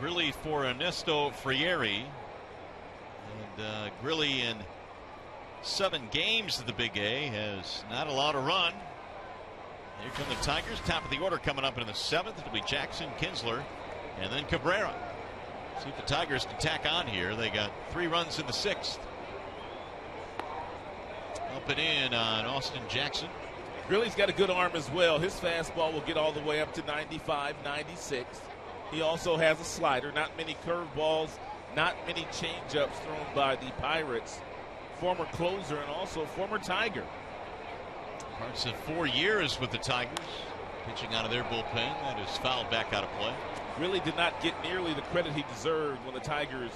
Grilli for Ernesto Frieri. And Grilli in 7 games of the Big A has not allowed a run. Here come the Tigers. Top of the order coming up in the 7th. It'll be Jackson, Kinsler, and then Cabrera. See if the Tigers can tack on here. They got 3 runs in the 6th. Up and in on Austin Jackson. Grilli's got a good arm as well. His fastball will get all the way up to 95, 96. He also has a slider. Not many curveballs, not many changeups thrown by the Pirates. Former closer and also former Tiger. Parts of 4 years with the Tigers, pitching out of their bullpen. That is fouled back out of play. Really did not get nearly the credit he deserved when the Tigers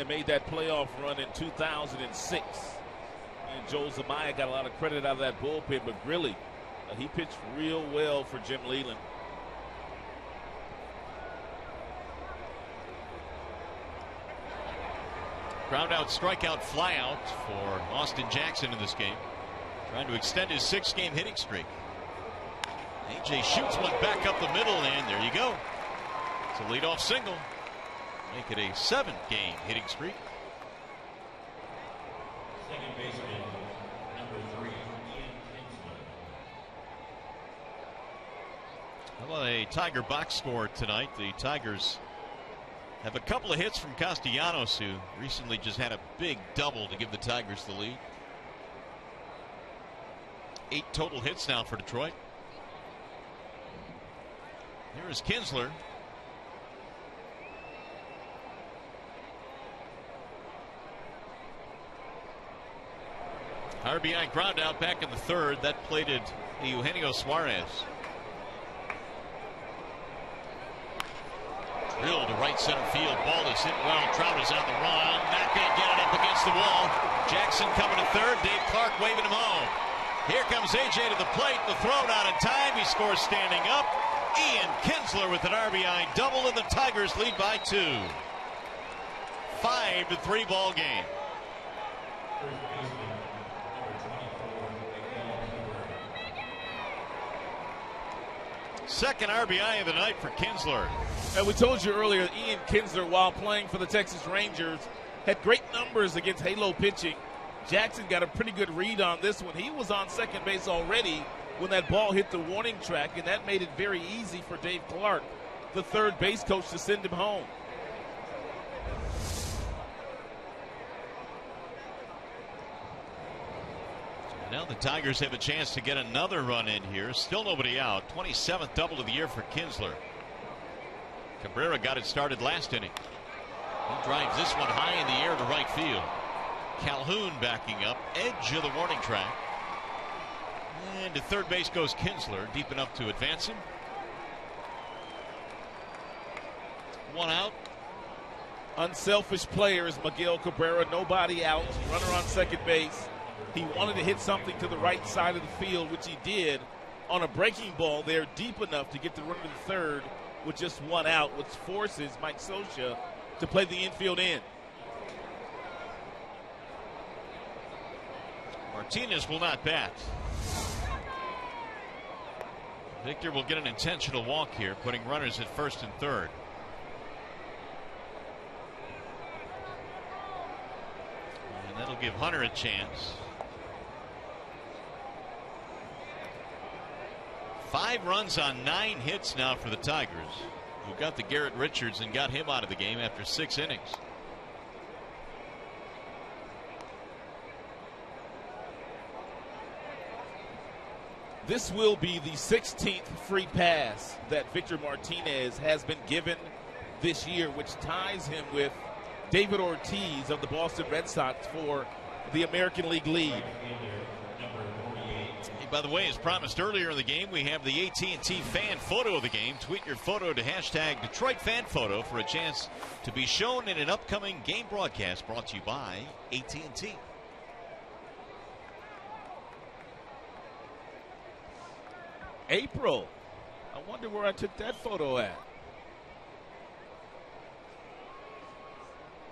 made that playoff run in 2006. And Joel Zumaya got a lot of credit out of that bullpen, but Grilli, he pitched real well for Jim Leyland. Ground out, strikeout, flyout for Austin Jackson in this game. Trying to extend his 6-game hitting streak. AJ shoots one back up the middle, and there you go. It's a leadoff single. Make it a 7-game hitting streak. Second baseman, number 3, Ian Kinsler. How about a Tiger box score tonight? The Tigers have a couple of hits from Castellanos, who recently just had a big double to give the Tigers the lead. 8 total hits now for Detroit. Here is Kinsler. RBI ground out back in the 3rd. That plated Eugenio Suarez. Drill to right center field. Ball is hit well. Trout is on the run. Not going to get it up against the wall. Jackson coming to 3rd. Dave Clark waving him home. Here comes AJ to the plate. The throw not in time. He scores standing up. Ian Kinsler with an RBI double, and the Tigers lead by 2. 5-3 ball game. Second RBI of the night for Kinsler. And we told you earlier, Ian Kinsler, while playing for the Texas Rangers, had great numbers against halo pitching. Jackson got a pretty good read on this one. He was on second base already when that ball hit the warning track, and that made it very easy for Dave Clark, the third base coach, to send him home. Now the Tigers have a chance to get another run in here. Still nobody out. 27th double of the year for Kinsler. Cabrera got it started last inning. He drives this one high in the air to right field. Calhoun backing up, edge of the warning track. And to third base goes Kinsler, deep enough to advance him. 1 out. Unselfish player is Miguel Cabrera. Nobody out. Runner on second base. He wanted to hit something to the right side of the field, which he did on a breaking ball there, deep enough to get the runner to third with just 1 out, which forces Mike Scioscia to play the infield in. Martinez will not bat. Victor will get an intentional walk here, putting runners at first and third. And that'll give Hunter a chance. 5 runs on 9 hits now for the Tigers, who got the Garrett Richards and got him out of the game after 6 innings. This will be the 16th free pass that Victor Martinez has been given this year, which ties him with David Ortiz of the Boston Red Sox for the American League lead. Hey, by the way, as promised earlier in the game, we have the AT&T fan photo of the game. Tweet your photo to hashtag Detroit Fan Photo for a chance to be shown in an upcoming game broadcast brought to you by AT&T. April. I wonder where I took that photo at.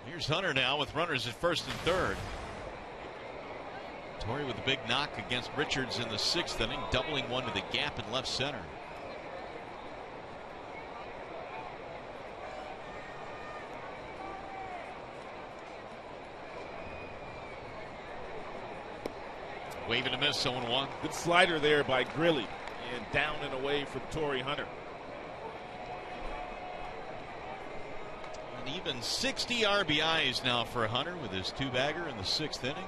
Here's Hunter now with runners at first and third. Torrey with a big knock against Richards in the 6th inning, doubling one to the gap in left center. Wave and a miss, 0-1. Good slider there by Grilly, and down and away from Torrey Hunter. And even 60 RBIs now for Hunter with his 2-bagger in the 6th inning.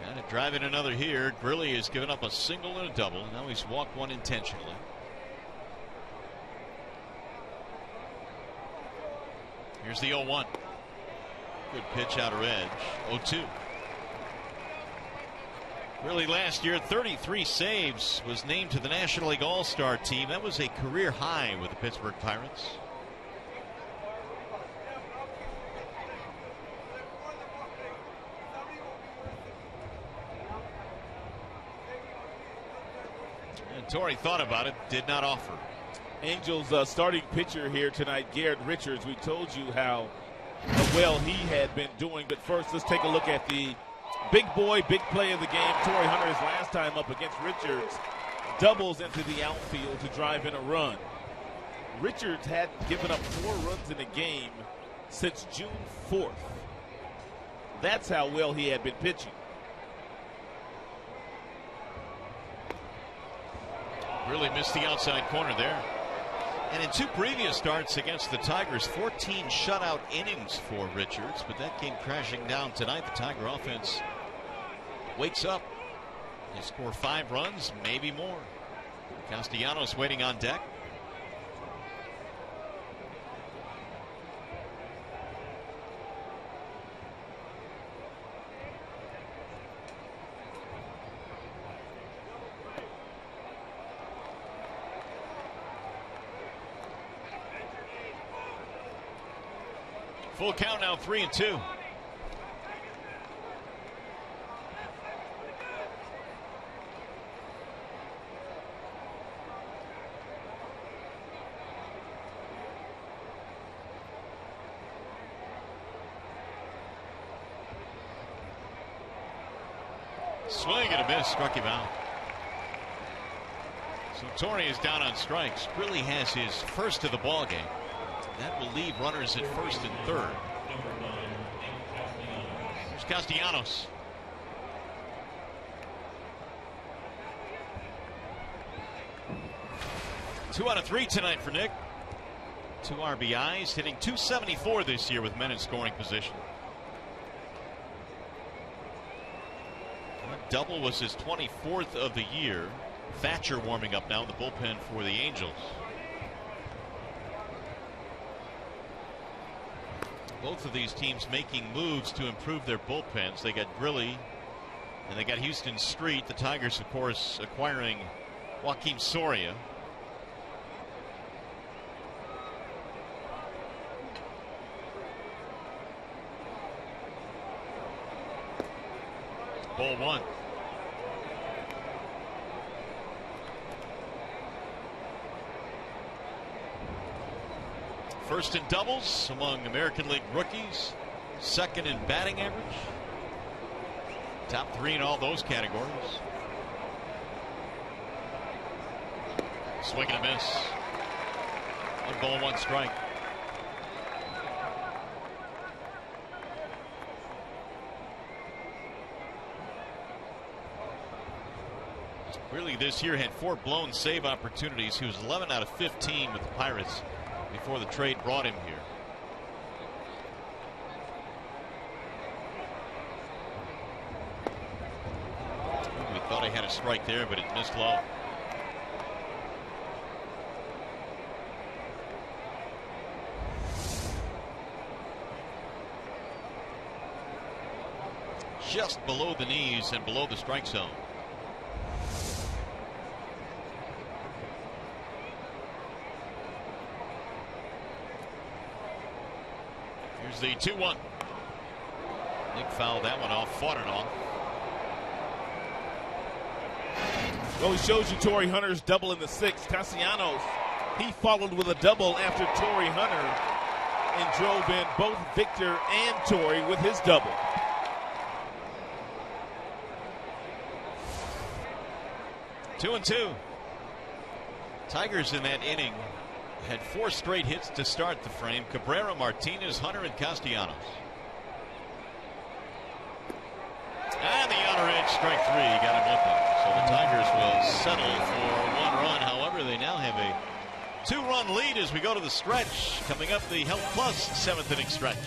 Trying to drive in another here. Grilly has given up a single and a double. Now he's walked one intentionally. Here's the 0-1. Good pitch outer edge. 0-2. Grilly last year, 33 saves, was named to the National League All-Star team. That was a career high with the Pittsburgh Pirates. And Torrey thought about it, did not offer. Angels starting pitcher here tonight, Garrett Richards. We told you how well he had been doing, but first let's take a look at the big boy, big play of the game. Torrey Hunter's last time up against Richards doubles into the outfield to drive in a run. Richards had given up 4 runs in a game since June 4th. That's how well he had been pitching. Really missed the outside corner there. And in 2 previous starts against the Tigers, 14 shutout innings for Richards, but that came crashing down tonight. The Tiger offense wakes up. They score 5 runs, maybe more. Castellanos waiting on deck. Full count now, 3-2. Swing and a miss, struck him out. So Torrey is down on strikes. Really has his first of the ball game. That will leave runners at first and third. Here's Castellanos. Two out of 3 tonight for Nick. 2 RBIs, hitting .274 this year with men in scoring position. That double was his 24th of the year. Thatcher warming up now in the bullpen for the Angels. Both of these teams making moves to improve their bullpens. They got Grilly and they got Houston Street. The Tigers, of course, acquiring Joakim Soria. Ball 1. First in doubles among American League rookies. Second in batting average. Top 3 in all those categories. Swing and a miss. 1 ball, 1 strike. Really this year had 4 blown save opportunities. He was 11 out of 15 with the Pirates before the trade brought him here. Thought he had a strike there, but it missed low. Just below the knees and below the strike zone. Here's the 2-1. Nick fouled that one off, fought it on. Well, he shows you Torrey Hunter's double in the 6th. Castellanos, he followed with a double after Torrey Hunter and drove in both Victor and Torrey with his double. Two and two. Tigers in that inning had 4 straight hits to start the frame. Cabrera, Martinez, Hunter, and Castellanos. And the outer edge, strike 3, got him with them. So the Tigers will settle for 1 run. However, they now have a 2-run lead as we go to the stretch. Coming up, the Health Plus 7th inning stretch.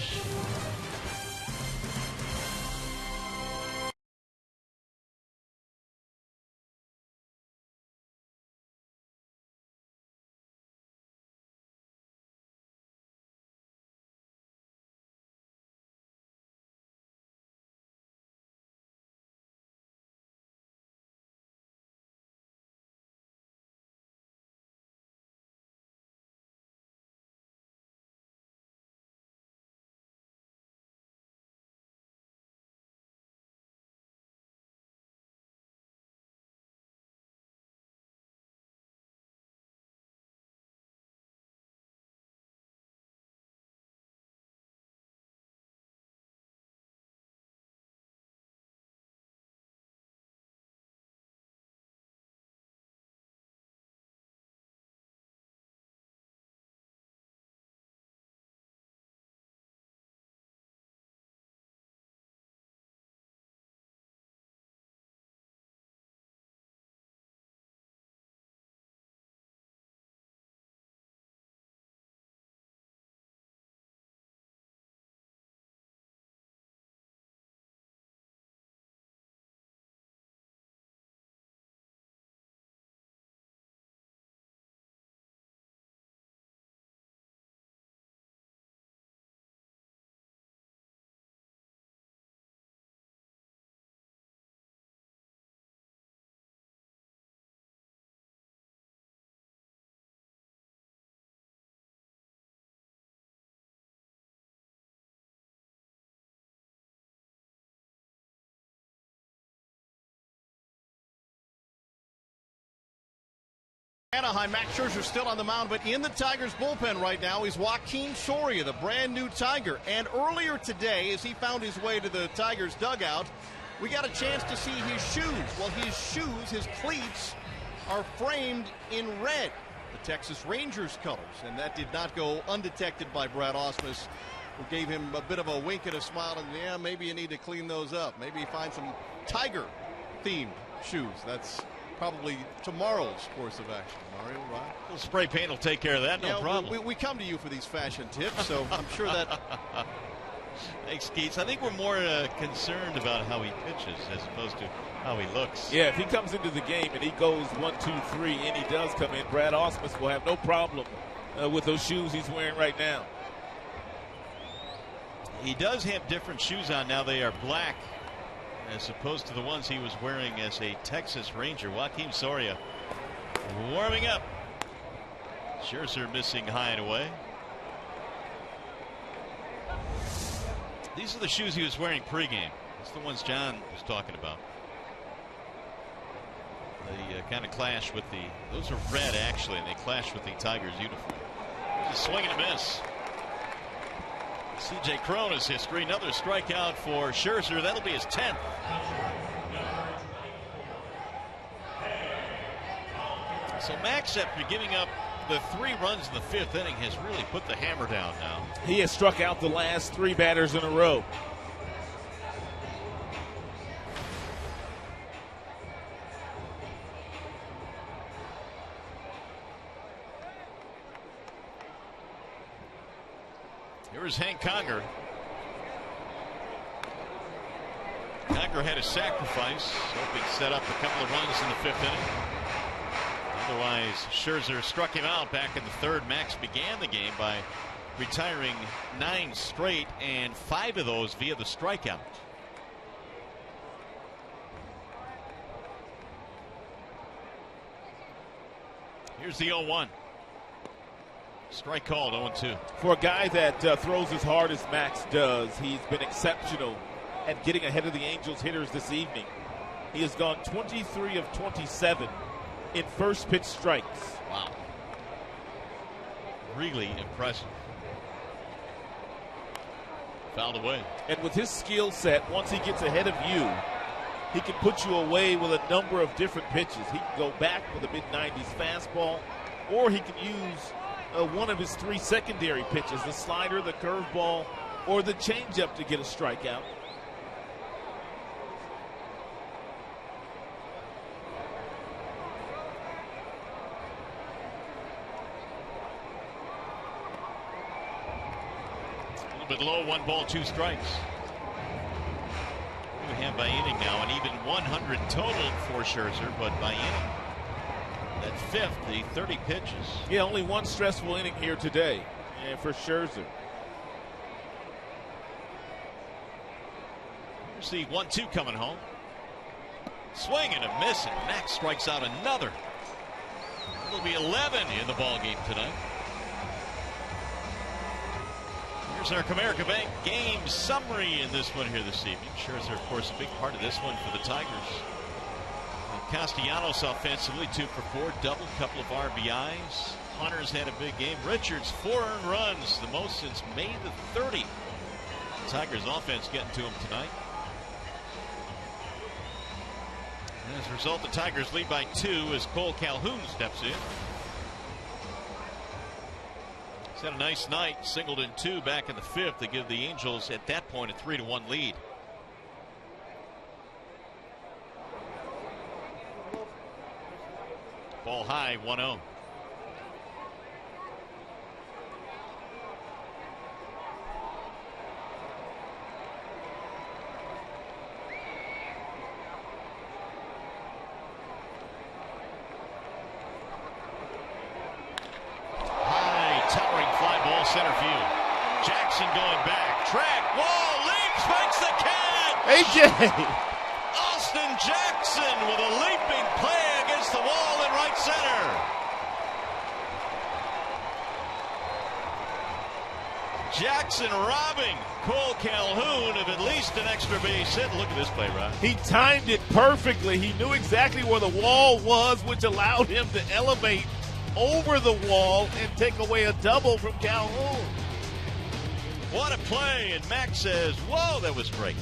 Anaheim, Max Scherzer still on the mound, but in the Tigers bullpen right now is Joaquin Soria, the brand new Tiger. And earlier today, as he found his way to the Tigers dugout, we got a chance to see his shoes. Well, his shoes, his cleats, are framed in red, the Texas Rangers colors. And that did not go undetected by Brad Ausmus, who gave him a bit of a wink and a smile. And yeah, maybe you need to clean those up. Maybe find some Tiger-themed shoes. That's probably tomorrow's course of action, Mario, right? Well, spray paint will take care of that, no problem. We come to you for these fashion tips, so I'm sure that... Thanks, Keats. I think we're more concerned about how he pitches as opposed to how he looks. Yeah, if he comes into the game and he goes 1, 2, 3, and he does come in, Brad Ausmus will have no problem with those shoes he's wearing right now. He does have different shoes on now. They are black, as opposed to the ones he was wearing as a Texas Ranger. Joaquin Soria warming up. Scherzer missing high and away. These are the shoes he was wearing pregame. That's the ones John was talking about. They kind of clash with the, those are red actually, and they clash with the Tigers uniform. Just swing and a miss. C.J. Cron's history, another strikeout for Scherzer. That'll be his 10th. So Max, after giving up the 3 runs in the 5th inning, has really put the hammer down now. He has struck out the last 3 batters in a row. Here's Hank Conger. Conger Hooker had a sacrifice, hoping to set up a couple of runs in the 5th inning. Otherwise, Scherzer struck him out back in the 3rd. Max began the game by retiring 9 straight, and 5 of those via the strikeout. Here's the 0-1. Strike called, 0-2. For a guy that throws as hard as Max does, he's been exceptional at getting ahead of the Angels hitters this evening. He has gone 23 of 27 in first pitch strikes. Wow. Really impressive. Fouled away. And with his skill set, once he gets ahead of you, he can put you away with a number of different pitches. He can go back with a mid-90s fastball, or he can use one of his 3 secondary pitches, the slider, the curveball, or the changeup to get a strikeout. A little bit low, 1 ball, 2 strikes. We have by inning now an even 100 total for Scherzer, but by inning, that 5th, the 30 pitches. Yeah, only 1 stressful inning here today for Scherzer. Here's the 1-2 coming home. Swing and a miss, and Max strikes out another. It'll be 11 in the ball game tonight. Here's our Comerica Bank game summary in this one here this evening. Scherzer, of course, a big part of this one for the Tigers. Castellanos offensively 2 for 4, double, couple of RBIs. Hunter's had a big game. Richards 4 earned runs, the most since May the 30th. The Tigers offense getting to him tonight. And as a result, the Tigers lead by 2 as Cole Calhoun steps in. He's had a nice night, singled in 2 back in the 5th to give the Angels at that point a 3-1 lead. Ball high, 1-0. Center field. Jackson going back. Track, wall, leaps, makes the catch. AJ! Austin Jackson with a leaping play against the wall in right center. Jackson robbing Cole Calhoun of at least an extra base hit. Look at this play, Rod. He timed it perfectly. He knew exactly where the wall was, which allowed him to elevate over the wall and take away a double from Calhoun. What a play, and Max says, whoa, that was great.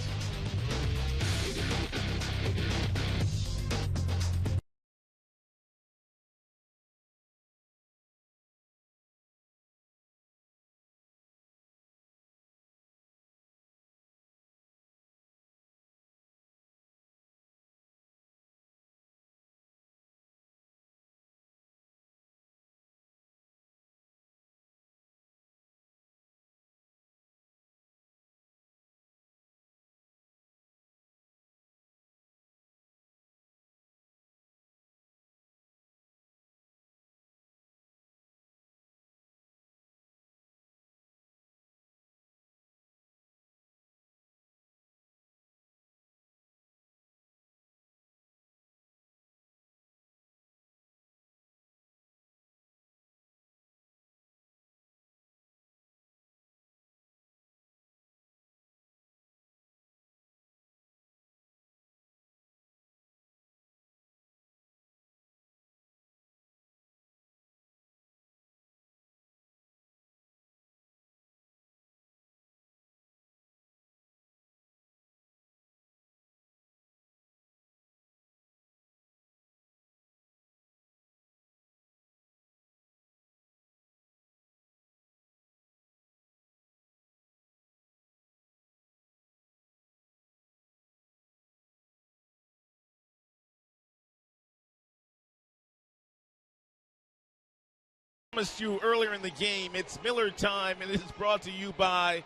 Promised you earlier in the game, it's Miller time, and this is brought to you by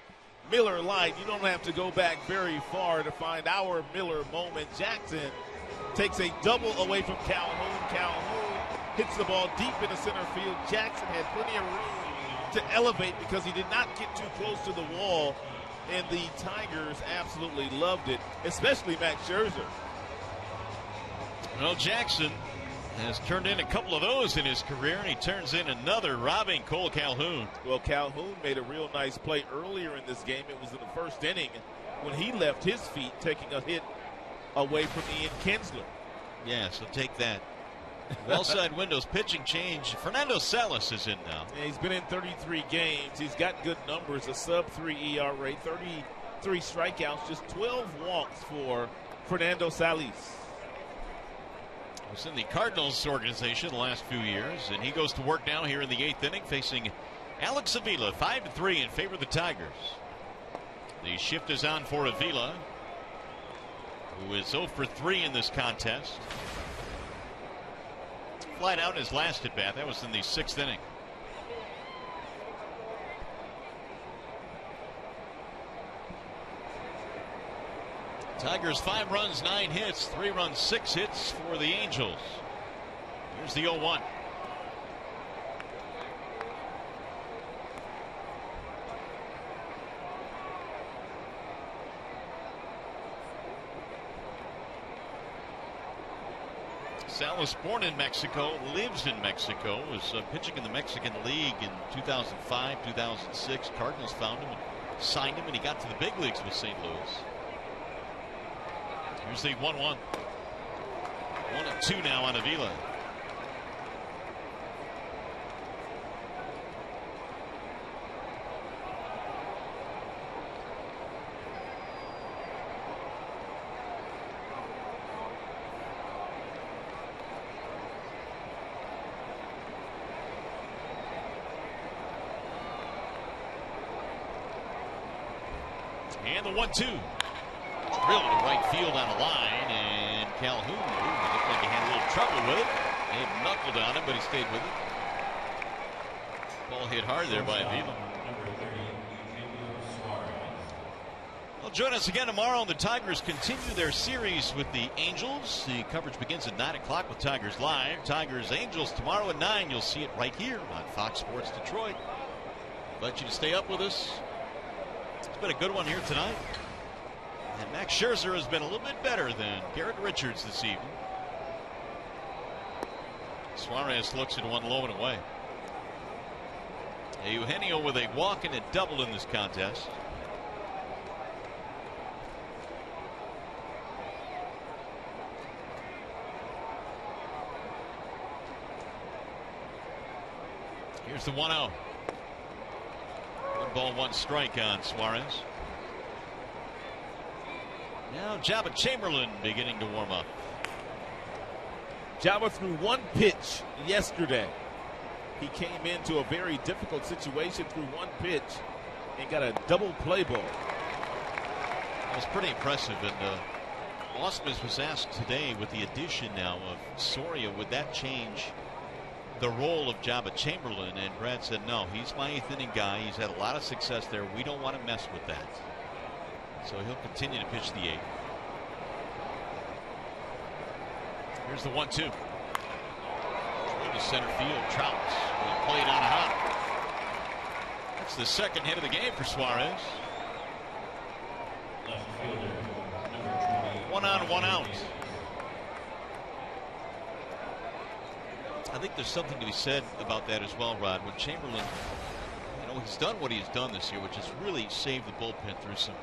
Miller Lite. You don't have to go back very far to find our Miller moment. Jackson takes a double away from Calhoun. Calhoun hits the ball deep into center field. Jackson had plenty of room to elevate because he did not get too close to the wall, and the Tigers absolutely loved it, especially Max Scherzer. Well, Jackson has turned in a couple of those in his career, and he turns in another, robbing Cole Calhoun. Well, Calhoun made a real nice play earlier in this game. It was in the first inning when he left his feet, taking a hit away from Ian Kinsler. Yeah, so take that. Well side windows, pitching change. Fernando Salas is in now. Yeah, he's been in 33 games. He's got good numbers, a sub-3 ERA, 33 strikeouts, just 12 walks for Fernando Salas. Was in the Cardinals organization the last few years, and he goes to work now here in the 8th inning, facing Alex Avila, 5-3 in favor of the Tigers. The shift is on for Avila, who is 0 for 3 in this contest. Flied out in his last at bat. That was in the 6th inning. Tigers 5 runs, 9 hits, 3 runs, 6 hits for the Angels. Here's the 0-1. Salas, born in Mexico, lives in Mexico, was pitching in the Mexican League in 2005, 2006. Cardinals found him and signed him, and he got to the big leagues with St. Louis. Here's the 1-1. 1-2 now on Avila. And the 1-2. Drilled to right field on a line, and Calhoun looked like he had a little trouble with it. They knuckled on him, but he stayed with it. Ball hit hard there by Avila. Well, join us again tomorrow, and the Tigers continue their series with the Angels. The coverage begins at 9 o'clock with Tigers Live. Tigers Angels tomorrow at 9. You'll see it right here on Fox Sports Detroit. Let you to stay up with us. It's been a good one here tonight. And Max Scherzer has been a little bit better than Garrett Richards this evening. Suarez looks at one low and away. Eugenio with a walk and a double in this contest. Here's the 1-0. 1 ball, 1 strike on Suarez. Now Jabba Chamberlain beginning to warm up. Jabba threw 1 pitch yesterday. He came into a very difficult situation, threw 1 pitch and got a double play ball. That was pretty impressive. And Ausmus was asked today, with the addition now of Soria, would that change the role of Jabba Chamberlain? And Brad said no, he's my 8th inning guy. He's had a lot of success there. We don't want to mess with that. So he'll continue to pitch the 8th. Here's the 1-2. To center field. Trout will play it on high. That's the 2nd hit of the game for Suarez. 1 on, 1 out. I think there's something to be said about that as well, Rod. When Chamberlain, he's done what he's done this year, which has really saved the bullpen through some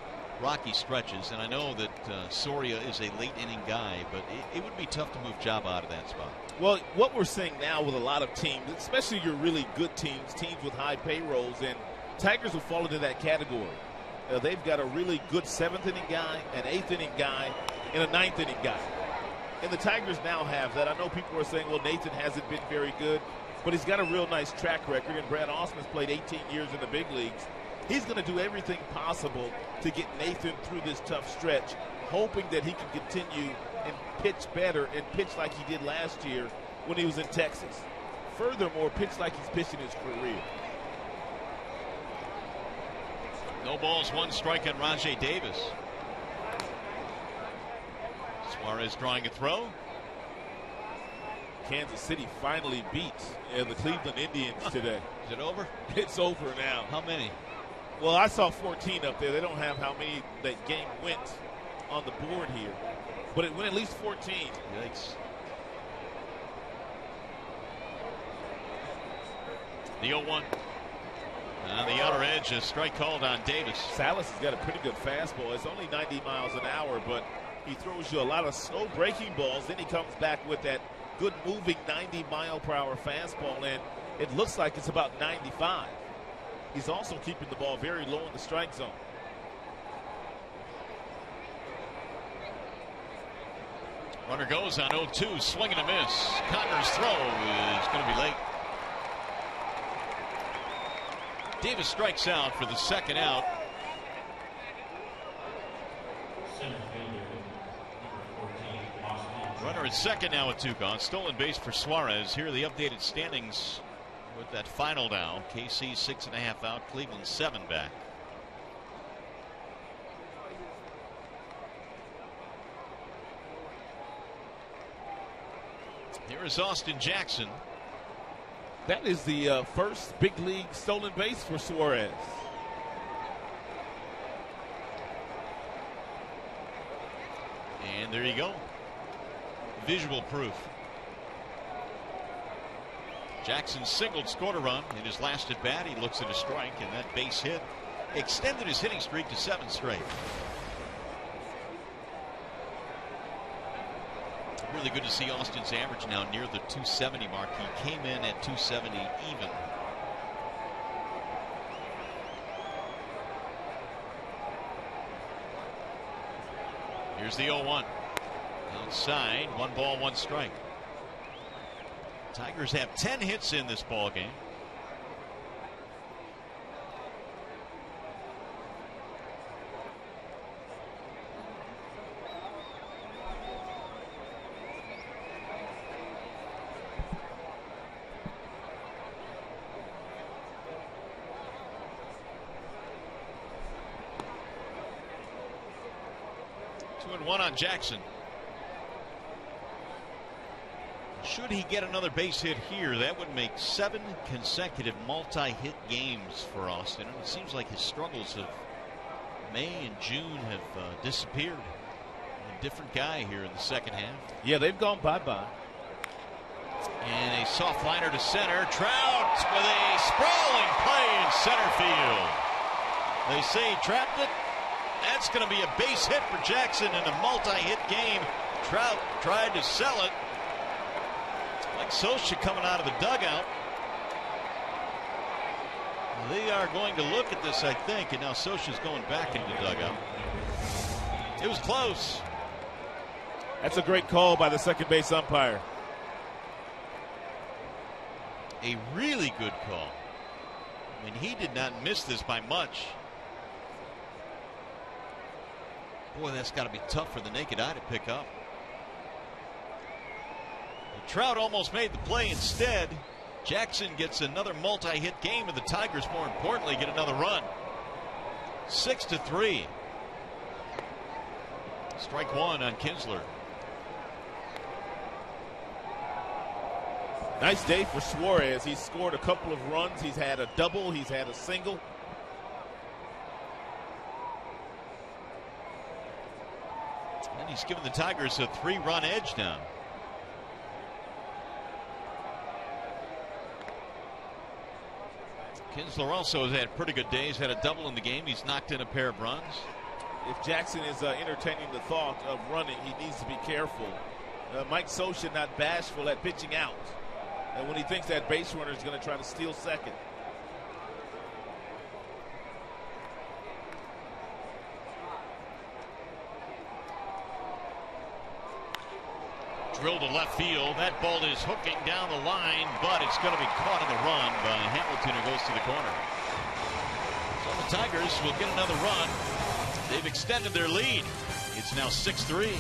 rocky stretches. And I know that Soria is a late inning guy, but it would be tough to move Jabba out of that spot. Well, what we're seeing now with a lot of teams, especially your really good teams, teams with high payrolls, and Tigers will fall into that category. They've got a really good 7th inning guy, an 8th inning guy, and a 9th inning guy. And the Tigers now have that. I know people are saying, well, Nathan hasn't been very good, but he's got a real nice track record, and Brad Ausmus played 18 years in the big leagues. He's going to do everything possible to get Nathan through this tough stretch, hoping that he can continue and pitch better and pitch like he did last year when he was in Texas. Furthermore, pitch like he's pitched in his career. No balls, 1 strike on Rajay Davis. Suarez drawing a throw. Kansas City finally beat the Cleveland Indians today. Is it over? It's over now. How many? Well, I saw 14 up there. They don't have how many that game went on the board here, but it went at least 14. Yikes. The 0-1. On the outer edge, a strike called on Davis. Salas has got a pretty good fastball. It's only 90 miles an hour, but he throws you a lot of slow breaking balls. Then he comes back with that good moving 90-mile-per-hour fastball, and it looks like it's about 95. He's also keeping the ball very low in the strike zone. Runner goes on 0-2, swing and a miss. Connor's throw is going to be late. Davis strikes out for the second out. Runner at second now with 2 gone. Stolen base for Suarez. Here are the updated standings with that final down. KC 6.5 out. Cleveland 7 back. Here is Austin Jackson. That is the first big league stolen base for Suarez. And there you go. Visual proof. Jackson singled, scored a run in his last at bat. He looks at a strike, and that base hit extended his hitting streak to 7 straight. Really good to see Austin's average now near the 270 mark. He came in at 270 even. Here's the 0-1. Outside, 1 ball, 1 strike. Tigers have 10 hits in this ball game. One on Jackson. Should he get another base hit here, that would make 7 consecutive multi-hit games for Austin. And it seems like his struggles of May and June have disappeared. A different guy here in the second half. Yeah, they've gone bye-bye. And a soft liner to center. Trout with a sprawling play in center field. They say he trapped it. That's going to be a base hit for Jackson in a multi-hit game. Trout tried to sell it. Like Socha coming out of the dugout. They are going to look at this, I think, and now Socha's going back into the dugout. It was close. That's a great call by the second base umpire. A really good call. I mean, he did not miss this by much. Boy, that's got to be tough for the naked eye to pick up. Trout almost made the play instead. Jackson gets another multi-hit game, and the Tigers, more importantly, get another run. 6-3. Strike 1 on Kinsler. Nice day for Suarez. He's scored a couple of runs. He's had a double. He's had a single. And he's given the Tigers a 3-run edge now. Kinsler also has had pretty good days. Had a double in the game. He's knocked in a pair of runs. If Jackson is entertaining the thought of running, he needs to be careful. Mike Socha not bashful at pitching out. And when he thinks that base runner is going to try to steal second. Drilled to left field. That ball is hooking down the line, but it's going to be caught in the run by Hamilton, who goes to the corner. So the Tigers will get another run. They've extended their lead. It's now 6-3.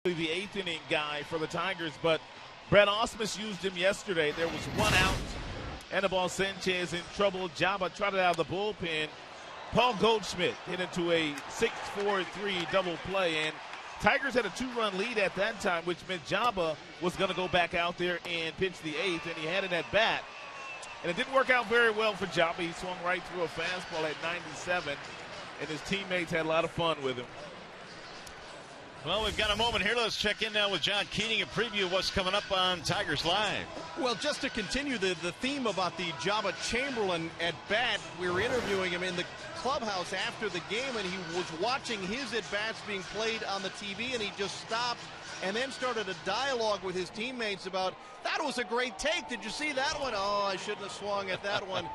The eighth inning guy for the Tigers, but Brett Ausmus used him yesterday. There was one out. Anibal Sanchez in trouble. Jabba trotted out of the bullpen. Paul Goldschmidt hit into a 6-4-3 double play, and Tigers had a 2-run lead at that time, which meant Jabba was going to go back out there and pitch the eighth, and he had it at bat. And it didn't work out very well for Jabba. He swung right through a fastball at 97, and his teammates had a lot of fun with him. Well, we've got a moment here. Let's check in now with John Keating and preview what's coming up on Tigers Live. Well, just to continue the theme about the Jabba Chamberlain at bat, we were interviewing him in the clubhouse after the game, and he was watching his at bats being played on the TV, and he just stopped and then started a dialogue with his teammates about, that was a great take. Did you see that one? Oh, I shouldn't have swung at that one.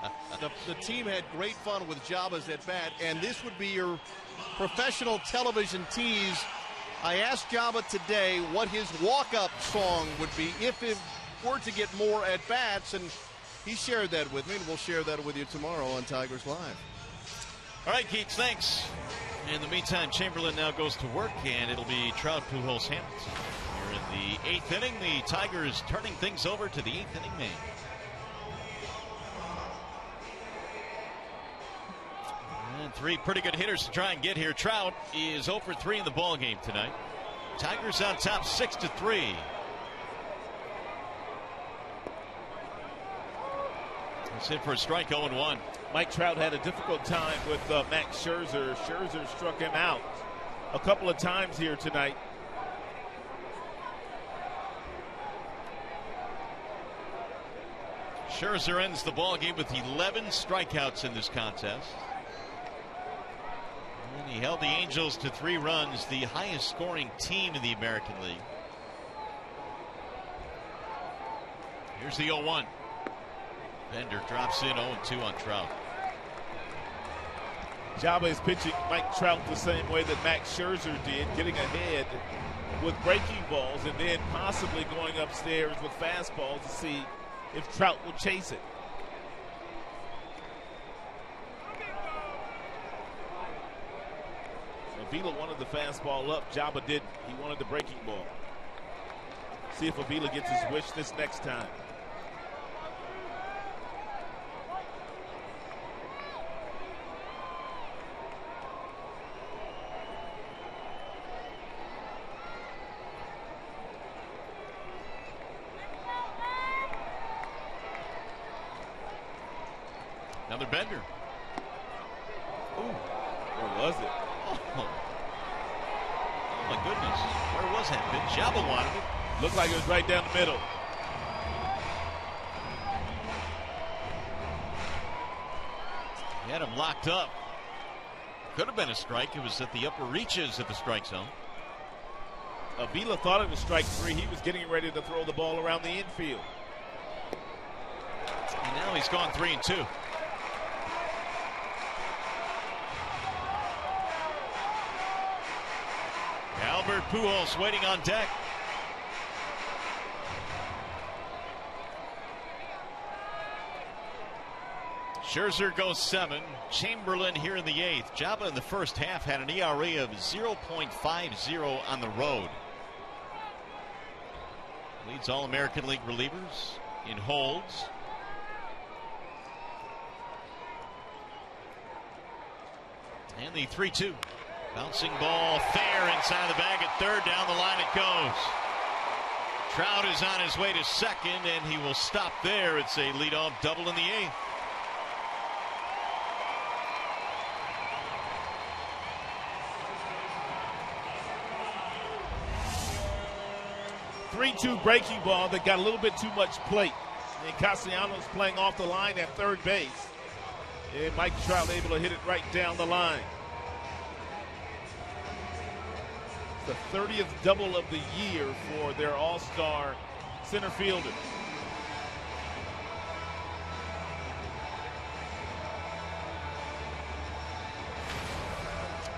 The team had great fun with Jabba's at bat, and this would be your professional television tease. I asked Jabba today what his walk-up song would be if it were to get more at-bats, and he shared that with me, and we'll share that with you tomorrow on Tigers Live. All right, Keats, thanks. In the meantime, Chamberlain now goes to work, and it'll be Trout, Pujols, Hamilton. Here in the eighth inning, the Tigers turning things over to the eighth inning man. And three pretty good hitters to try and get here. Trout is 0 for 3 in the ball game tonight. Tigers on top 6-3. That's it for a strike, 0-1. Mike Trout had a difficult time with Max Scherzer. Scherzer struck him out a couple of times here tonight. Scherzer ends the ball game with 11 strikeouts in this contest. And he held the Angels to 3 runs, the highest scoring team in the American League. Here's the 0-1. Bender drops in 0-2 on Trout. Jabba is pitching Mike Trout the same way that Max Scherzer did, getting ahead with breaking balls and then possibly going upstairs with fastballs to see if Trout will chase it. Avila wanted the fastball up. Jabba didn't. He wanted the breaking ball. See if Avila gets his wish this next time. Another Bender. Ooh, where was it? Oh my goodness. Where was that pitch? Jabba wanted it. Looked like it was right down the middle. He had him locked up. Could have been a strike. It was at the upper reaches of the strike zone. Avila thought it was strike 3. He was getting ready to throw the ball around the infield. And now he's gone 3-2. Albert Pujols waiting on deck. Scherzer goes 7. Chamberlain here in the 8th. Jabba in the first half had an ERA of 0.50 on the road. Leads all American League relievers in holds. And the 3-2. Bouncing ball fair inside the bag at third. Down the line it goes. Trout is on his way to second, and he will stop there. It's a leadoff double in the 8th. (3-2) breaking ball that got a little bit too much plate. And Castellanos playing off the line at third base. And Mike Trout able to hit it right down the line. The 30th double of the year for their all-star center fielder.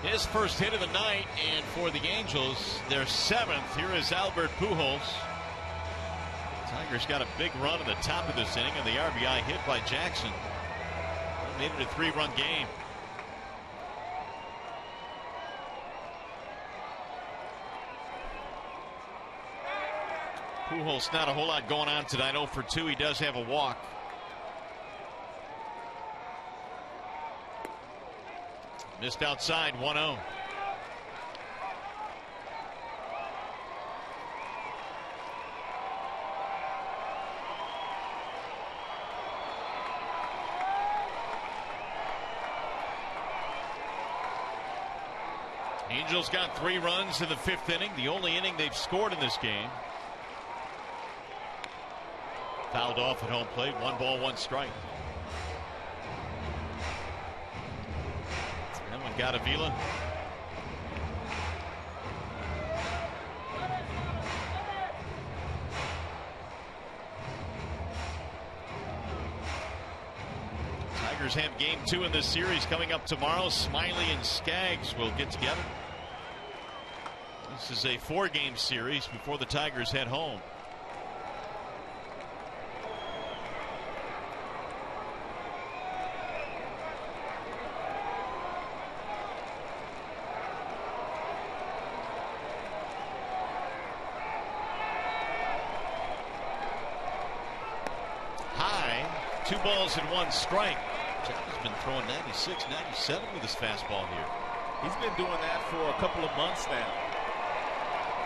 His first hit of the night, and for the Angels, their 7th. Here is Albert Pujols. Tigers got a big run at the top of this inning, and the RBI hit by Jackson. Made it a 3-run game. Pujols, not a whole lot going on tonight. 0 for 2. He does have a walk. Missed outside, 1-0. Angels got 3 runs in the 5th inning, the only inning they've scored in this game. Fouled off at home plate, 1 ball, 1 strike. That one got Avila. Tigers have game 2 in this series coming up tomorrow. Smiley and Skaggs will get together. This is a 4-game series before the Tigers head home. High, 2 balls and 1 strike. Jack's been throwing 96, 97 with his fastball here. He's been doing that for a couple of months now.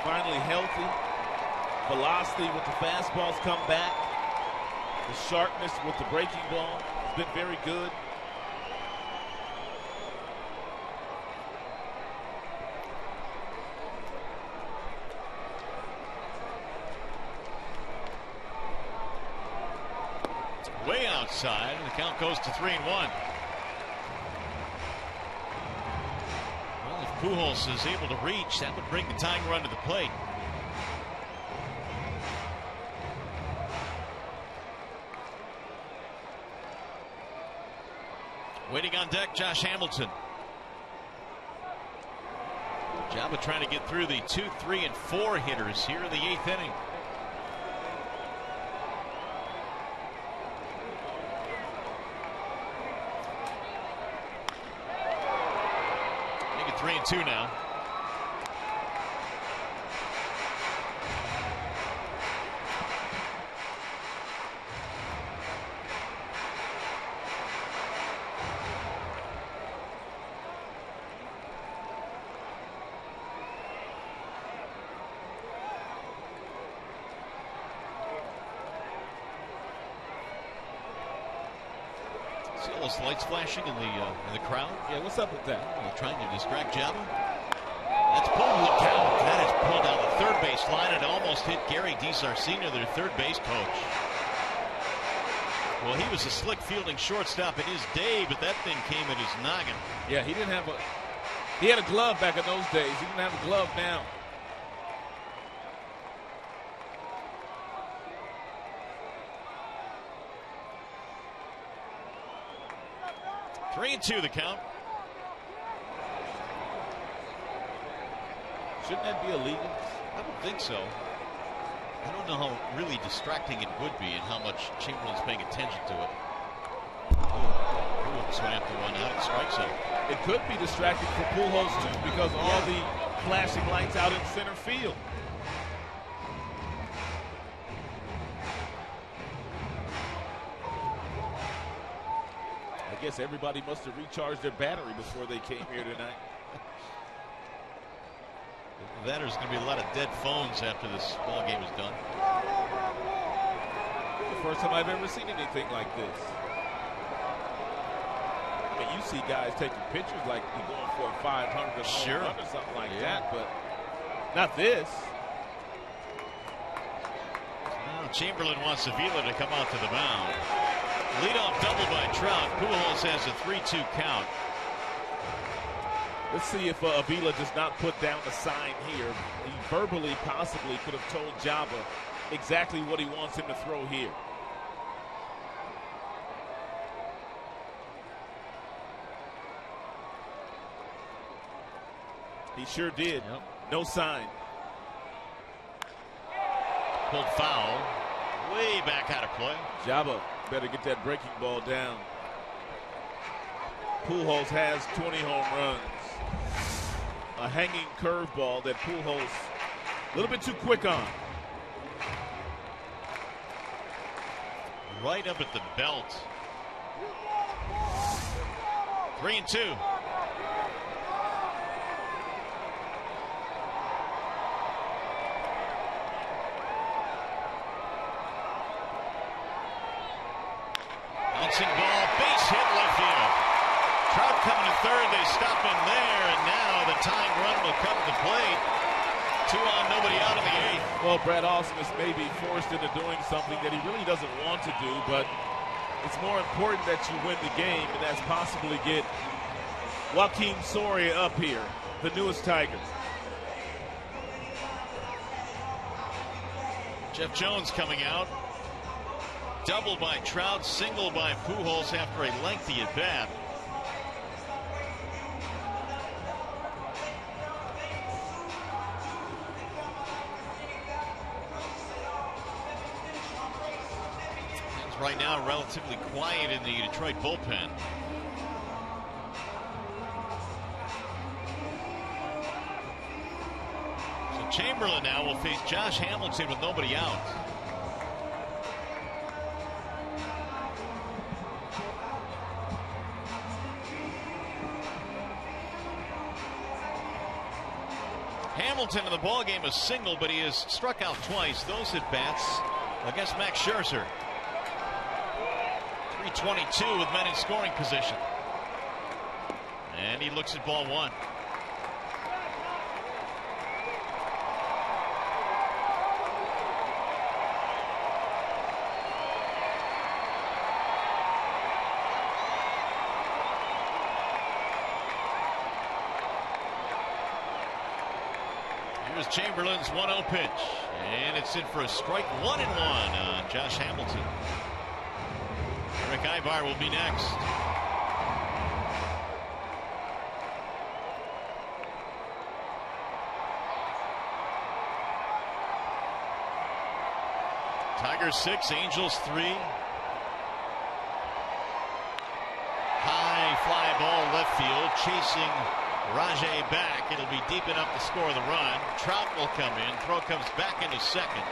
Finally healthy. Velocity with the fastballs come back. The sharpness with the breaking ball has been very good. Way outside, and the count goes to 3-1. Well, if Pujols is able to reach, that would bring the tying run to the plate. Waiting on deck, Josh Hamilton. Jabba trying to get through the 2, 3, and 4 hitters here in the 8th inning. Make it 3-2 now. See all those lights flashing in the crowd? Yeah, what's up with that? They're trying to distract Jabba. That's pulled. Look out. That is pulled down the third base line and almost hit Gary DiSarcina, their third base coach. Well, he was a slick fielding shortstop in his day, but that thing came at his noggin. Yeah, he didn't have a. He had a glove back in those days. He didn't have a glove now. Three and 2 the count. Shouldn't that be illegal? I would think so. I don't know how really distracting it would be and how much Chamberlain's paying attention to it. Pujols went after one out and strikes him. It could be distracting for Pujols too because of all the flashing lights out in center field. I guess everybody must have recharged their battery before they came here tonight. There's going to be a lot of dead phones after this ball game is done. The first time I've ever seen anything like this. I mean, you see guys taking pictures like you're going for a 500 Sure. home run or something like that, but not this. Well, Chamberlain wants Avila to come out to the mound. Leadoff double by Trout. Pujols has a 3-2 count. Let's see if Avila does not put down the sign here. He verbally possibly could have told Jabba exactly what he wants him to throw here. He sure did. Yep. No sign. Pulled foul. Way back out of play. Jabba better get that breaking ball down. Pujols has 20 home runs. A hanging curveball that Pujols a little bit too quick on. right up at the belt. 3-2. Bouncing ball, base hit left field. Trout coming to third, they stop him there, and now the tying run will come to the plate. 2 on, nobody out in the 8th. Well, Brad Austin is maybe forced into doing something that he really doesn't want to do, but it's more important that you win the game, and that's possibly get Joakim Soria up here, the newest Tiger. Jeff Jones coming out. Double by Trout, single by Pujols after a lengthy at bat. Things right now relatively quiet in the Detroit bullpen. So Chamberlain now will face Josh Hamilton with nobody out. Hamilton in the ballgame is single, but he has struck out twice. Those at bats against Max Scherzer. 322 with men in scoring position. And he looks at ball 1. Here's Chamberlain's 1-0 pitch, and it's in for a strike. 1-1 on Josh Hamilton. Eric Ibar will be next. Tigers 6, Angels 3. High fly ball left field, chasing Rajay back. It'll be deep enough to score the run. Trout will come in. Throw comes back into second.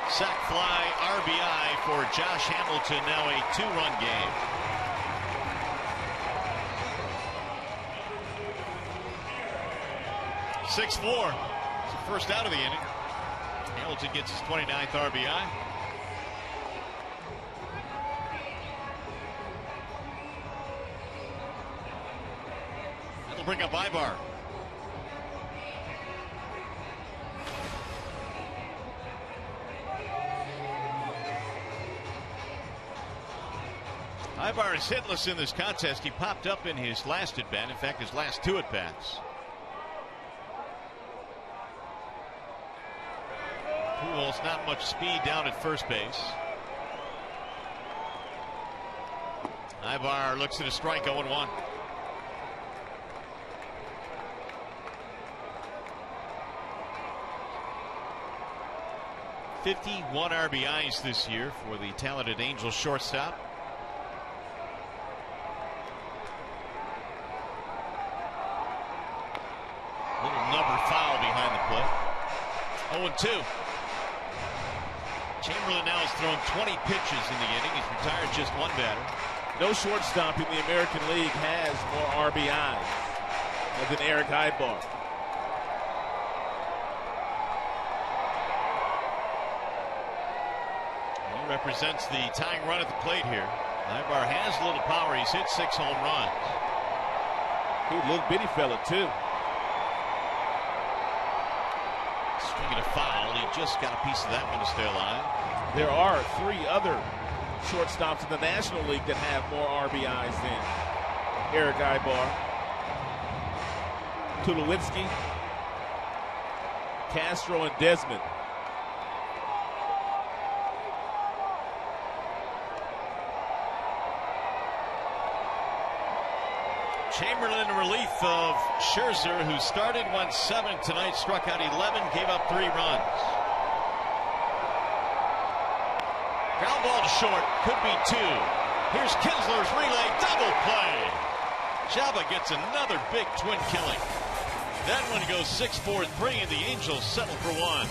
Sac fly, RBI for Josh Hamilton. Now a 2-run game. .6-4. It's the first out of the inning. Hamilton gets his 29th RBI. Bring up Ibar. Ibar is hitless in this contest. He popped up in his last at bat. In fact, his last 2 at bats. Pujols not much speed down at first base. Ibar looks at a strike. 0-1. .51 RBIs this year for the talented Angels shortstop. Little number foul behind the plate. 0-2. Chamberlain now has thrown 20 pitches in the inning. He's retired just 1 batter. No shortstop in the American League has more RBIs than Eric Ibar. Represents the tying run at the plate here. Ibar has a little power. He's hit 6 home runs. He a little bitty fella too. Swinging a foul. He just got a piece of that one to stay alive. There are 3 other shortstops in the National League that have more RBIs than Eric Ibar. Tulowitzki, Castro, and Desmond. Chamberlain in relief of Scherzer, who started, went 7 tonight, struck out 11, gave up 3 runs. Ground ball to short, could be 2. Here's Kinsler's relay, double play. Chaba gets another big twin killing. That one goes 6-4-3, and the Angels settle for 1.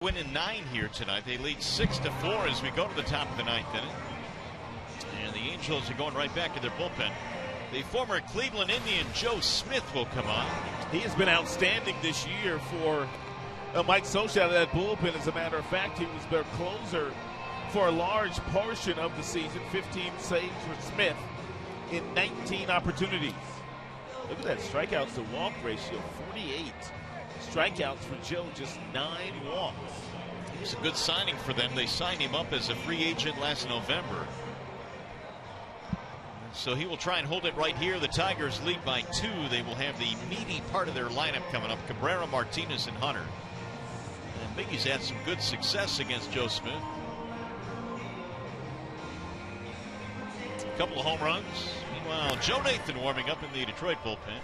Winning 9 here tonight. They lead 6-4 as we go to the top of the 9th inning. And the Angels are going right back to their bullpen. The former Cleveland Indian Joe Smith will come on. He has been outstanding this year for Mike Scioscia out of that bullpen. As a matter of fact, he was their closer for a large portion of the season. 15 saves for Smith in 19 opportunities. Look at that strikeouts to walk ratio, 48. Strikeouts for Joe, just 9 walks. It was a good signing for them. They signed him up as a free agent last November. So he will try and hold it right here. The Tigers lead by 2. They will have the meaty part of their lineup coming up. Cabrera, Martinez, and Hunter. And Miggy's had some good success against Joe Smith. A couple of home runs. Meanwhile, Joe Nathan warming up in the Detroit bullpen.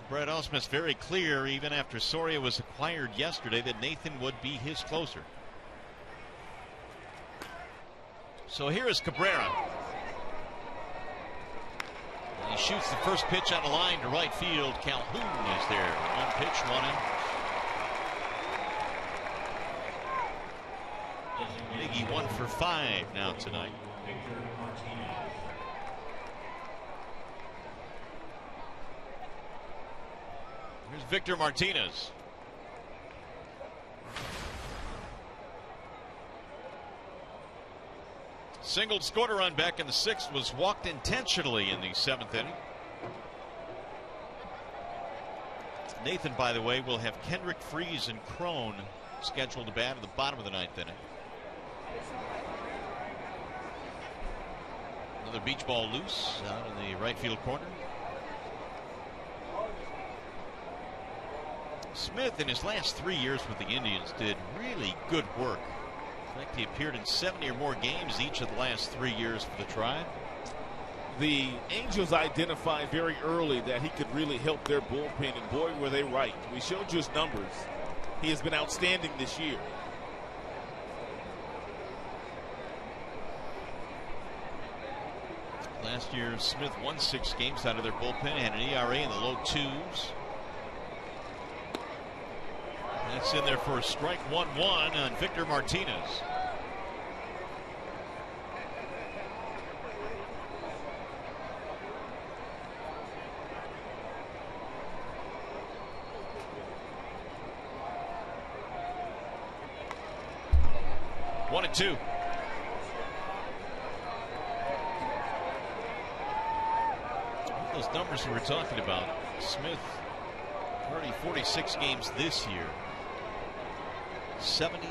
Brad Ausmus's very clear, even after Soria was acquired yesterday, that Nathan would be his closer. So here is Cabrera. And he shoots the first pitch on a line to right field. Calhoun is there. 1 pitch, 1 out. Miggy 1 for 5 now tonight. Here's Victor Martinez. Singled, scored a run back in the 6th, was walked intentionally in the 7th inning. Nathan, by the way, will have Kendrick, Freese, and Crone scheduled to bat at the bottom of the 9th inning. Another beach ball loose out in the right field corner. Smith, in his last 3 years with the Indians, did really good work. In fact, he appeared in 70 or more games each of the last 3 years for the Tribe. The Angels identified very early that he could really help their bullpen, and boy, were they right. We showed you his numbers. He has been outstanding this year. Last year, Smith won 6 games out of their bullpen, had an ERA in the low 2s. That's in there for a strike 1-1 on Victor Martinez. One and 2. Those numbers we were talking about. Smith, 46 games this year. 70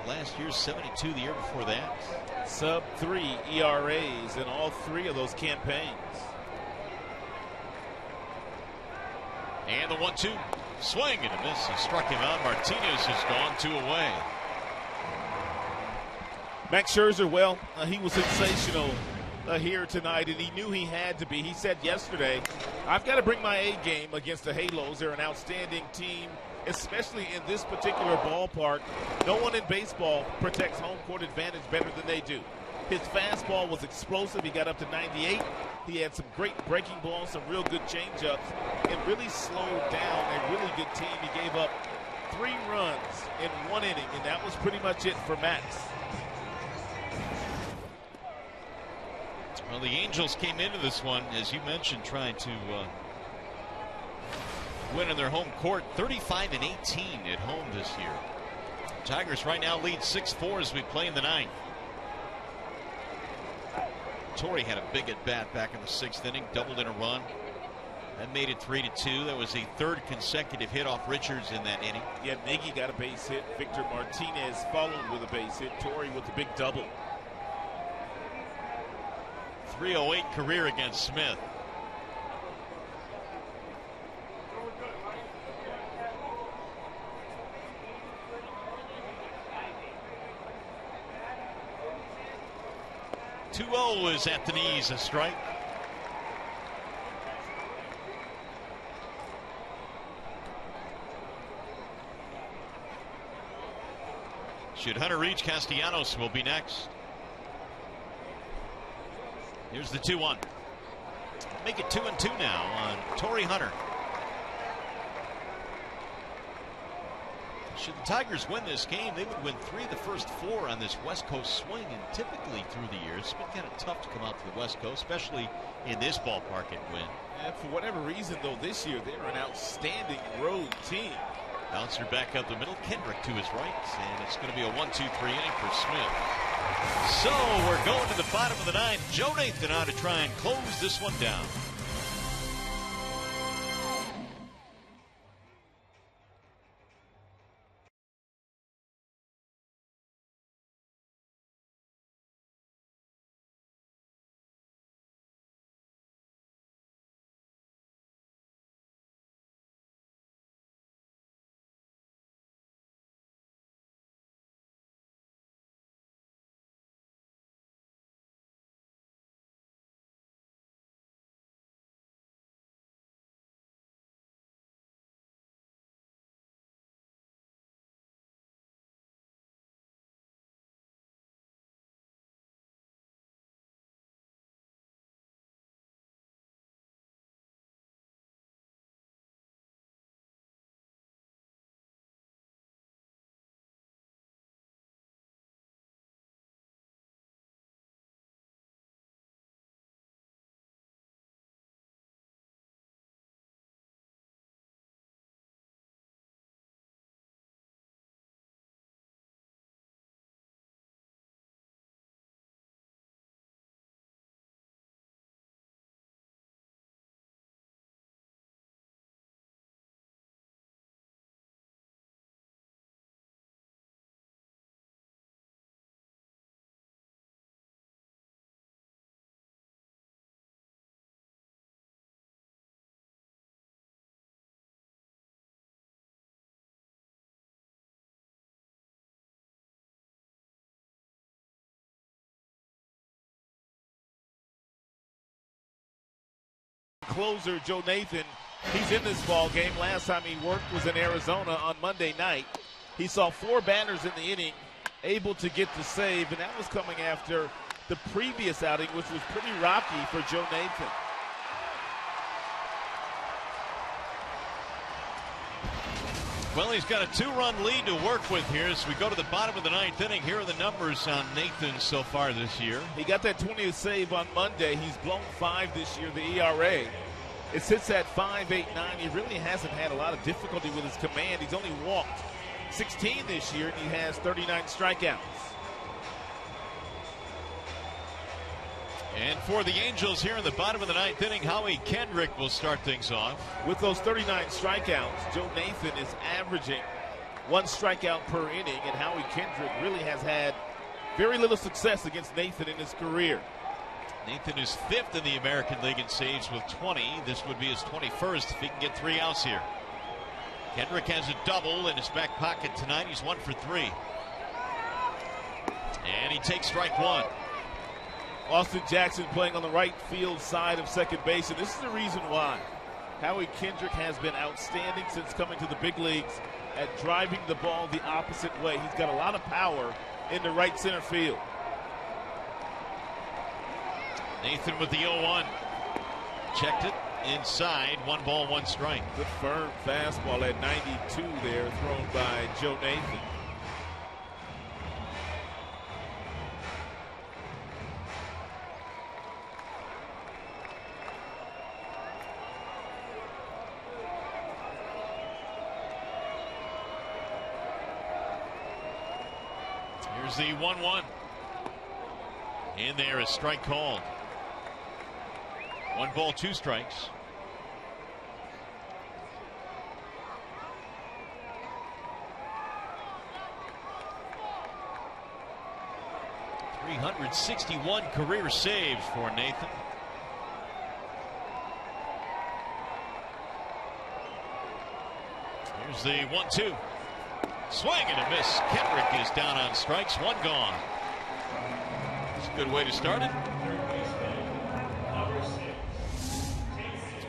last year, 72 the year before that. Sub-3 ERAs in all 3 of those campaigns. And the 1-2. Swing and a miss. He struck him out. Martinez has gone 2 away. Max Scherzer, well, he was sensational here tonight, and he knew he had to be. He said yesterday, I've got to bring my A game against the Halos. They're an outstanding team, especially in this particular ballpark. No one in baseball protects home court advantage better than they do. His fastball was explosive. He got up to 98. He had some great breaking balls, some real good changeups, and really slowed down a really good team. He gave up 3 runs in 1 inning, and that was pretty much it for Max. Well, the Angels came into this one, as you mentioned, trying to win in their home court. 35-18 at home this year. Tigers right now lead 6-4 as we play in the 9th. Torrey had a big at bat back in the 6th inning, doubled in a run. That made it 3-2. That was a 3rd consecutive hit off Richards in that inning. Yeah, Nagy got a base hit. Victor Martinez followed with a base hit. Torrey with a big double. 308 career against Smith. .20 is at the knees, a strike. Should Hunter reach, Castellanos will be next. Here's the 2-1. Make it 2-2 now on Torrey Hunter. Should the Tigers win this game, they would win 3 of the first 4 on this West Coast swing. And typically through the years, it's been kind of tough to come out to the West Coast, especially in this ballpark and win. And for whatever reason, though, this year they're an outstanding road team. Bouncer back up the middle, Kendrick to his right, and it's going to be a 1-2-3 inning for Smith. So we're going to the bottom of the 9th. Joe Nathan on to try and close this one down. Closer Joe Nathan, he's in this ball game. Last time he worked was in Arizona on Monday night. He saw 4 batters in the inning, able to get the save, and that was coming after the previous outing, which was pretty rocky for Joe Nathan. Well, he's got a 2-run lead to work with here as we go to the bottom of the 9th inning. Here are the numbers on Nathan so far this year. He got that 20th save on Monday. He's blown 5 this year, the ERA. It sits at 5.89. He really hasn't had a lot of difficulty with his command. He's only walked 16 this year, and he has 39 strikeouts. And for the Angels here in the bottom of the 9th inning, Howie Kendrick will start things off. With those 39 strikeouts, Joe Nathan is averaging 1 strikeout per inning, and Howie Kendrick really has had very little success against Nathan in his career. Nathan is 5th in the American League in saves with 20. This would be his 21st if he can get 3 outs here. Kendrick has a double in his back pocket tonight. He's 1 for 3. And he takes strike 1. Austin Jackson playing on the right field side of second base, and this is the reason why. Howie Kendrick has been outstanding since coming to the big leagues at driving the ball the opposite way. He's got a lot of power in the right center field. Nathan with the 0-1. Checked it inside. 1 ball, 1 strike. Good firm fastball at 92 there, thrown by Joe Nathan. Here's the 1-1. In there, a strike called. 1 ball, 2 strikes. .361 career saves for Nathan. Here's the 1-2. Swing and a miss. Kendrick is down on strikes. 1 gone. It's a good way to start it.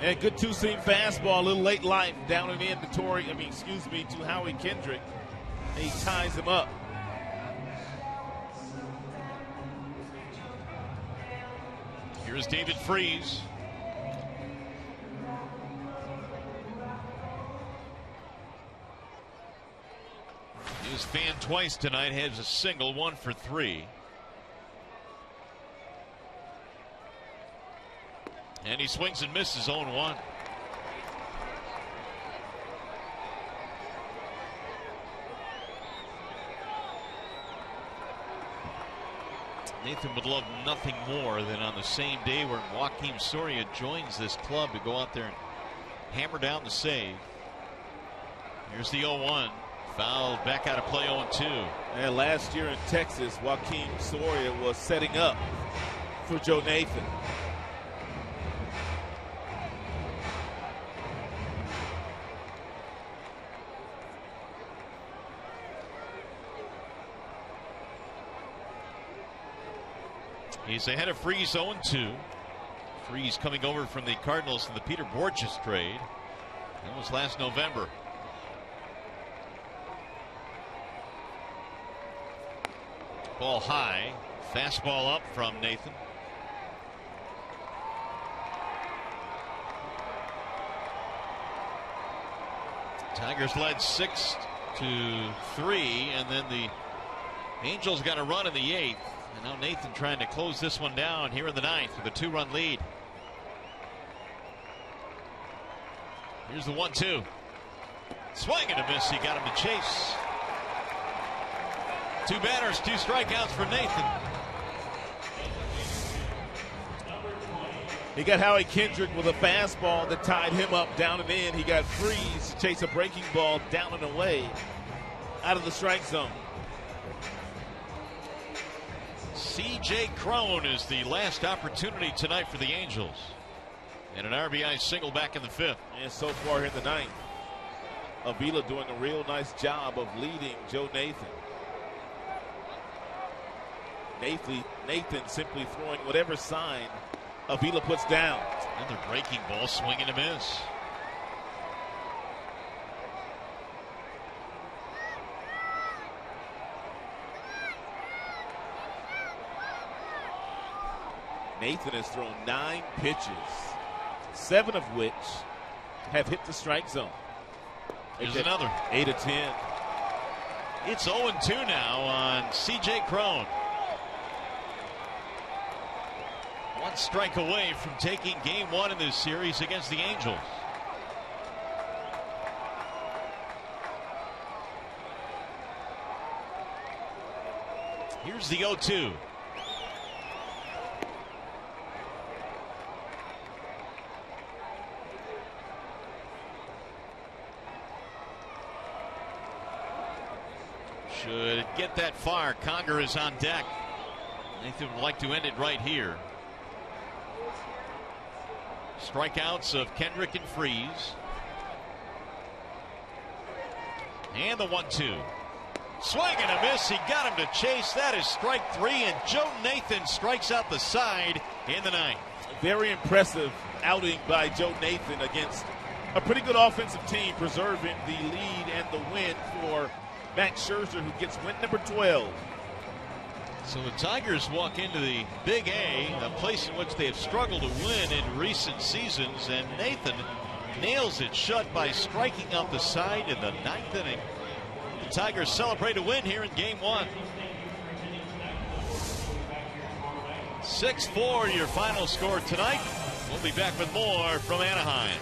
And good 2-seam fastball, a little late life down and in to Howie Kendrick. And he ties him up. Here's David Freese. He was fanned twice tonight, has a single, 1 for 3. And he swings and misses 0-1. Nathan would love nothing more than on the same day where Joakim Soria joins this club to go out there and hammer down the save. Here's the 0-1. Fouled back out of play 0-2. And last year in Texas, Joakim Soria was setting up for Joe Nathan. He's ahead of Freese 0-2. Freese coming over from the Cardinals in the Peter Borges trade. That was last November. Ball high. Fastball up from Nathan. Tigers led 6-3, and then the Angels got a run in the 8th. And now Nathan trying to close this one down here in the 9th with a 2-run lead. Here's the 1-2. Swing and a miss. He got him to chase. 2 batters, 2 strikeouts for Nathan. He got Howie Kendrick with a fastball that tied him up down and in. He got Freese to chase a breaking ball down and away out of the strike zone. C.J. Cron is the last opportunity tonight for the Angels. And an RBI single back in the 5th. And so far here in the 9th, Avila doing a real nice job of leading Joe Nathan. Nathan simply throwing whatever sign Avila puts down. Another breaking ball, swing and a miss. Nathan has thrown 9 pitches, 7 of which have hit the strike zone. Here's another. 8 of 10. It's 0-2 now on C.J. Cron. 1 strike away from taking game 1 in this series against the Angels. Here's the 0-2. Should get that far. Conger is on deck. Nathan would like to end it right here. Strikeouts of Kendrick and Freese. And the 1-2. Swing and a miss. He got him to chase. That is strike 3, and Joe Nathan strikes out the side in the 9th. Very impressive outing by Joe Nathan against a pretty good offensive team, preserving the lead and the win for Max Scherzer, who gets win number 12. So the Tigers walk into the Big A, a place in which they have struggled to win in recent seasons, and Nathan nails it shut by striking out the side in the 9th inning. The Tigers celebrate a win here in Game 1. 6-4 your final score tonight. We'll be back with more from Anaheim.